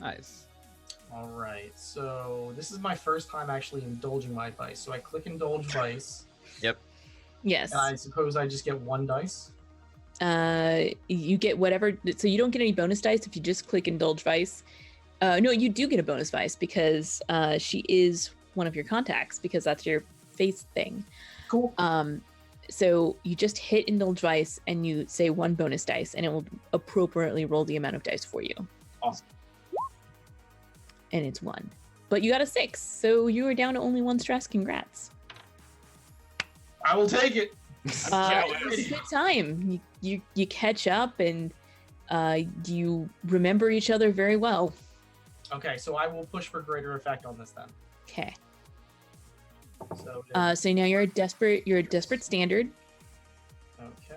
nice. All right. So this is my first time actually indulging my vice. So I click indulge vice. Yep. Yes. And I suppose I just get one dice. you get whatever. So you don't get any bonus dice if you just click Indulge Vice. No, you do get a bonus Vice because she is one of your contacts, because that's your face thing. Cool. So you just hit Indulge Vice and you say 1 bonus dice, and it will appropriately roll the amount of dice for you. Awesome. And it's 1. But you got a 6, so you are down to only 1 stress. Congrats. I will take it. It's a good time. You catch up and you remember each other very well. Okay, so I will push for greater effect on this then. Okay. So, So now you're a desperate standard. okay.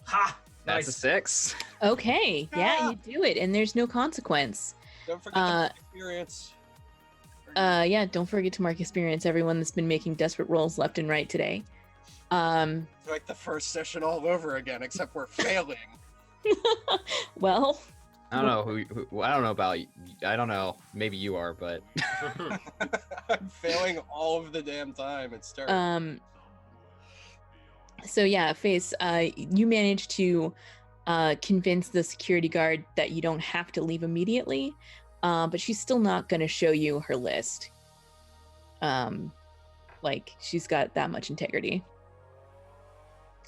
Ha! That's Nice. a 6. Okay, yeah, you do it, and there's no consequence. Don't forget the experience. Yeah, don't forget to mark experience, everyone that's been making desperate rolls left and right today. It's like the first session all over again, except we're failing. Well, I don't know who. I don't know about. I don't know. Maybe you are, but I'm failing all of the damn time. It's terrible. So yeah, Face, you managed to convince the security guard that you don't have to leave immediately, but she's still not going to show you her list. Like, she's got that much integrity.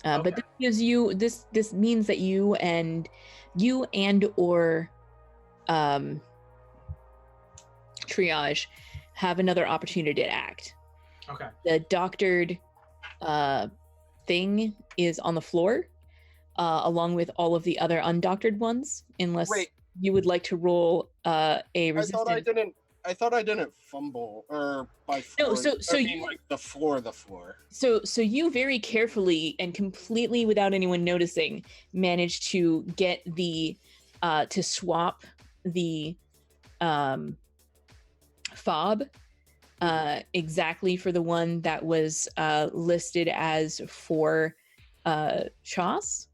Okay. But this gives you this means that you and or triage have another opportunity to act. Okay. The doctored thing is on the floor, along with all of the other undoctored ones, unless you would like to roll a resistance. I thought I didn't fumble, or by No, floor, so I mean, you- like the floor. So you very carefully and completely without anyone noticing managed to get the to swap the fob exactly for the one that was listed as for Chauce,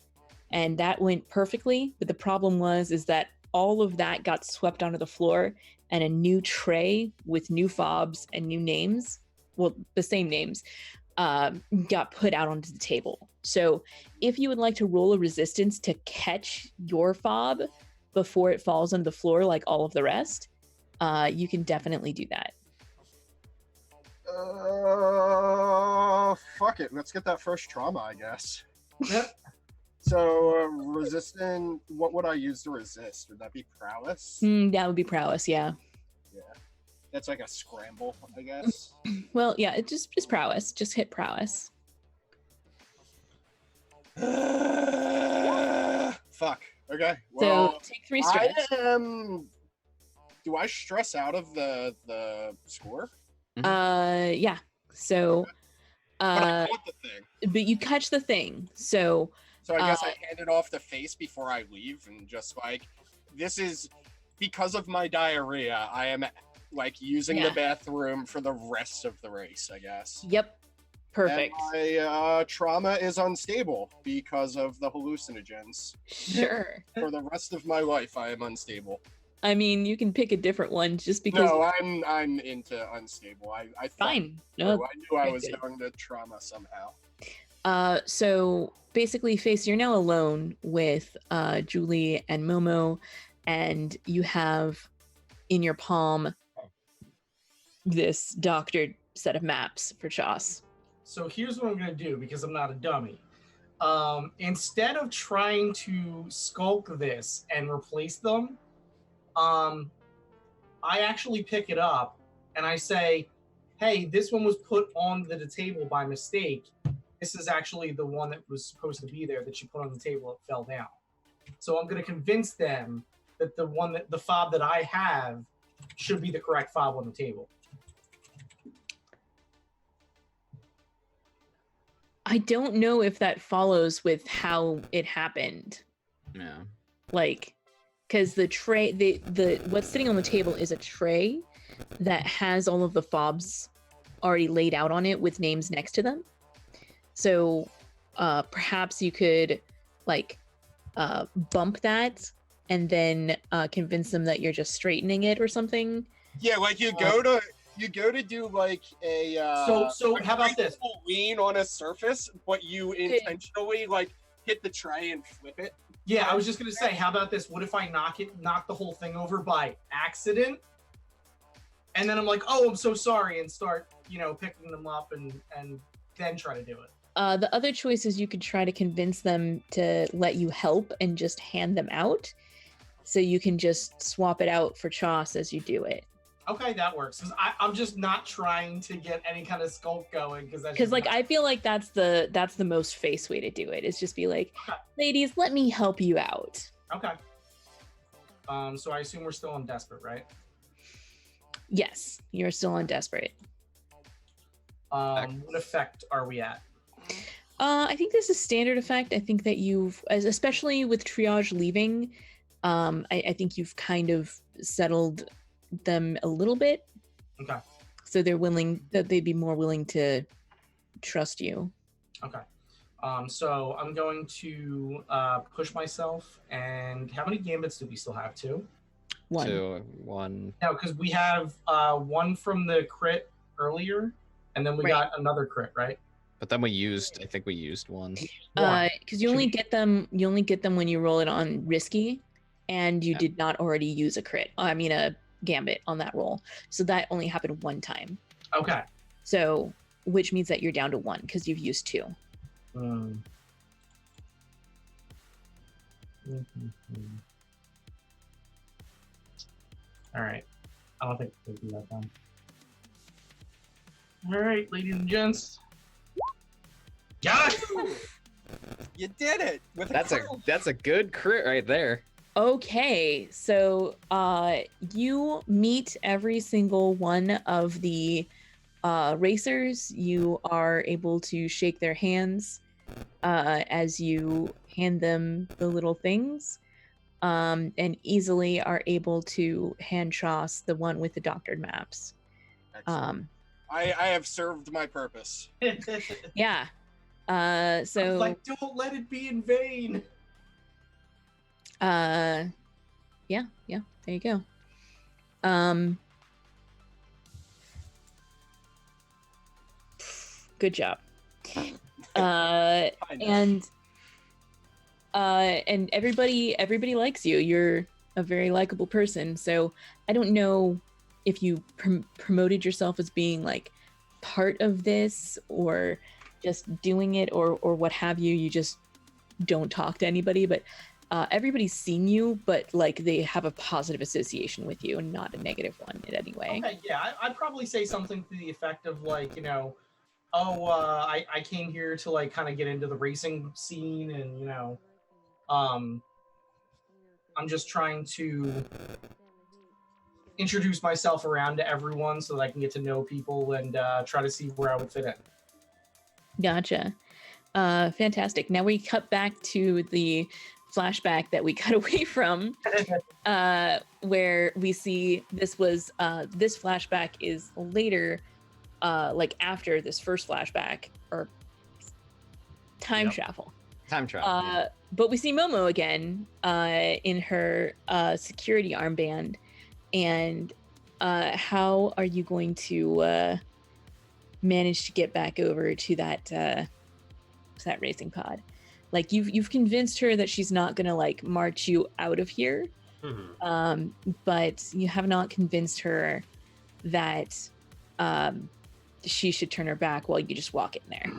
and that went perfectly. But the problem is that all of that got swept onto the floor, and a new tray with new fobs and new names, well, the same names, got put out onto the table. So if you would like to roll a resistance to catch your fob before it falls onto the floor like all of the rest, you can definitely do that. Fuck it. Let's get that first trauma, I guess. Yep. So, resistant, what would I use to resist? Would that be prowess? That would be prowess, yeah. Yeah. That's like a scramble, I guess. Well, yeah, it just prowess. Just hit prowess. Fuck. Okay. So Well, take 3 stress. do I stress out of the score? Yeah. So, But I caught the thing. but you catch the thing. So So I guess I hand it off to Face before I leave, and just like, this is because of my diarrhea. I am like using the bathroom for the rest of the race, I guess. Yep. Perfect. And my trauma is unstable because of the hallucinogens. Sure. For the rest of my life, I am unstable. I mean, you can pick a different one just because. No, I'm into unstable. I thought, Fine. I No. knew I was good. going to trauma somehow. So basically, Face, you're now alone with Julie and Momo, and you have in your palm this doctored set of maps for Chauce. So here's what I'm going to do, because I'm not a dummy. Instead of trying to skulk this and replace them, I actually pick it up and I say, hey, this one was put on the table by mistake. This is actually the one that was supposed to be there that you put on the table. It fell down. So I'm going to convince them that the fob that I have should be the correct fob on the table. I don't know if that follows with how it happened. yeah. Like, because the tray, the what's sitting on the table is a tray that has all of the fobs already laid out on it with names next to them. So perhaps you could like bump that and then convince them that you're just straightening it or something. Yeah, like you you go to do like a So how about this? lean on a surface, but you intentionally like hit the tray and flip it. Yeah, I was just gonna say, how about this? What if I knock the whole thing over by accident? And then I'm like, oh, I'm so sorry, and start, picking them up and then try to do it. The other choice is you could try to convince them to let you help and just hand them out. So you can just swap it out for Choss as you do it. Okay, that works. 'Cause I'm just not trying to get any kind of sculpt going because I feel like that's the most face way to do it. Is just be like, ladies, let me help you out. Okay. So I assume we're still on desperate, right? Yes, you're still on desperate. What effect are we at? I think this is standard effect. I think that especially with triage leaving, I think you've kind of settled them a little bit. Okay. So they'd be more willing to trust you. Okay. So I'm going to push myself. And how many gambits do we still have? 2? 1. 2, 1. No, because we have 1 from the crit earlier, and then we got another crit, right? But then I think we used 1. Because you only get them when you roll it on risky, and you did not already use a gambit on that roll. So that only happened 1 time. Okay. So, which means that you're down to 1 because you've used 2. All right. I don't think we can do that then. All right, ladies and gents. Yes! You did it. That's a good crit right there. Okay, so you meet every single one of the racers. You are able to shake their hands as you hand them the little things, and easily are able to hand Choss the one with the doctored maps. I have served my purpose. Yeah. So like, don't let it be in vain. Yeah, there you go. Good job. And everybody likes you. You're a very likable person. So I don't know if you promoted yourself as being like part of this or just doing it or what have you. You just don't talk to anybody, but everybody's seen you, but like they have a positive association with you and not a negative one in any way. Okay, yeah, I'd probably say something to the effect of like, I came here to like kind of get into the racing scene, and I'm just trying to introduce myself around to everyone so that I can get to know people and try to see where I would fit in. Gotcha. Fantastic. Now we cut back to the flashback that we cut away from, where we see this flashback is later, like after this first flashback, or time travel. Time travel. But we see Momo again in her security armband. And how are you going to manage to get back over to that racing pod? Like you've convinced her that she's not gonna like march you out of here, but you have not convinced her that she should turn her back while you just walk in there.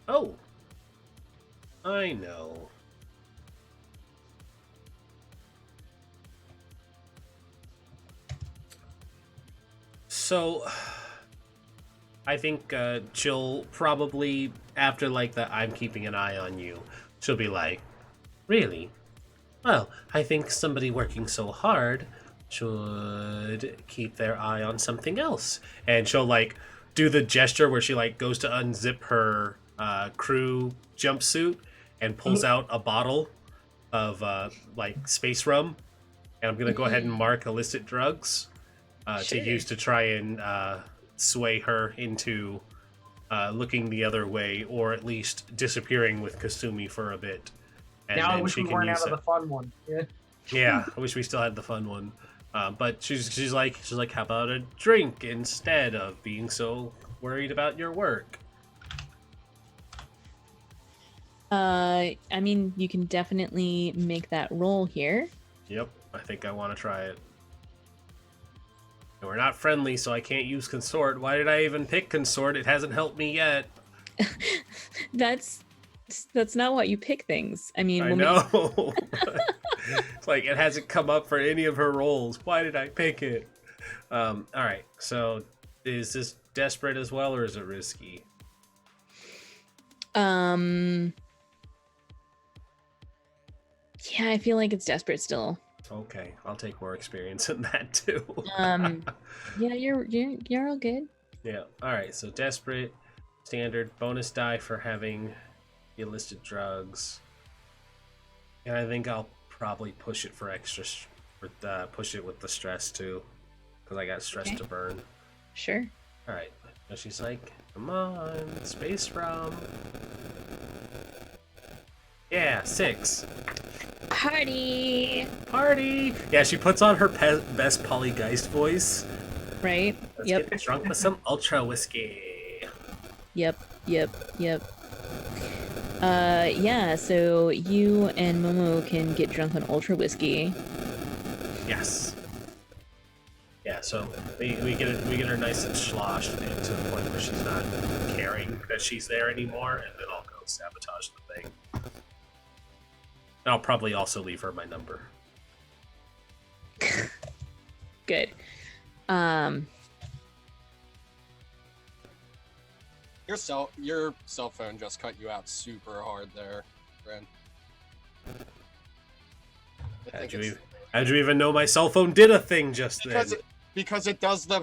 Oh, I know. So, I think she'll probably, after like the I'm keeping an eye on you, she'll be like, really? Well, I think somebody working so hard should keep their eye on something else. And she'll like do the gesture where she like goes to unzip her crew jumpsuit and pulls out a bottle of like space rum. And I'm going to go ahead and mark illicit drugs. To use to try and sway her into looking the other way, or at least disappearing with Kasumi for a bit. And now I then wish she we can weren't use out of it. the fun one. Yeah. Yeah, I wish we still had the fun one. But she's like, how about a drink instead of being so worried about your work? I mean, you can definitely make that roll here. Yep, I think I want to try it. And we're not friendly, so I can't use consort. Why did I even pick consort? It hasn't helped me yet. That's not what you pick things. I mean, I know. It's like it hasn't come up for any of her rolls. Why did I pick it? All right. So, is this desperate as well, or is it risky? Yeah, I feel like it's desperate still. Okay, I'll take more experience in that too. Yeah, you're all good. Yeah. All right. So desperate, standard, bonus die for having the illicit drugs, and I think I'll probably push it for extra, push it with the stress too, because I got stress to burn. Sure. All right. So she's like, "Come on, space rum." Yeah, 6. Party. Yeah, she puts on her best Polygeist voice. Right. Let's Yep. get drunk with some ultra whiskey. Yep. Yeah, so you and Momo can get drunk on ultra whiskey. Yes. Yeah, so we get her nice and sloshed and to the point where she's not caring that she's there anymore, and then I'll go sabotage the thing. And I'll probably also leave her my number. Good. Your cell phone just cut you out super hard there, Ren. How'd you even know my cell phone did a thing just then? Because it does the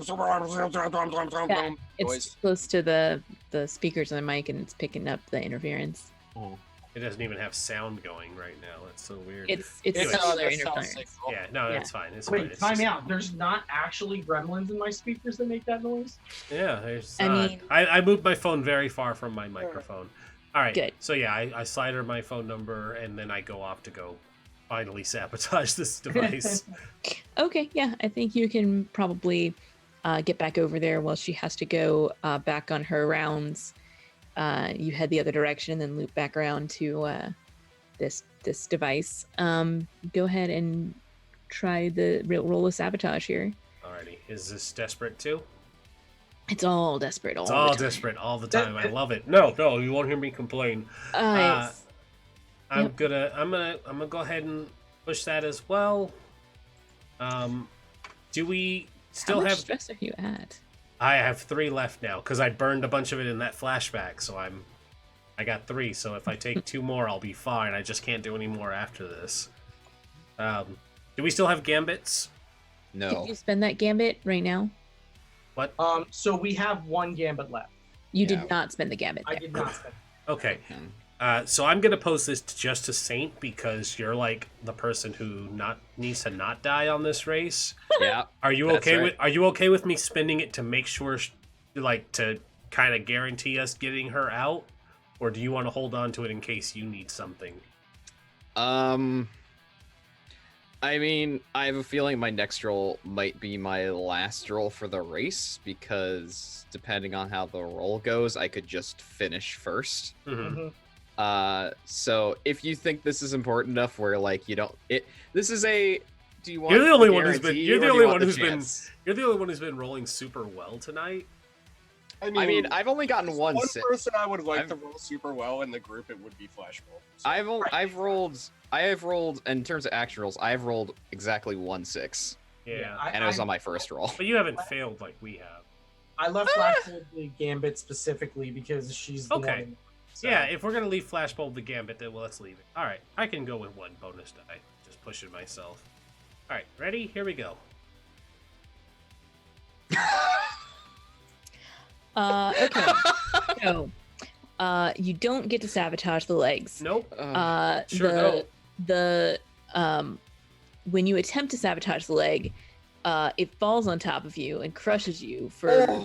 Yeah, it's noise. close to the speakers on the mic, and it's picking up the interference. Oh. It doesn't even have sound going right now. That's so weird. It's Anyway. cellular the cell interference. signal. Yeah, no, Yeah. that's fine. It's fine. Wait, It's time just- out. There's not actually gremlins in my speakers that make that noise? Yeah, there's I not. mean- I moved my phone very far from my microphone. All right. Good. So yeah, I slide her my phone number, and then I go off to go finally sabotage this device. Okay, yeah, I think you can probably get back over there while she has to go back on her rounds. You head the other direction, then loop back around to this device. Go ahead and try the roll of sabotage here. Alrighty. Is this desperate too? It's all desperate. It's all desperate all the time. I love it. No, you won't hear me complain. It's- I'm Yep. gonna go ahead and push that as well. Do we still how much have? stress are you at? I have 3 left now because I burned a bunch of it in that flashback. So I got 3. So if I take 2 more, I'll be fine. I just can't do any more after this. Do we still have gambits? No. Did you spend that gambit right now? What? So we have 1 gambit left. You Yeah. did not spend the gambit. I there. did not spend. Okay. Hmm. So I'm gonna pose this just to Saint because you're like the person who needs to not die on this race. Yeah. Are you That's okay right. with? Are you okay with me spending it to make sure, like, to kind of guarantee us getting her out, or do you want to hold on to it in case you need something? I mean, I have a feeling my next roll might be my last roll for the race because depending on how the roll goes, I could just finish first. Mm-hmm. So if you think this is important enough where like you don't this is a do you want You're the only one who's been. guarantee You're or the do you only want one the who's chance? been. You're the only one who's been rolling super well tonight. I mean, I've only gotten one. One si- person I would like I've- to roll super well in the group, it would be Flashbulb. So, I have rolled in terms of action rolls. I have rolled exactly 1 6, Yeah, and it was on my first roll. but you haven't failed like we have. I left Flashbulb the gambit specifically because she's the Okay. one. So- Yeah, if we're gonna leave Flashbulb the Gambit, then well, let's leave it. All right, I can go with 1 bonus die. Just pushing myself. All right, ready? Here we go. Okay. So, you don't get to sabotage the legs. Nope. Sure the don't. when you attempt to sabotage the leg, it falls on top of you and crushes you for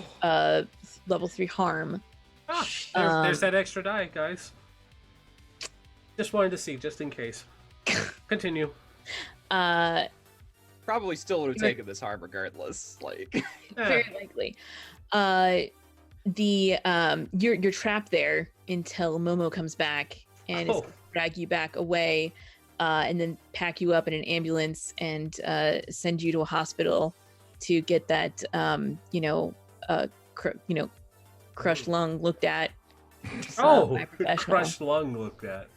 level 3 harm. Ah, there's that extra die, guys. Just wanted to see, just in case. Continue. Probably still would have taken this harm regardless. Like, Very likely. You're trapped there until Momo comes back and is gonna drag you back away, and then pack you up in an ambulance and send you to a hospital to get that crushed lung looked at. By a professional. Crushed lung looked at.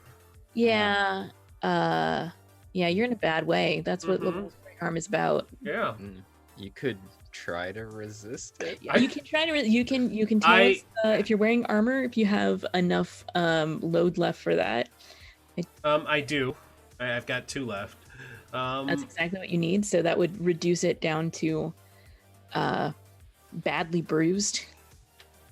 Yeah. You're in a bad way. That's what level 3 harm is about. Yeah. you could try to resist it. You can try to. You can tell us if you're wearing armor, if you have enough load left for that. I do. I've got 2 left. That's exactly what you need. So that would reduce it down to badly bruised.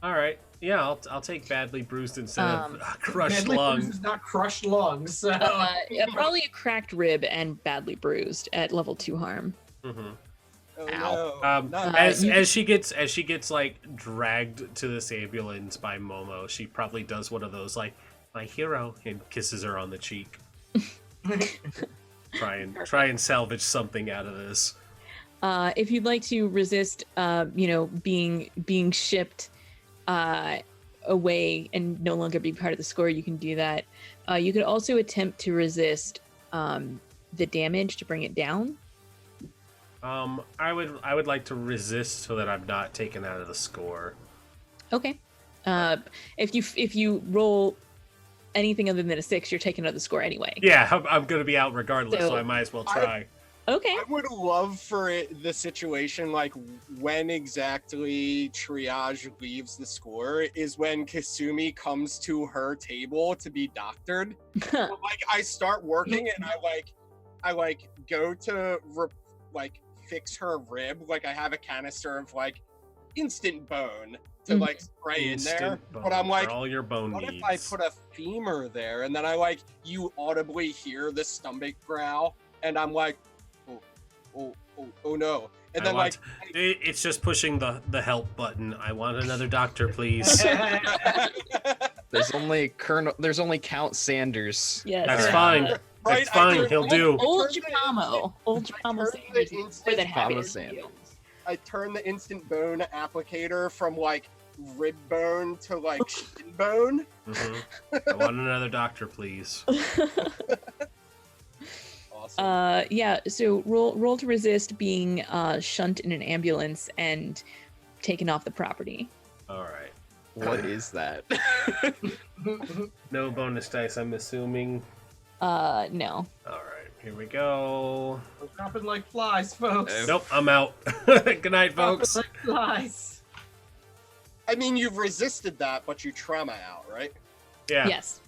All right. Yeah, I'll take badly bruised instead of crushed badly lungs. bruised is not crushed lungs. So. Probably a cracked rib and badly bruised at level 2 harm. Mm-hmm. Oh, no. As she gets like dragged to this ambulance by Momo, she probably does one of those like my hero and kisses her on the cheek. Try and salvage something out of this. If you'd like to resist, being shipped away and no longer be part of the score, you can do that. You could also attempt to resist the damage to bring it down. I would like to resist so that I'm not taken out of the score. Okay. If you roll anything other than a 6, you're taken out of the score anyway. Yeah, I'm going to be out regardless, so I might as well try. Okay. I would love for the situation, like when exactly triage leaves the score, is when Kasumi comes to her table to be doctored. So, like I start working and I go to fix her rib. Like I have a canister of like instant bone to like spray in there. Bone But I'm like, all your bone what needs. if I put a femur there? And then you audibly hear the stomach growl, and I'm like, oh no. And then it's just pushing the help button. I want another doctor, please. There's only Count Sanders. Yes. That's fine. Right, That's fine. He'll do. Old Japamo Sanders. More than happy to see you. I turn the instant bone applicator from like rib bone to like shin bone. Mm-hmm. I want another doctor, please. Awesome. So roll to resist being shunt in an ambulance and taken off the property. All right. What is that? No bonus dice, I'm assuming. No. All right, here we go. We're dropping like flies, folks. Nope, I'm out. Good night, folks. Dropping like flies. I mean, you've resisted that, but you trauma out, right? Yeah. Yes.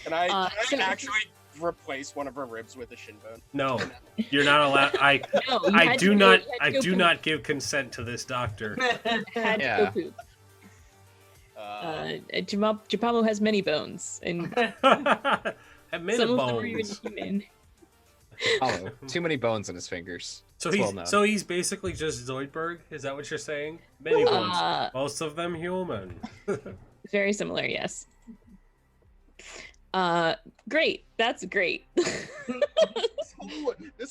Can I so- actually replace one of her ribs with a shin bone? No, you're not allowed. No, you I had do to not. go- you had to I go do poop. not give consent to this doctor. Had to go poop. Japamo has many bones, and Have many some of them are even bones. human. Oh, too many bones in his fingers. So It's he's well known. so he's basically just Zoidberg. Is that what you're saying? Many bones, Uh, most of them human. Very similar, yes. Great. That's great. This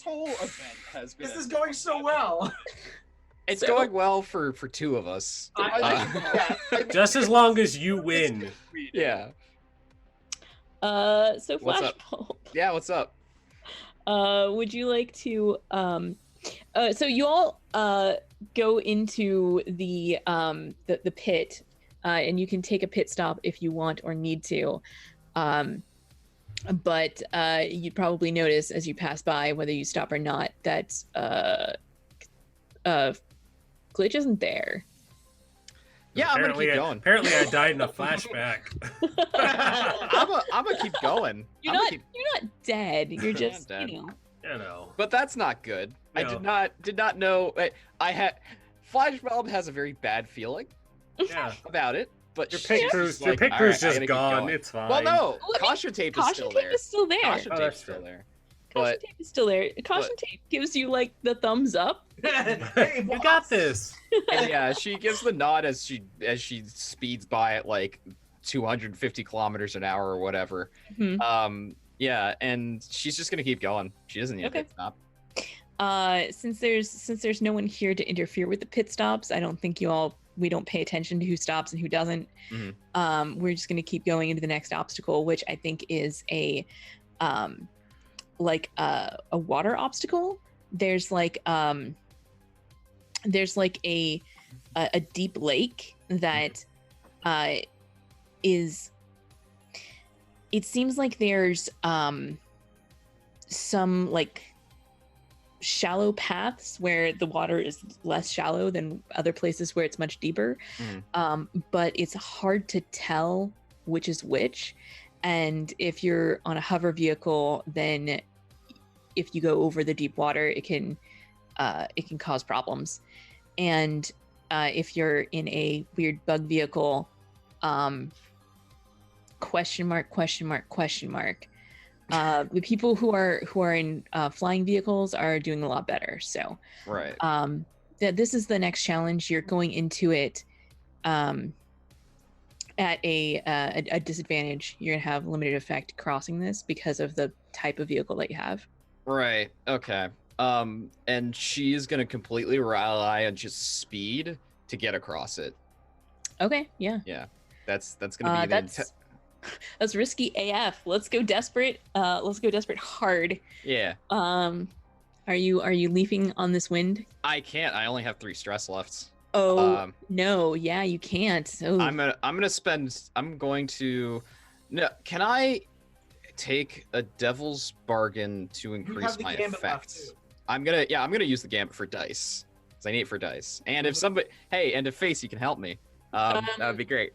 whole event has been. This is going so well. It's So- going well for 2 of us. Just as long as you win. Yeah. So What's up? Flashbulb. Yeah, what's up? Would you like to so you all go into the pit, and you can take a pit stop if you want or need to. But you'd probably notice as you pass by, whether you stop or not, that Glitch isn't there. Yeah, I'm gonna keep going. Apparently, I died in a flashback. I'm gonna keep going. You're not dead. You're just dead. you know. You know. But that's not good. I No. did not know. I had Flashbulb has a very bad feeling Yeah. about it. But Your she's pick just crew's like, "All right, I just gotta keep gone. going." It's fine. Well, no, Well, I mean, caution tape is Caution still tape there. is still there. Caution Oh, tape is that's still true. there. Caution But tape is still there. Caution tape gives you like the thumbs up. Hey, You got this. and yeah, she gives the nod as she speeds by at like 250 kilometers an hour or whatever. Yeah, and she's just gonna keep going. She doesn't need a pit stop. Since there's no one here to interfere with the pit stops, I don't think we don't pay attention to who stops and who doesn't. We're just gonna keep going into the next obstacle, which I think is a water obstacle. There's like a deep lake that is. It seems like there's some like shallow paths where the water is less shallow than other places where it's much deeper. But it's hard to tell which is which. And if you're on a hover vehicle, then if you go over the deep water, it can cause problems. And if you're in a weird bug vehicle, question mark. The people who are in flying vehicles are doing a lot better. So right. This is the next challenge. You're going into it at a disadvantage. You're gonna have limited effect crossing this because of the type of vehicle that you have. Right. Okay. And she's gonna completely rely on just speed to get across it. Okay. Yeah. Yeah. That's gonna be that's risky AF. Let's go desperate. Let's go desperate hard. Yeah. Are you leaping on this wind? I can't. I only have 3 stress left. Oh no, yeah, you can't. So I'm going to. No, can I take a devil's bargain to increase my effects? I'm gonna use the gambit for dice. Because I need it for dice. And if somebody, and if Facey can help me, that would be great.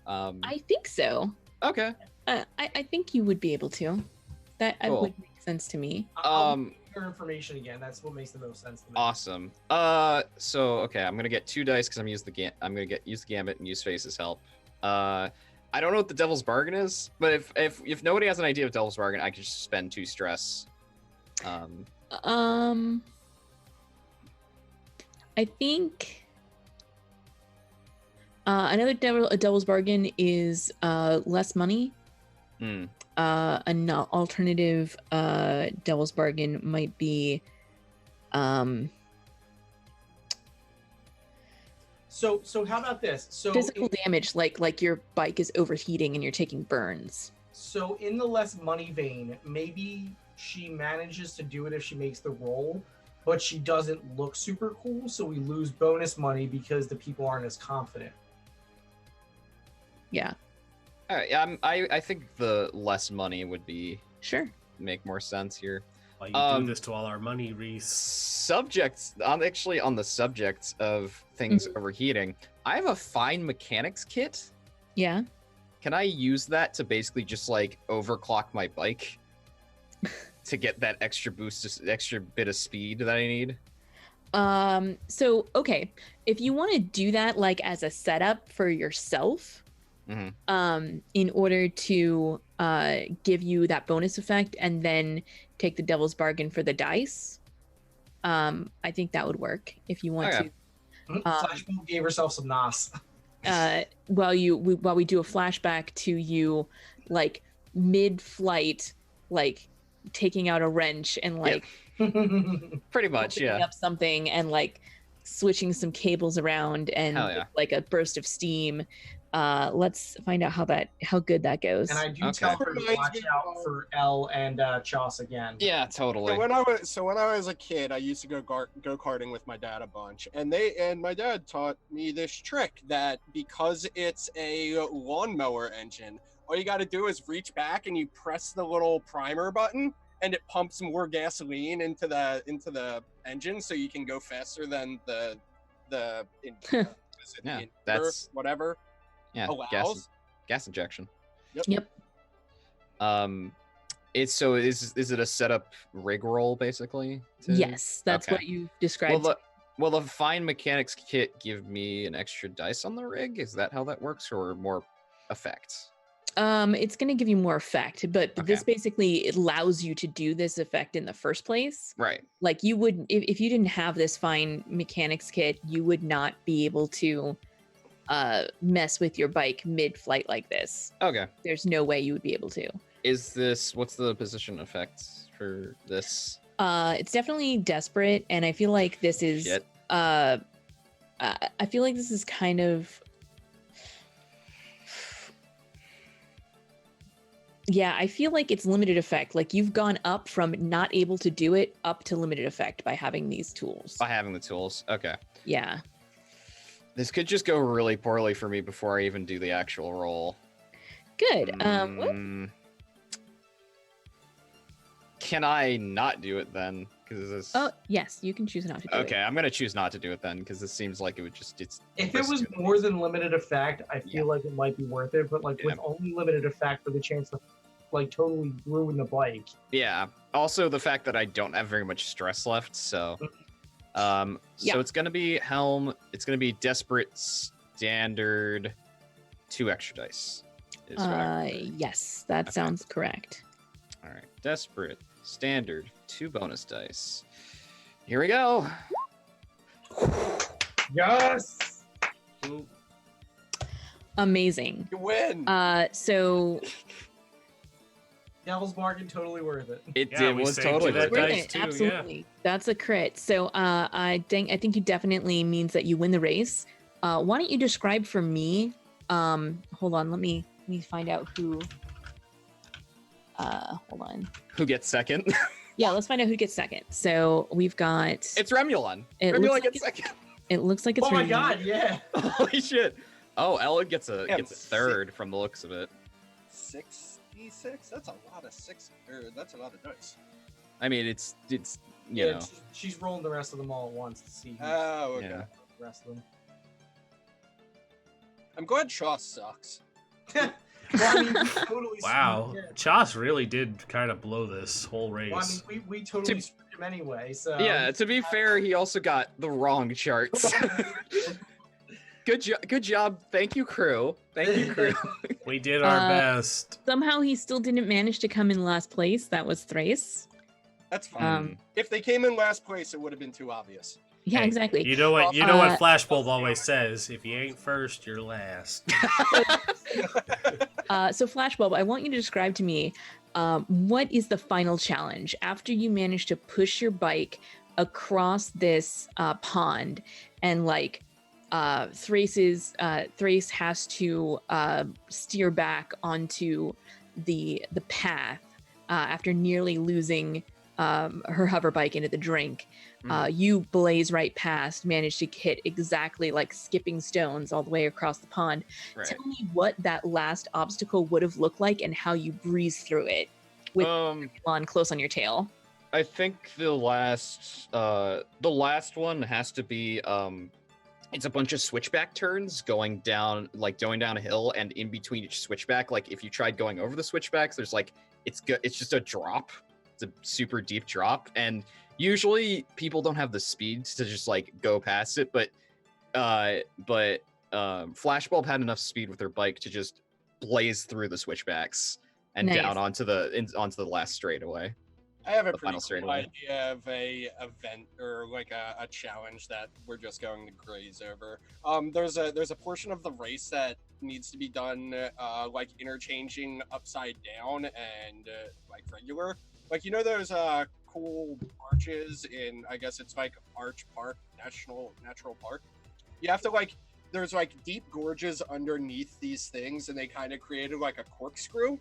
I think so. Okay. I think you would be able to. That cool. would make sense to me. Your information again. That's what makes the most sense to me. Awesome. So okay, I'm gonna get 2 dice because I'm use the gambit and use Face's help. I don't know what the devil's bargain is, but if nobody has an idea of devil's bargain, I can just spend 2 stress. I think another devil's bargain is less money. An alternative devil's bargain might be So how about this? So physical damage, like your bike is overheating and you're taking burns. So in the less money vein, maybe she manages to do it if she makes the roll, but she doesn't look super cool, so we lose bonus money because the people aren't as confident. Yeah. All right, I think the less money would be make more sense here. Why you do this to all our money, Rhys? Subjects. I'm actually on the subject of things overheating. I have a fine mechanics kit. Yeah. Can I use that to basically just like overclock my bike to get that extra boost, extra bit of speed that I need? So okay, if you want to do that like as a setup for yourself, in order to give you that bonus effect and then take the devil's bargain for the dice, I think that would work if you want to. Flashbulb gave herself some nos. While we do a flashback to you, like mid-flight, like taking out a wrench and like pretty much up something and like switching some cables around and like a burst of steam. Let's find out how good that goes. And I do tell her to watch out for Elle and Choss again. Yeah, totally. So when I was a kid, I used to go karting with my dad a bunch, and my dad taught me this trick that because it's a lawnmower engine, all you got to do is reach back and you press the little primer button, and it pumps more gasoline into the engine, so you can go faster than the that's whatever. Yeah, gas injection. Yep. Is it a setup rig roll basically? Yes, that's what you described. Will the fine mechanics kit give me an extra dice on the rig? Is that how that works, or more effects? It's going to give you more effect, but this basically allows you to do this effect in the first place. Right. Like you would, if you didn't have this fine mechanics kit, you would not be able to mess with your bike mid-flight like this. Okay. There's no way you would be able to. What's the position effects for this? It's definitely desperate, and I feel like this is Shit. I feel like this is kind of, yeah, I feel like it's limited effect. Like you've gone up from not able to do it up to limited effect by having these tools. By having the tools. Okay. Yeah. This could just go really poorly for me before I even do the actual roll. Good. Can I not do it then? Because this. Oh yes, you can choose not to do it. Okay, I'm gonna choose not to do it then because this seems like it would just. If it was more than limited effect, I feel like it might be worth it. But like with only limited effect, for the chance to like totally ruin the bike. Yeah. Also, the fact that I don't have very much stress left, so. So it's gonna be helm. It's gonna be desperate, standard, 2 extra dice. Yes, that sounds correct. All right, desperate, standard, 2 bonus dice. Here we go. Yes. Amazing. You win. So Devil's bargain, totally worth it. It was totally that worth it. dice too, absolutely. That's a crit. So I think it definitely means that you win the race. Why don't you describe for me? Hold on, let me find out who. Hold on. Who gets second? Yeah, let's find out who gets second. So we've got. It's Remulon. It looks Remulon like gets second. It looks like it's. Oh my Remulon. god, yeah. Holy shit. Oh, Ellen gets a Yeah, third from the looks of it. 6d6? That's a lot of 6. That's a lot of dice. I mean, it's you Yeah, know. she's rolling the rest of them all at once to see Oh, okay. Yeah. the rest of them. I'm glad Shaw sucks. Well, I mean, we totally Wow, screwed him. Chas really did kind of blow this whole race. Well, I mean, we totally screwed him anyway. So Yeah, to be fair, he also got the wrong charts. Good job. Thank you, crew. Thank you, crew. We did our best. Somehow he still didn't manage to come in last place. That was Thrace. That's fine. If they came in last place, it would have been too obvious. Yeah, Hey, exactly. You know what? You know what Flashbulb always says: if you ain't first, you're last. So Flashbulb, I want you to describe to me what is the final challenge after you manage to push your bike across this pond, and like Thrace has to steer back onto the path after nearly losing her hover bike into the drink. You blaze right past, manage to hit exactly like skipping stones all the way across the pond. Right. Tell me what that last obstacle would have looked like and how you breeze through it with on close on your tail. I think the last one has to be it's a bunch of switchback turns going down a hill, and in between each switchback, like if you tried going over the switchbacks, there's like it's just a drop. It's a super deep drop, and usually people don't have the speed to just like go past it, but Flashbulb had enough speed with her bike to just blaze through the switchbacks and Nice. down onto the last straightaway. I have a The pretty final cool straightaway. idea of a event or like a challenge that we're just going to graze over. There's a portion of the race that needs to be done like interchanging upside down and like regular. Like, you know those cool arches in, I guess it's like Arch Park, Natural Park? You have to like, there's like deep gorges underneath these things, and they kind of created like a corkscrew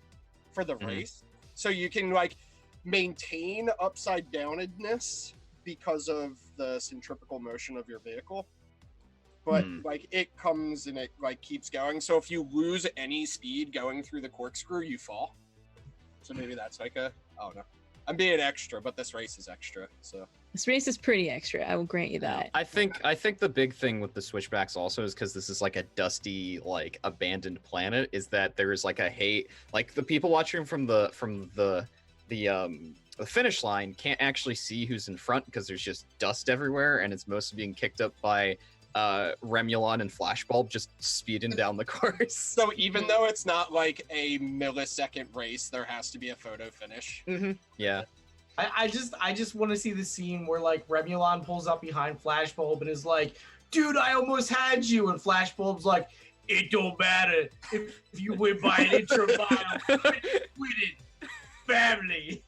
for the race. So you can like maintain upside downedness because of the centripetal motion of your vehicle. But like it comes and it like keeps going. So if you lose any speed going through the corkscrew, you fall. So maybe that's like I don't know. I'm being extra, but this race is extra. So This race is pretty extra. I will grant you that. I think the big thing with the switchbacks also is because this is like a dusty, like abandoned planet, is that there's like a hate, like the people watching from the finish line can't actually see who's in front because there's just dust everywhere, and it's mostly being kicked up by Remulon and Flashbulb just speeding down the course. So even though it's not like a millisecond race, there has to be a photo finish. Yeah. I just want to see the scene where like Remulon pulls up behind Flashbulb and is like, dude, I almost had you. And Flashbulb's like, it don't matter if you win by an inch or a mile. Win it, family.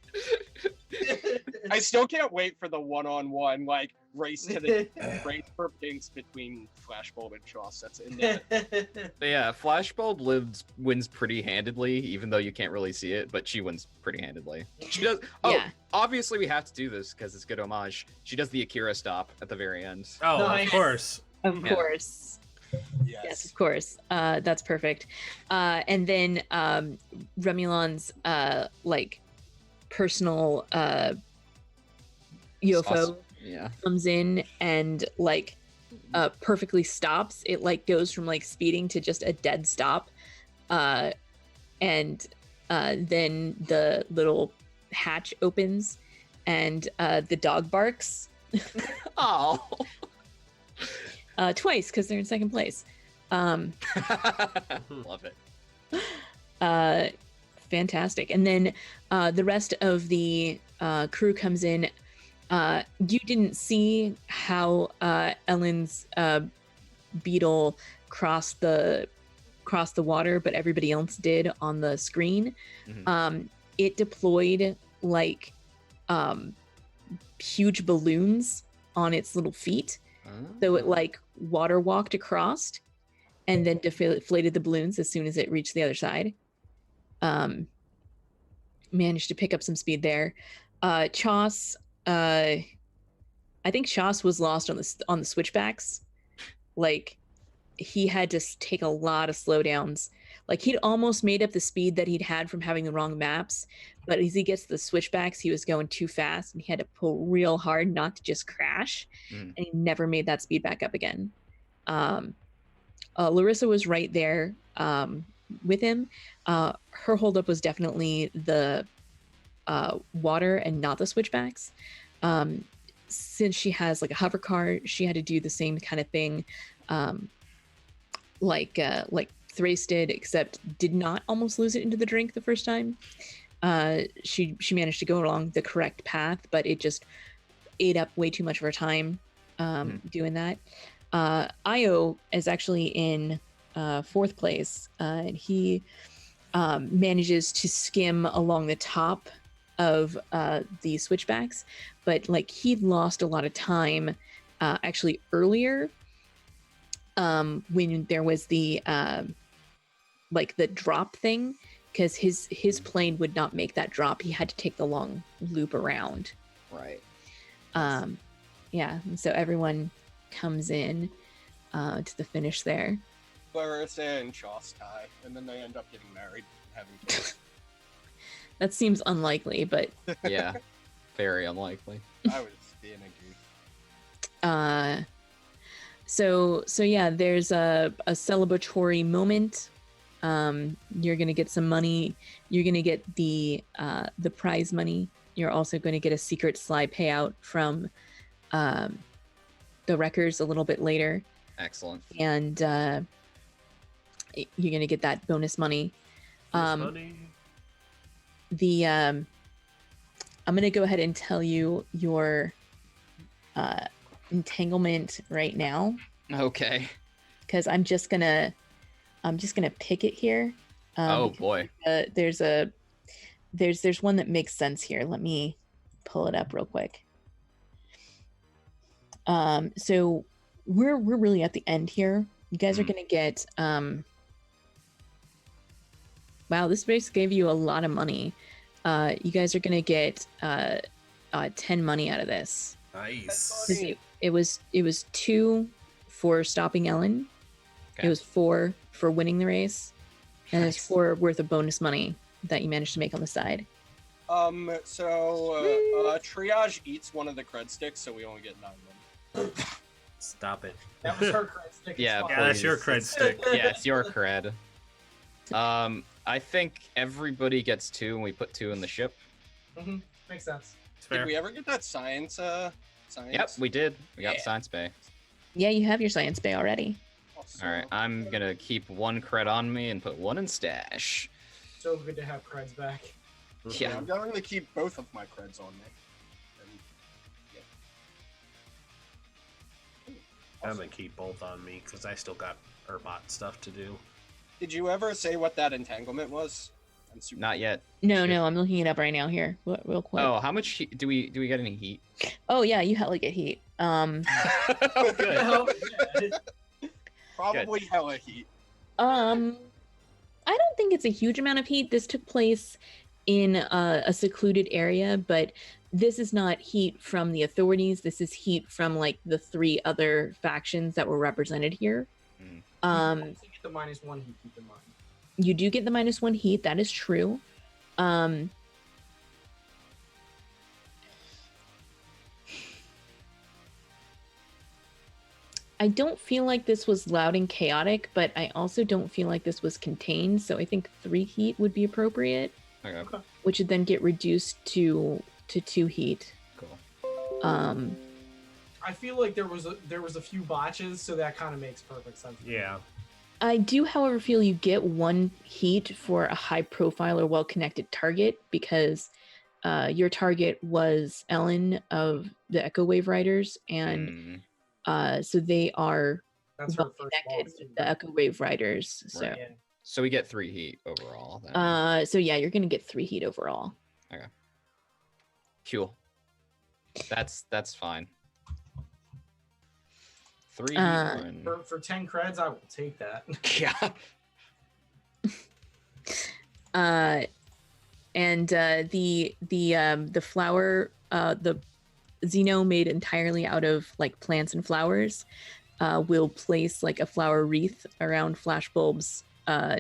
I still can't wait for the one-on-one like race to the race for pinks between Flashbulb and Choss. That's in there. But yeah, Flashbulb wins pretty handedly, even though you can't really see it, but she wins pretty handedly. She does. Oh, Yeah. obviously we have to do this because it's good homage. She does the Akira stop at the very end. Oh, Nice. of course. Of Yeah. course. Yes, of course. That's perfect. And then Remulan's like personal UFO Yeah. comes in and like perfectly stops. It like goes from like speeding to just a dead stop. And then the little hatch opens and the dog barks Oh. twice because they're in second place. Love it. Fantastic. And then the rest of the crew comes in. You didn't see how Ellen's beetle crossed the water, but everybody else did on the screen. Mhm. It deployed like huge balloons on its little feet. So it like water walked across and then deflated the balloons as soon as it reached the other side. Managed to pick up some speed there. Choss, I think Choss was lost on the switchbacks. Like he had to take a lot of slowdowns. Like he'd almost made up the speed that he'd had from having the wrong maps, but as he gets to the switchbacks, he was going too fast and he had to pull real hard not to just crash. Mm. And he never made that speed back up again. Larissa was right there with him. Her holdup was definitely the water and not the switchbacks. Since she has like a hover car, she had to do the same kind of thing like Thrace did, except did not almost lose it into the drink the first time. She managed to go along the correct path, but it just ate up way too much of her time doing that. Io is actually in fourth place, and he manages to skim along the top of the switchbacks, but like he lost a lot of time actually earlier when there was the like the drop thing, because his plane would not make that drop. He had to take the long loop around. Right. Yeah, and so everyone comes in to the finish there. Clarissa and Choss tie, and then they end up getting married and having kids. That seems unlikely, but Yeah. Very unlikely. I was being a goof. so yeah, there's a celebratory moment. You're gonna get some money. You're gonna get the prize money. You're also going to get a secret Sly payout from the Wreckers a little bit later, Excellent. and you're gonna get that bonus money. Money. I'm gonna go ahead and tell you your entanglement right now, Okay. because I'm just gonna pick it here. Oh because, boy. there's one that makes sense here. Let me pull it up real quick. So we're really at the end here. You guys are gonna get wow, this base gave you a lot of money. You guys are gonna get 10 money out of this. Nice. 'Cause it was 2 for stopping Ellen. Okay. It was 4 for winning the race, and Nice. there's 4 worth of bonus money that you managed to make on the side. Triage eats one of the cred sticks, so we only get 9 money. Stop it. That was her cred stick. Yeah, It's Yeah, fine. that's your Please. cred stick. Yeah, it's your cred. I think everybody gets 2 and we put 2 in the ship. Makes sense. It's Did fair. we ever get that science? Yep, we did. We got Yeah. Science Bay. Yeah, you have your science bay already. Also, Alright, I'm gonna keep 1 cred on me and put 1 in stash. So good to have creds back. Yeah. I'm going to keep both of my creds on me. And, I'm gonna keep both on me because I still got Herbot stuff to do. Did you ever say what that entanglement was? I'm super Not yet. No, Shit. no, I'm looking it up right now here, real quick. Oh, how much heat do we get any heat? Oh yeah, you hella get heat. Oh, good. Hell, yeah. Probably hella heat. I don't think it's a huge amount of heat. This took place in a secluded area, but this is not heat from the authorities. This is heat from like the 3 other factions that were represented here. You also get the -1 heat, keep in mind. You do get the -1 heat. That is true. I don't feel like this was loud and chaotic, but I also don't feel like this was contained. So I think 3 heat would be appropriate, Okay. which would then get reduced to 2 heat. Cool. I feel like there was a few botches, so that kind of makes perfect sense. Yeah. I do, however, feel you get 1 heat for a high profile or well-connected target because your target was Ellen of the Echo Wave Riders, and so they are That's well her first connected boss, too. with the Echo Wave Riders. So, Right. Yeah. So we get 3 heat overall. Then. so yeah, you're gonna get 3 heat overall. Cool. That's fine. 3 Uh, heat. And... For 10 creds, I will take that. Yeah. And the flower, the Xeno made entirely out of like plants and flowers, will place like a flower wreath around Flashbulb's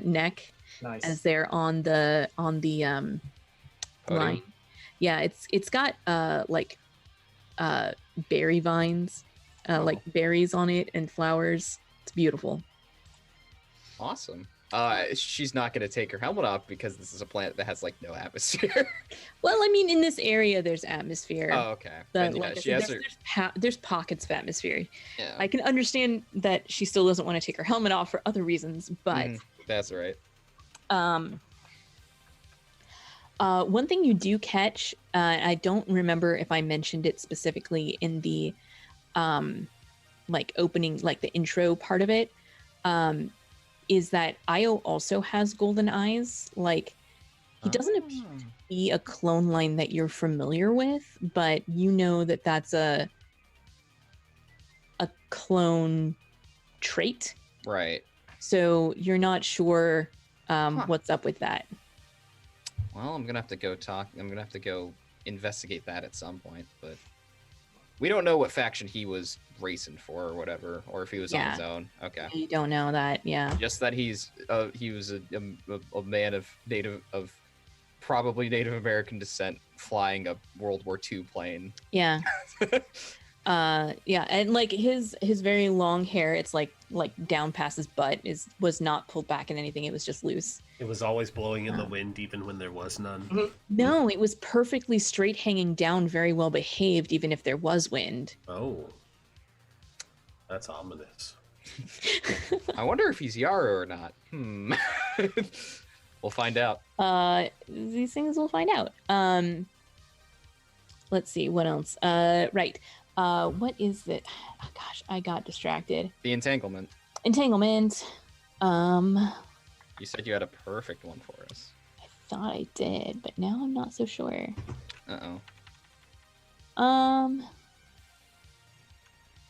neck Nice. as they're on the Podium. line. Yeah, it's got like berry vines, like berries on it and flowers. It's beautiful. Awesome. She's not going to take her helmet off because this is a planet that has like no atmosphere. Well, I mean, in this area, there's atmosphere. Oh, okay. But Then, yeah, like I she said, has her. there's pockets of atmosphere. Yeah. I can understand that she still doesn't want to take her helmet off for other reasons, but That's right. one thing you do catch, I don't remember if I mentioned it specifically in the like opening, like the intro part of it, is that Io also has golden eyes. Like, he doesn't appear to be a clone line that you're familiar with, but you know that that's a clone trait. Right. So you're not sure what's up with that. Well, I'm gonna have to go talk. I'm gonna have to go investigate that at some point. But we don't know what faction he was racing for or whatever, or if he was on his own. Okay. You don't know that, yeah. Just that he was a man of probably Native American descent, flying a World War II plane. Yeah. Yeah, and like his very long hair, it's like down past his butt, was not pulled back in anything. It was just loose. It was always blowing in the wind, even when there was none. No, it was perfectly straight, hanging down, very well behaved, even if there was wind. Oh, that's ominous. I wonder if he's Yara or not. We'll find out. These things we'll find out. Let's see what else. Right. What is it? Oh, gosh, I got distracted. The entanglement. Entanglement. You said you had a perfect one for us. I thought I did, but now I'm not so sure.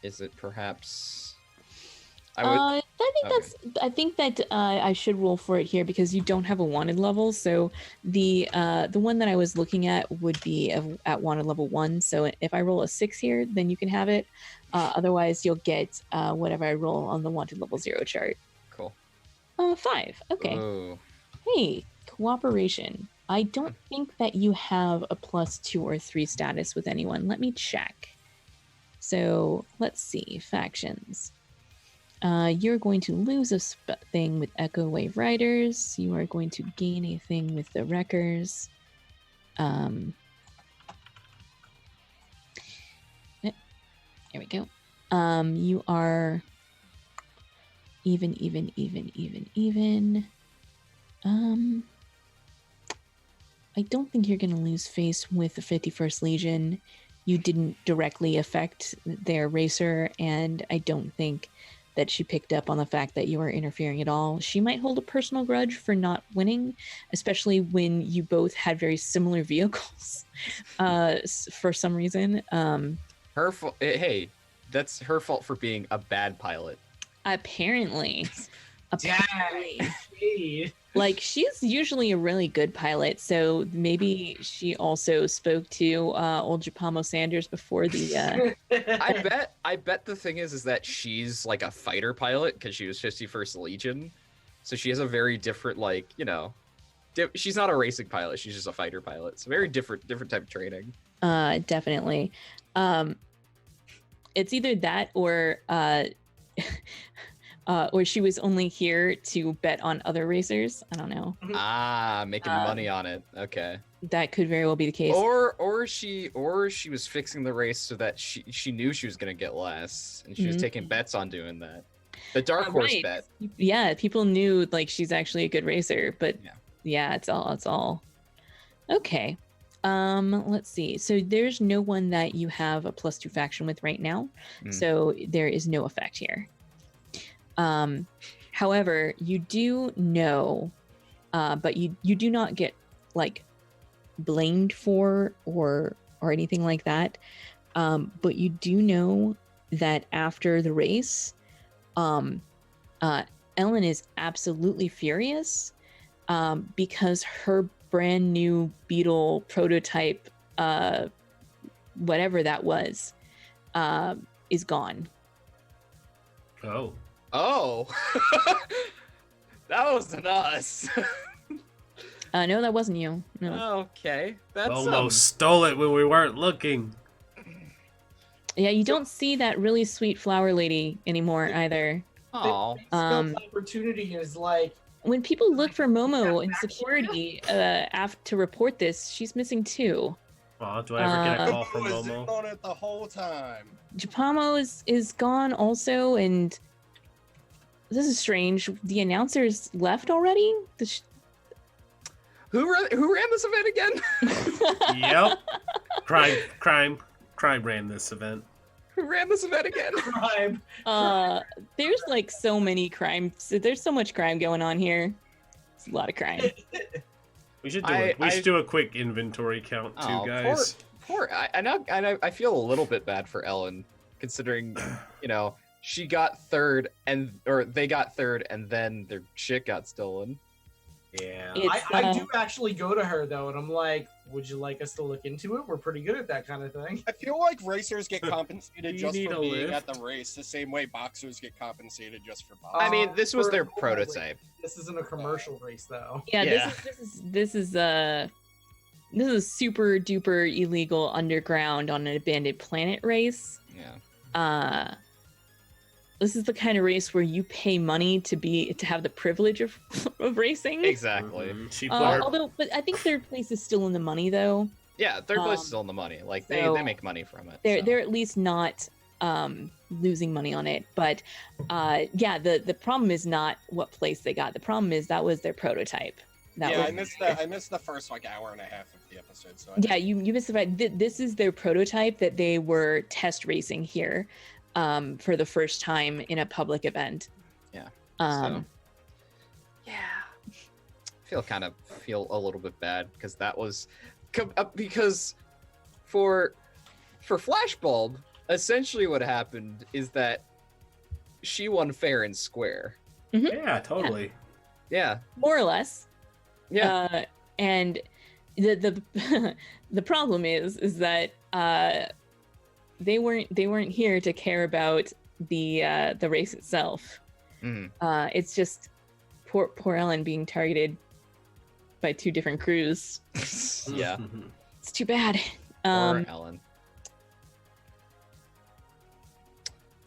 Is it perhaps? I think that I should roll for it here because you don't have a wanted level. So the one that I was looking at would be at wanted level 1. So if I roll a 6 here, then you can have it. Otherwise, you'll get whatever I roll on the wanted level 0 chart. Cool. 5. Okay. Ooh. Hey, cooperation. I don't think that you have a +2 or 3 status with anyone. Let me check. So let's see. Factions. You're going to lose a thing with Echo Wave Riders. You are going to gain a thing with the Wreckers. There we go. You are even. I don't think you're going to lose face with the 51st Legion. you didn't directly affect their racer, and I don't think that she picked up on the fact that you were interfering at all. She might hold a personal grudge for not winning, especially when you both had very similar vehicles for some reason. Her fault. Hey, that's her fault for being a bad pilot. Apparently. Dang. Like, she's usually a really good pilot, so maybe she also spoke to old Japamo Sanders before the I bet the thing is that she's like a fighter pilot because she was 51st Legion, so she has a very different, like, you know, she's not a racing pilot, she's just a fighter pilot. It's a very different type of training. Definitely. It's either that or she was only here to bet on other racers. I don't know. Making money on it. Okay. That could very well be the case. Or she was fixing the race so that she knew she was gonna get less, and she was taking bets on doing that. The dark horse bet. Yeah, people knew like she's actually a good racer, but yeah, it's all. Okay. Let's see. So there's no one that you have a +2 faction with right now, so there is no effect here. However, you do know, but you do not get like blamed for or anything like that. But you do know that after the race, Ellen is absolutely furious, because her brand new Beetle prototype, whatever that was, is gone. Oh, that wasn't us. No, that wasn't you. No. Okay, that's almost stole it when we weren't looking. Yeah, you don't see that really sweet flower lady anymore either. Oh, opportunity is like when people look for Momo in security to report this, she's missing too. Oh, do I ever get a call from Momo? On it the whole time. Japamo is gone also, and this is strange. The announcers left already? Who ran this event again? Yep. Crime ran this event. Who ran this event again? Crime. There's like so many crimes. There's so much crime going on here. It's a lot of crime. We should do a quick inventory count too, guys. I feel a little bit bad for Ellen, considering, you know, she got third they got third and then their shit got stolen. Yeah. I do actually go to her though, and I'm like, would you like us to look into it? We're pretty good at that kind of thing. I feel like racers get compensated just need for a being lift? at the race, the same way boxers get compensated just for boxing. I mean, this was For their a normal prototype. race. This isn't a commercial race though. Yeah, this is super duper illegal underground on an abandoned planet race. Yeah. This is the kind of race where you pay money to have the privilege of racing. Exactly. Mm-hmm. But I think third place is still in the money though. Yeah, third place is still in the money. Like they make money from it. They're at least not losing money on it. But the problem is not what place they got. The problem is that was their prototype. I missed the first like hour and a half of the episode. So you missed the fact this is their prototype that they were test racing here for the first time in a public event. Yeah. Yeah. Feel a little bit bad because that was because for Flashbulb, essentially what happened is that she won fair and square. Mm-hmm. Yeah, totally. Yeah. More or less. Yeah. And the the problem is that they weren't here to care about the race itself. Mm-hmm. It's just poor Ellen being targeted by two different crews. Yeah. It's too bad. Poor Ellen.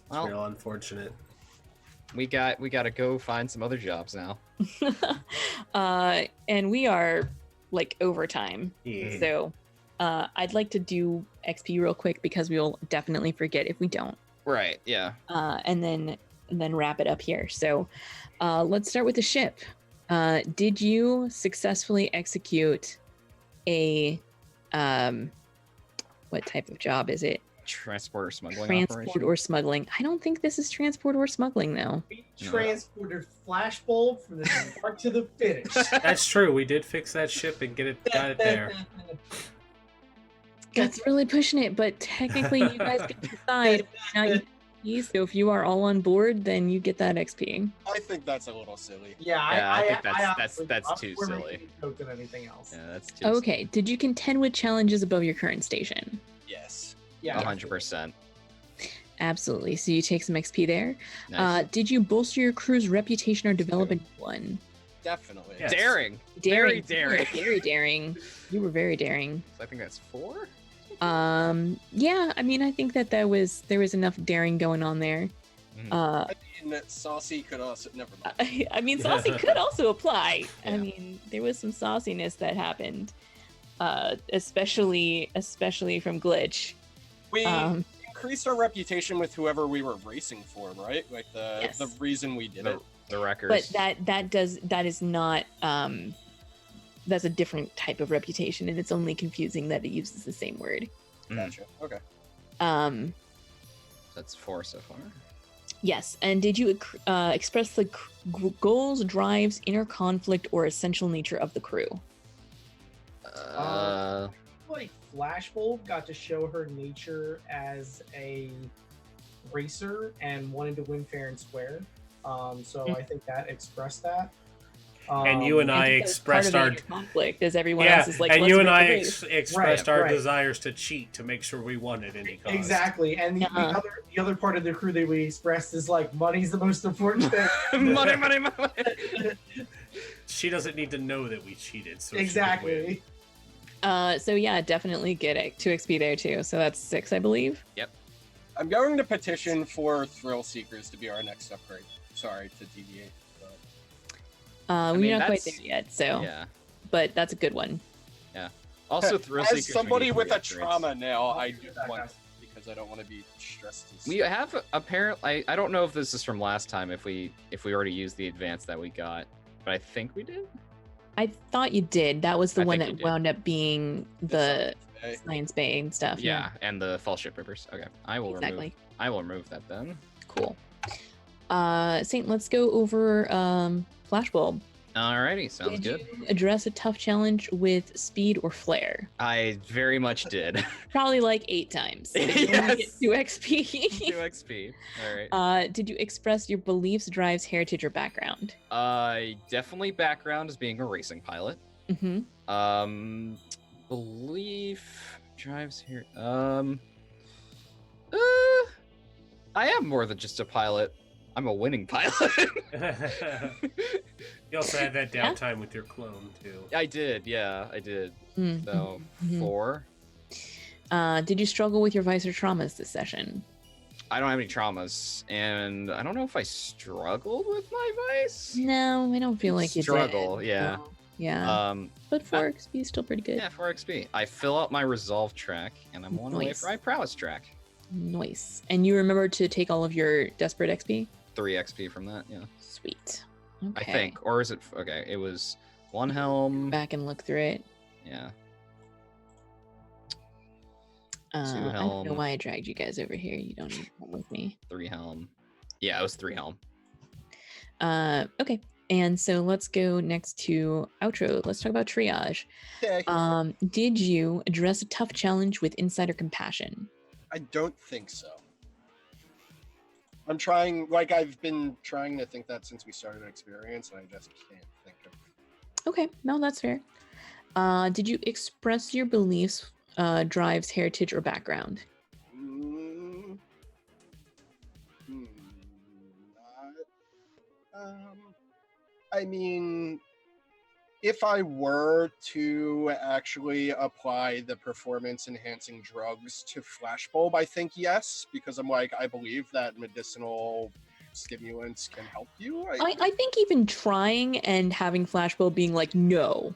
It's real unfortunate. We got to go find some other jobs now. And we are like overtime. Yeah. So I'd like to do XP real quick because we'll definitely forget if we don't. Right, yeah. And then wrap it up here. So let's start with the ship. Did you successfully execute a what type of job is it? Transport or smuggling Transport operation. or smuggling. I don't think this is transport or smuggling though. We transported Flashbulb from the start to the finish. That's true. We did fix that ship and got it there. That's really pushing it, but technically you guys get to decide whether or not you XP. So if you are all on board, then you get that XP. I think that's a little silly. Yeah, I think honestly- that's I'm too more silly. making a joke than anything else. Yeah, that's too Okay, did you contend with challenges above your current station? Yes. Yeah, 100%. Absolutely. So you take some XP there. Nice. Did you bolster your crew's reputation or develop a new one? Definitely. Yes. Daring. Daring. Very daring. Very daring. You were very daring. So I think that's 4. Yeah, I mean, I think there was enough daring going on there. I mean, saucy could also never mind. I mean, saucy could also apply. I Yeah. mean, there was some sauciness that happened, especially from Glitch. We increased our reputation with whoever we were racing for, right? Like Yes. the reason we did it. The records. But that is not that's a different type of reputation, and it's only confusing that it uses the same word. Gotcha. Okay. That's 4 so far. Yes, and did you express the goals, drives, inner conflict, or essential nature of the crew? Like Flashbulb got to show her nature as a racer and wanted to win fair and square. So I think that expressed that. And you and I think that was part expressed of our the conflict, as everyone yeah, else is like, and let's you and make I the race. expressed Right, our right. desires to cheat to make sure we won at any cost. Exactly, and the other part of the crew that we expressed is like money's the most important thing. money. She doesn't need to know that we cheated. So she could win. Exactly. So yeah, definitely get it 2 XP there too. So that's 6, I believe. I'm going to petition for Thrill Seekers to be our next upgrade. Sorry to deviate. But... We're not quite that's- there yet. So, Yeah. but that's a good one. Also, Thrill Seekers. As somebody we need with a 3 upgrades. trauma now, I do that, want guys. because I don't want to be stressed. As... We have apparently. I don't know if this is from last time. If we already used the advance that we got, but I think we did. I thought you did. That was the I one think that you did. wound up being the Hey, Science Bay and stuff. Yeah, and the false ship rippers. Okay, I will Exactly. remove that then. Cool. Saint, let's go over Flashbulb. Alrighty, sounds Did good. you address a tough challenge with speed or flair? I very much did. Probably like 8 times. So you only get Yes. 2 XP. 2 XP. All right. Did you express your beliefs, drives, heritage, or background? Definitely background as being a racing pilot. Mm-hmm. Belief drives here. I am more than just a pilot. I'm a winning pilot. You also had that Yeah. downtime with your clone too. I did, yeah, I did. Mm-hmm. So Mhm. 4. Did you struggle with your vice or traumas this session? I don't have any traumas, and I don't know if I struggled with my vice. No, I don't feel like you Struggle, did. yeah. No. Yeah. But 4 XP is still pretty good. Yeah, 4 XP. I fill out my resolve track, and I'm 1 away Nice. from my prowess track. Nice. And you remember to take all of your desperate XP? 3 XP from that, yeah. Sweet. I Okay. think, or is it? Okay, it was 1 helm. Back and look through it. Yeah. I don't know helm. why I dragged you guys over here. You don't need to come with me. 3 helm. Yeah, it was 3 helm. Okay. And so let's go next to outro. Let's talk about triage. Okay. Did you address a tough challenge with insider compassion? I don't think so. I'm trying, like I've been trying to think that since we started Experience, and I just can't think of. Okay, no, that's fair. Did you express your beliefs, drives, heritage, or background? Mm, I mean, if I were to actually apply the performance enhancing drugs to Flashbulb, I think yes, because I'm like, I believe that medicinal stimulants can help you. I think even trying and having Flashbulb being like, no,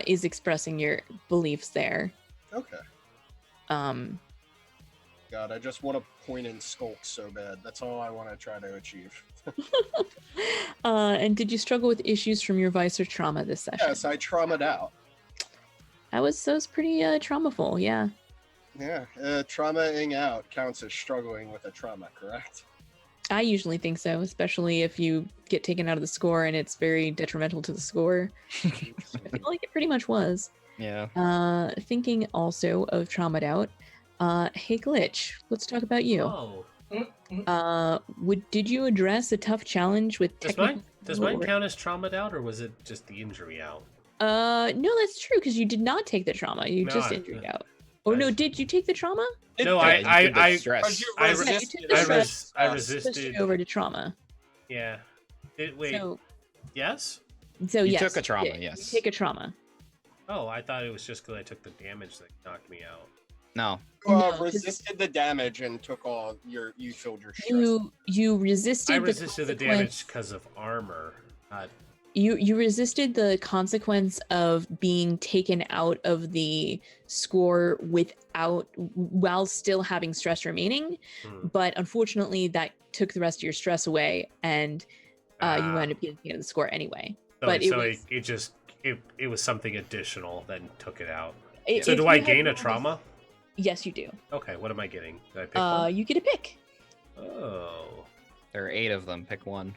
is expressing your beliefs there. Okay. God, I just want to point and skulk so bad. That's all I want to try to achieve. And did you struggle with issues from your vice or trauma this session? Yes, I traumaed out. That was pretty traumaful, yeah. Yeah, traumaing out counts as struggling with a trauma, correct? I usually think so, especially if you get taken out of the score and it's very detrimental to the score. I feel like it pretty much was. Yeah. Thinking also of traumatized out. Hey Glitch, let's talk about you. Oh, Did you address a tough challenge with does mine count as traumatized out, or was it just the injury out? No, that's true because you did not take the trauma. You No, just I- injured out. Or no, did you take the trauma? No, Yeah, you did the I stress. you I resisted- Yeah, you took the stress, I switched resisted. it over to trauma. Yeah. Wait. So, Yes. so You yes, took a trauma, did. yes. You take a trauma. Oh, I thought it was just because I took the damage that knocked me out. No. No, 'cause- Resisted the damage and took all you filled your stress. You resisted. I resisted the consequence- damage because of armor. You resisted the consequence of being taken out of the score while still having stress remaining, but unfortunately that took the rest of your stress away, and you wound up getting out of the score anyway. But it was something additional that took it out. If So do you I had gain a rolled- trauma? Yes, you do. Okay, what am I getting? Do I pick one? You get a pick. Oh, There are 8 of them. Pick one.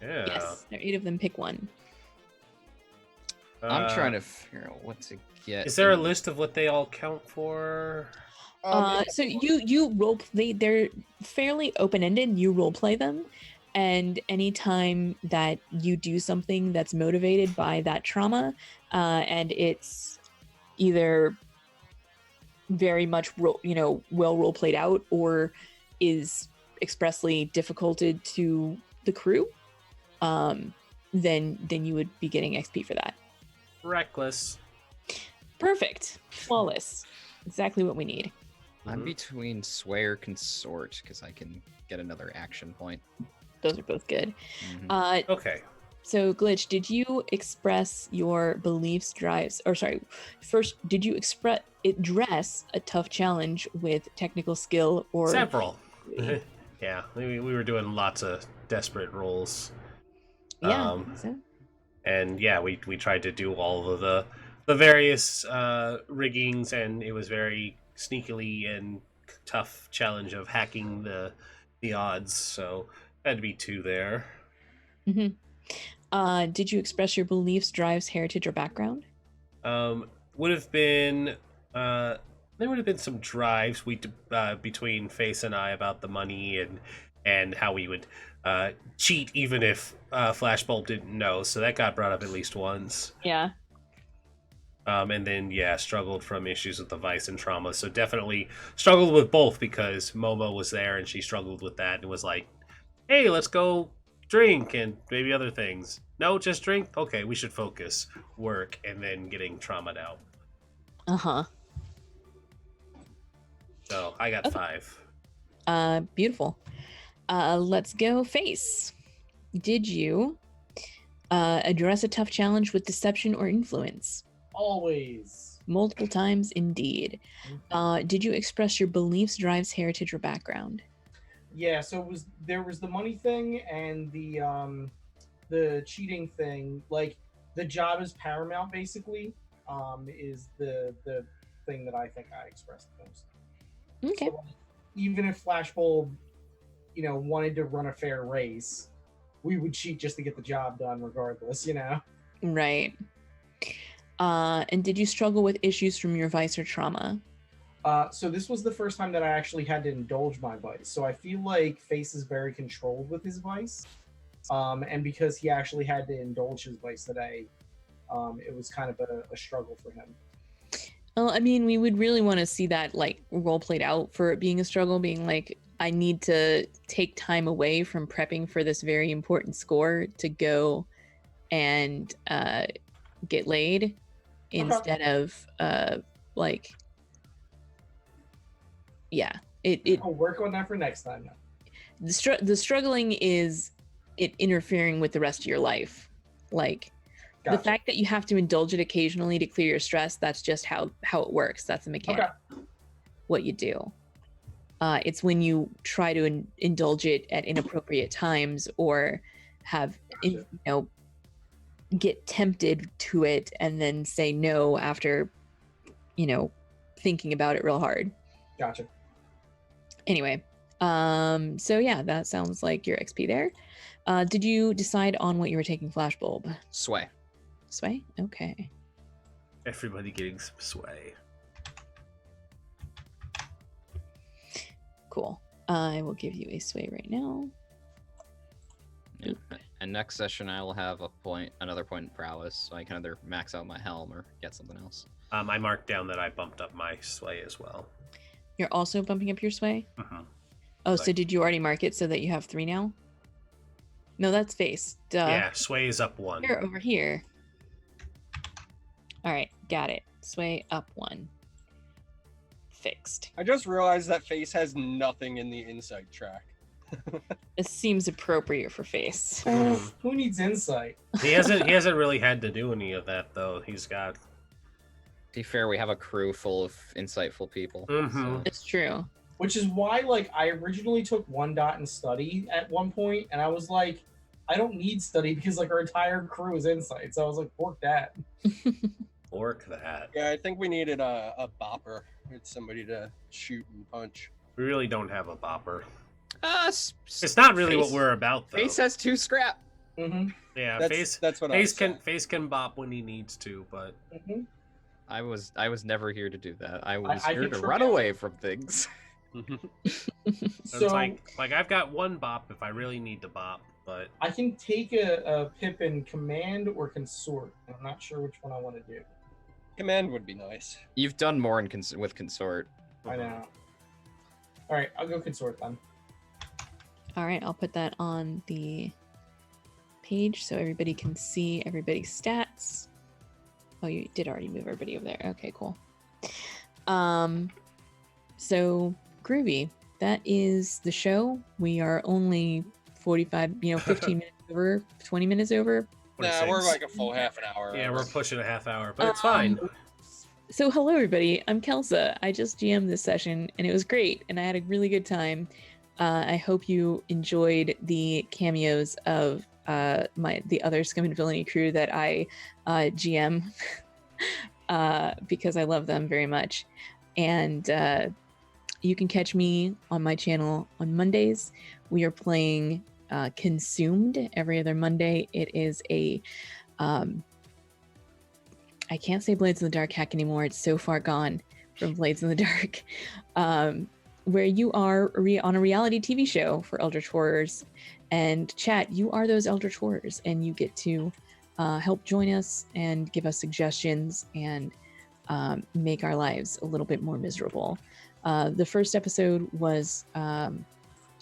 yeah. Yes, there are 8 of them. Pick one. I'm trying to figure out what to get. Is there a list of what they all count for? So you role play. They're fairly open ended. You role play them, and anytime that you do something that's motivated by that trauma, and it's either very much well role played out or is expressly difficulted to the crew, then you would be getting XP for that. Reckless. Perfect. Flawless. Exactly what we need. I'm between sway or consort because I can get another action point. Those are both good. Mhm. Okay. So Glitch, did you express your beliefs, drives, or sorry, first, did you address a tough challenge with technical skill or Several. Yeah, we were doing lots of desperate rolls. Yeah. Um, So. And yeah, we tried to do all of the various riggings, and it was very sneakily and tough challenge of hacking the odds. So had to be 2 there. Did you express your beliefs, drives, heritage, or background? Would have been there would have been some drives between Face and I about the money and how we would cheat even if Flashbulb didn't know. So that got brought up at least once. Yeah. And then struggled from issues with the vice and trauma. So definitely struggled with both because Momo was there and she struggled with that and was like, "Hey, let's go drink and maybe other things." No, just drink. Okay, we should focus, work, and then getting traumatized out. Uh-huh. So I got Okay. 5. Beautiful. Let's go Face. Did you address a tough challenge with deception or influence? Always. Multiple times indeed. Did you express your beliefs, drives, heritage, or background? Yeah, so there was the money thing and the cheating thing. Like the job is paramount, basically. Is the thing that I think I expressed the most. Okay. So, even if Flashbulb, wanted to run a fair race, we would cheat just to get the job done, regardless. Right. And did you struggle with issues from your vice or trauma? So this was the first time that I actually had to indulge my vice. So I feel like Face is very controlled with his vice. And because he actually had to indulge his vice today, it was kind of a struggle for him. Well, I mean, we would really want to see that role played out for it being a struggle, being like, I need to take time away from prepping for this very important score to go and get laid instead of I'll work on that for next time. the struggling is it interfering with the rest of your life. The fact that you have to indulge it occasionally to clear your stress, that's just how it works. That's the mechanic. Okay. What you do. It's when you try to indulge it at inappropriate times or have, get tempted to it and then say no after, thinking about it real hard. Gotcha. Anyway, so yeah, that sounds like your XP there. Did you decide on what you were taking Flashbulb? Sway. Sway? Okay. Everybody getting some sway. Cool. I will give you a sway right now. Yeah. And next session I will have another point in prowess, so I can either max out my helm or get something else. I marked down that I bumped up my sway as well. You're also bumping up your sway? Mm-hmm. Oh, so did you already mark it so that you have 3 now? No, that's face. Duh. Yeah, sway is up 1. Here, over here. All right, got it. Sway up 1. Fixed. I just realized that face has nothing in the insight track. This seems appropriate for face. Who needs insight? He hasn't really had to do any of that though. He's got. To be fair, we have a crew full of insightful people. Mm-hmm. So. It's true. Which is why, like, I originally took 1 dot in study at one point, and I was like, I don't need study because, like, our entire crew is insight. So I was like, fork that. Fork that. Yeah, I think we needed a bopper. It's somebody to shoot and punch. We really don't have a bopper. It's not really what we're about though. Face has 2 scrap. Mm-hmm. Yeah, That's what I was saying. Face can bop when he needs to, but Mm-hmm. I was never here to do that. I was I here can to try run it. away from things. So it's like I've got 1 bop if I really need to bop, but I can take a pip in command or consort. I'm not sure which one I want to do. Command would be nice. You've done more with consort. I know. All right, I'll go consort then. All right, I'll put that on the page so everybody can see everybody's stats. Oh, you did already move everybody over there. Okay, cool. So groovy. That is the show. We are only 15 minutes over, 20 minutes over. Nah, we're like a full half an hour. Yeah, we're pushing a half hour, but it's fine. So hello everybody, I'm Kelsa. I just GM'd this session and it was great and I had a really good time. I hope you enjoyed the cameos of the other Scum and Villainy crew that I GM because I love them very much. And you can catch me on my channel on Mondays. We are playing Consumed every other Monday. It is a I can't say Blades in the Dark hack anymore. It's so far gone from Blades in the Dark. Where you are on a reality TV show for Eldritch Horrors. And chat, you are those Eldritch Horrors. And you get to help join us and give us suggestions and make our lives a little bit more miserable. The first episode was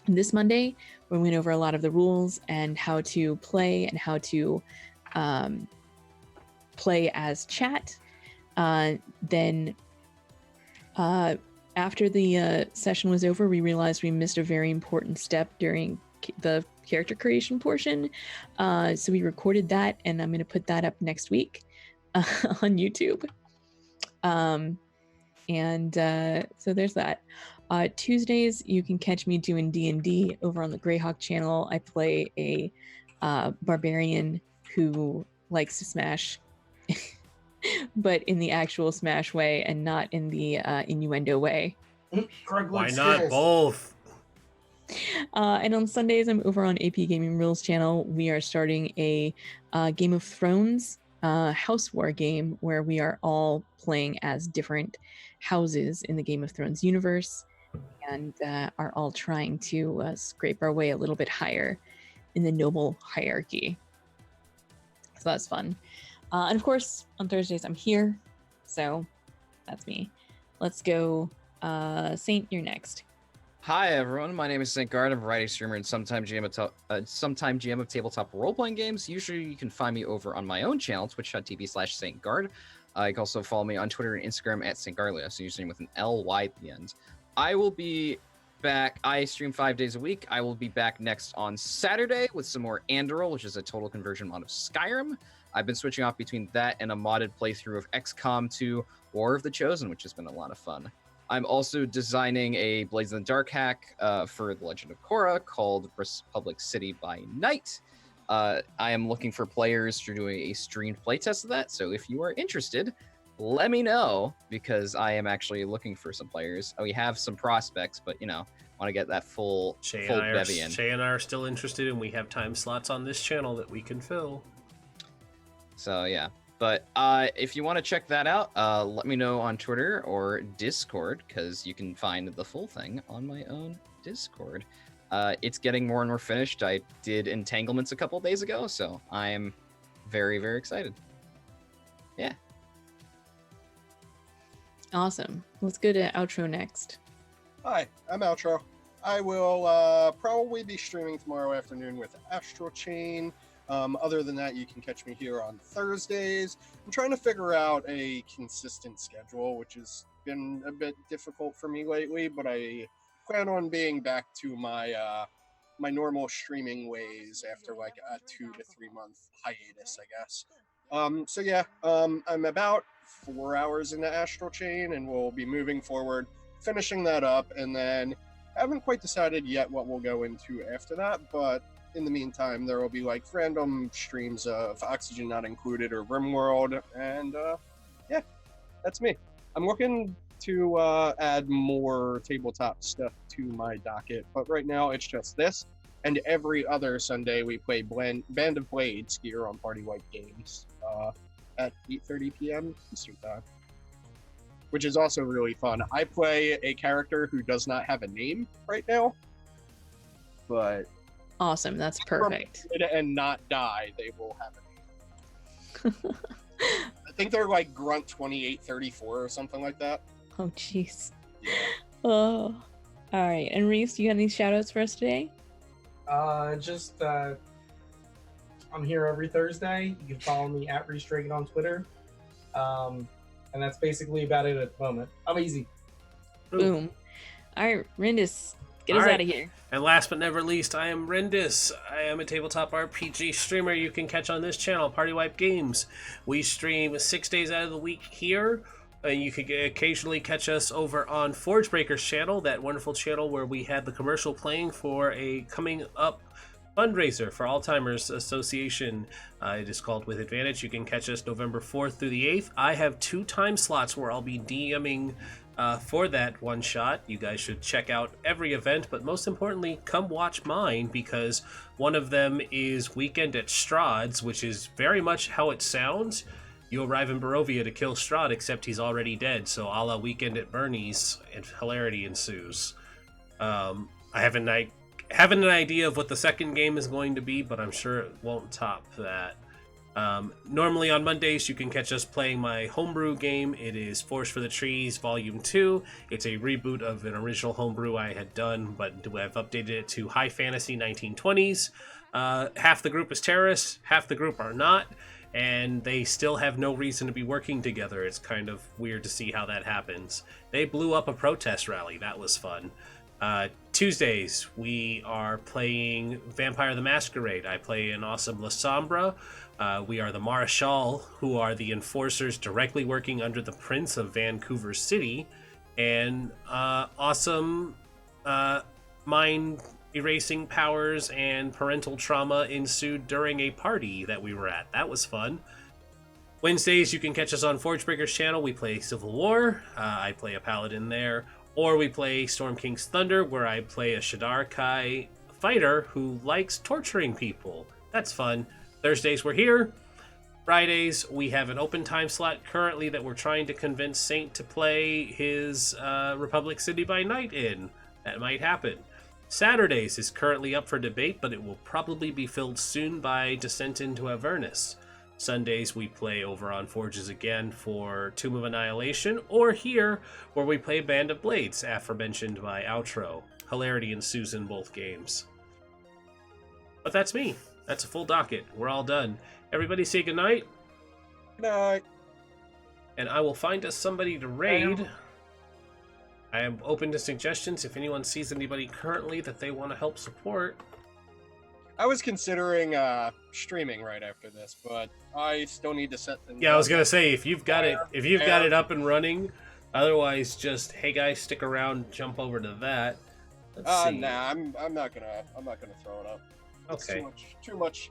this Monday. We went over a lot of the rules and how to play and how to play as chat. Then after the session was over, we realized we missed a very important step during the character creation portion. So we recorded that and I'm going to put that up next week on YouTube. So there's that. Tuesdays, you can catch me doing D&D over on the Greyhawk channel. I play a barbarian who likes to smash, but in the actual smash way and not in the innuendo way. Why not both? And on Sundays, I'm over on AP Gaming Rules channel. We are starting a Game of Thrones house war game where we are all playing as different houses in the Game of Thrones universe and are all trying to scrape our way a little bit higher in the noble hierarchy. So that's fun. And of course, on Thursdays, I'm here. So that's me. Let's go. Saint, you're next. Hi everyone, my name is Saintguard. I'm a variety streamer and sometime GM of tabletop role-playing games. Usually you can find me over on my own channel, twitch.tv/Saintguard. You can also follow me on Twitter and Instagram at Saintgarlia, so username with an L-Y at the end. I will be back. I stream 5 days a week. I will be back next on Saturday with some more Andoril, which is a total conversion mod of Skyrim. I've been switching off between that and a modded playthrough of XCOM 2 War of the Chosen, which has been a lot of fun. I'm also designing a Blades in the Dark hack for The Legend of Korra called Republic City by Night. I am looking for players to do a streamed playtest of that, so if you are interested, let me know, because I am actually looking for some players. We have some prospects, but want to get that full bevy in. Shay and I are still interested, and we have time slots on this channel that we can fill. So yeah, but if you want to check that out, let me know on Twitter or Discord, because you can find the full thing on my own Discord. It's getting more and more finished. I did entanglements a couple days ago, so I'm very, very excited. Yeah. Awesome. Let's go to outro next. Hi, I'm Outro. I will probably be streaming tomorrow afternoon with Astral Chain. Other than that, you can catch me here on Thursdays. I'm trying to figure out a consistent schedule, which has been a bit difficult for me lately, but I plan on being back to my my normal streaming ways after like a 2 to 3 month hiatus, I guess. So yeah, I'm about 4 hours into Astral Chain, and we'll be moving forward, finishing that up, and then I haven't quite decided yet what we'll go into after that, but in the meantime, there will be like random streams of Oxygen Not Included or RimWorld, and yeah, that's me. I'm looking to add more tabletop stuff to my docket, but right now it's just this, and every other Sunday we play Band of Blades here on Party White Games at 8:30 p.m. Eastern Time, which is also really fun. I play a character who does not have a name right now, but Awesome. That's perfect. and not die, they will have a name. I think they're like Grunt 2834 or something like that. Oh, jeez. Yeah. Oh. All right. And Rhys, you got any shout outs for us today? I'm here every Thursday. You can follow me at Rhys Dragon on Twitter. And that's basically about it at the moment. I'm easy. Boom. All right, Rindis, get us out of here. And last but never least, I am Rindis. I am a tabletop RPG streamer you can catch on this channel, Party Wipe Games. We stream 6 days out of the week here. And you can occasionally catch us over on Forgebreaker's channel, that wonderful channel where we had the commercial playing for a coming up fundraiser for Alzheimer's Association. It is called With Advantage. You can catch us November 4th through the 8th. I have 2 time slots where I'll be DMing for that one shot. You guys should check out every event, but most importantly, come watch mine, because one of them is Weekend at Strahd's, which is very much how it sounds. You arrive in Barovia to kill Strahd, except he's already dead, so a la Weekend at Bernie's, and hilarity ensues. I haven't an idea of what the second game is going to be, but I'm sure it won't top that. Normally on Mondays, you can catch us playing my homebrew game. It is Forest for the Trees Volume 2. It's a reboot of an original homebrew I had done, but I've updated it to High Fantasy 1920s. Half the group is terrorists, half the group are not, and they still have no reason to be working together. It's kind of weird to see how that happens. They blew up a protest rally. That was fun. Tuesdays, we are playing Vampire the Masquerade. I play an awesome La Sombra. We are the Marechal, who are the enforcers directly working under the Prince of Vancouver City. And awesome mind-erasing powers and parental trauma ensued during a party that we were at. That was fun. Wednesdays, you can catch us on Forgebreaker's channel. We play Civil War. I play a paladin there. Or we play Storm King's Thunder, where I play a Shadar Kai fighter who likes torturing people. That's fun. Thursdays, we're here. Fridays, we have an open time slot currently that we're trying to convince Saint to play his Republic City by Night in. That might happen. Saturdays is currently up for debate, but it will probably be filled soon by Descent into Avernus. Sundays, we play over on Forges again for Tomb of Annihilation, or here, where we play Band of Blades, aforementioned by Outro. Hilarity ensues in both games. But that's me. That's a full docket. We're all done. Everybody say goodnight. Good night. And I will find us somebody to raid. I am open to suggestions if anyone sees anybody currently that they want to help support. I was considering streaming right after this, but I still need to set things Yeah, up. I was gonna say if you've got it up and running, otherwise just hey guys, stick around, jump over to that. Let's see. Nah, I'm not gonna throw it up. It's Okay. too much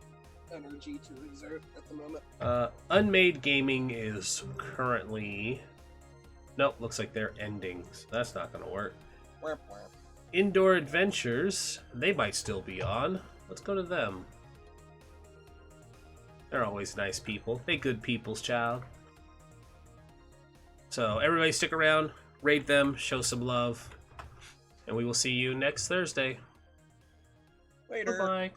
energy to exert at the moment. Unmade Gaming is currently... Nope, looks like they're ending, so that's not going to work. Wah, wah. Indoor Adventures, they might still be on. Let's go to them. They're always nice people. They good people's child. So everybody stick around, raid them, show some love, and we will see you next Thursday. Later. Bye-bye.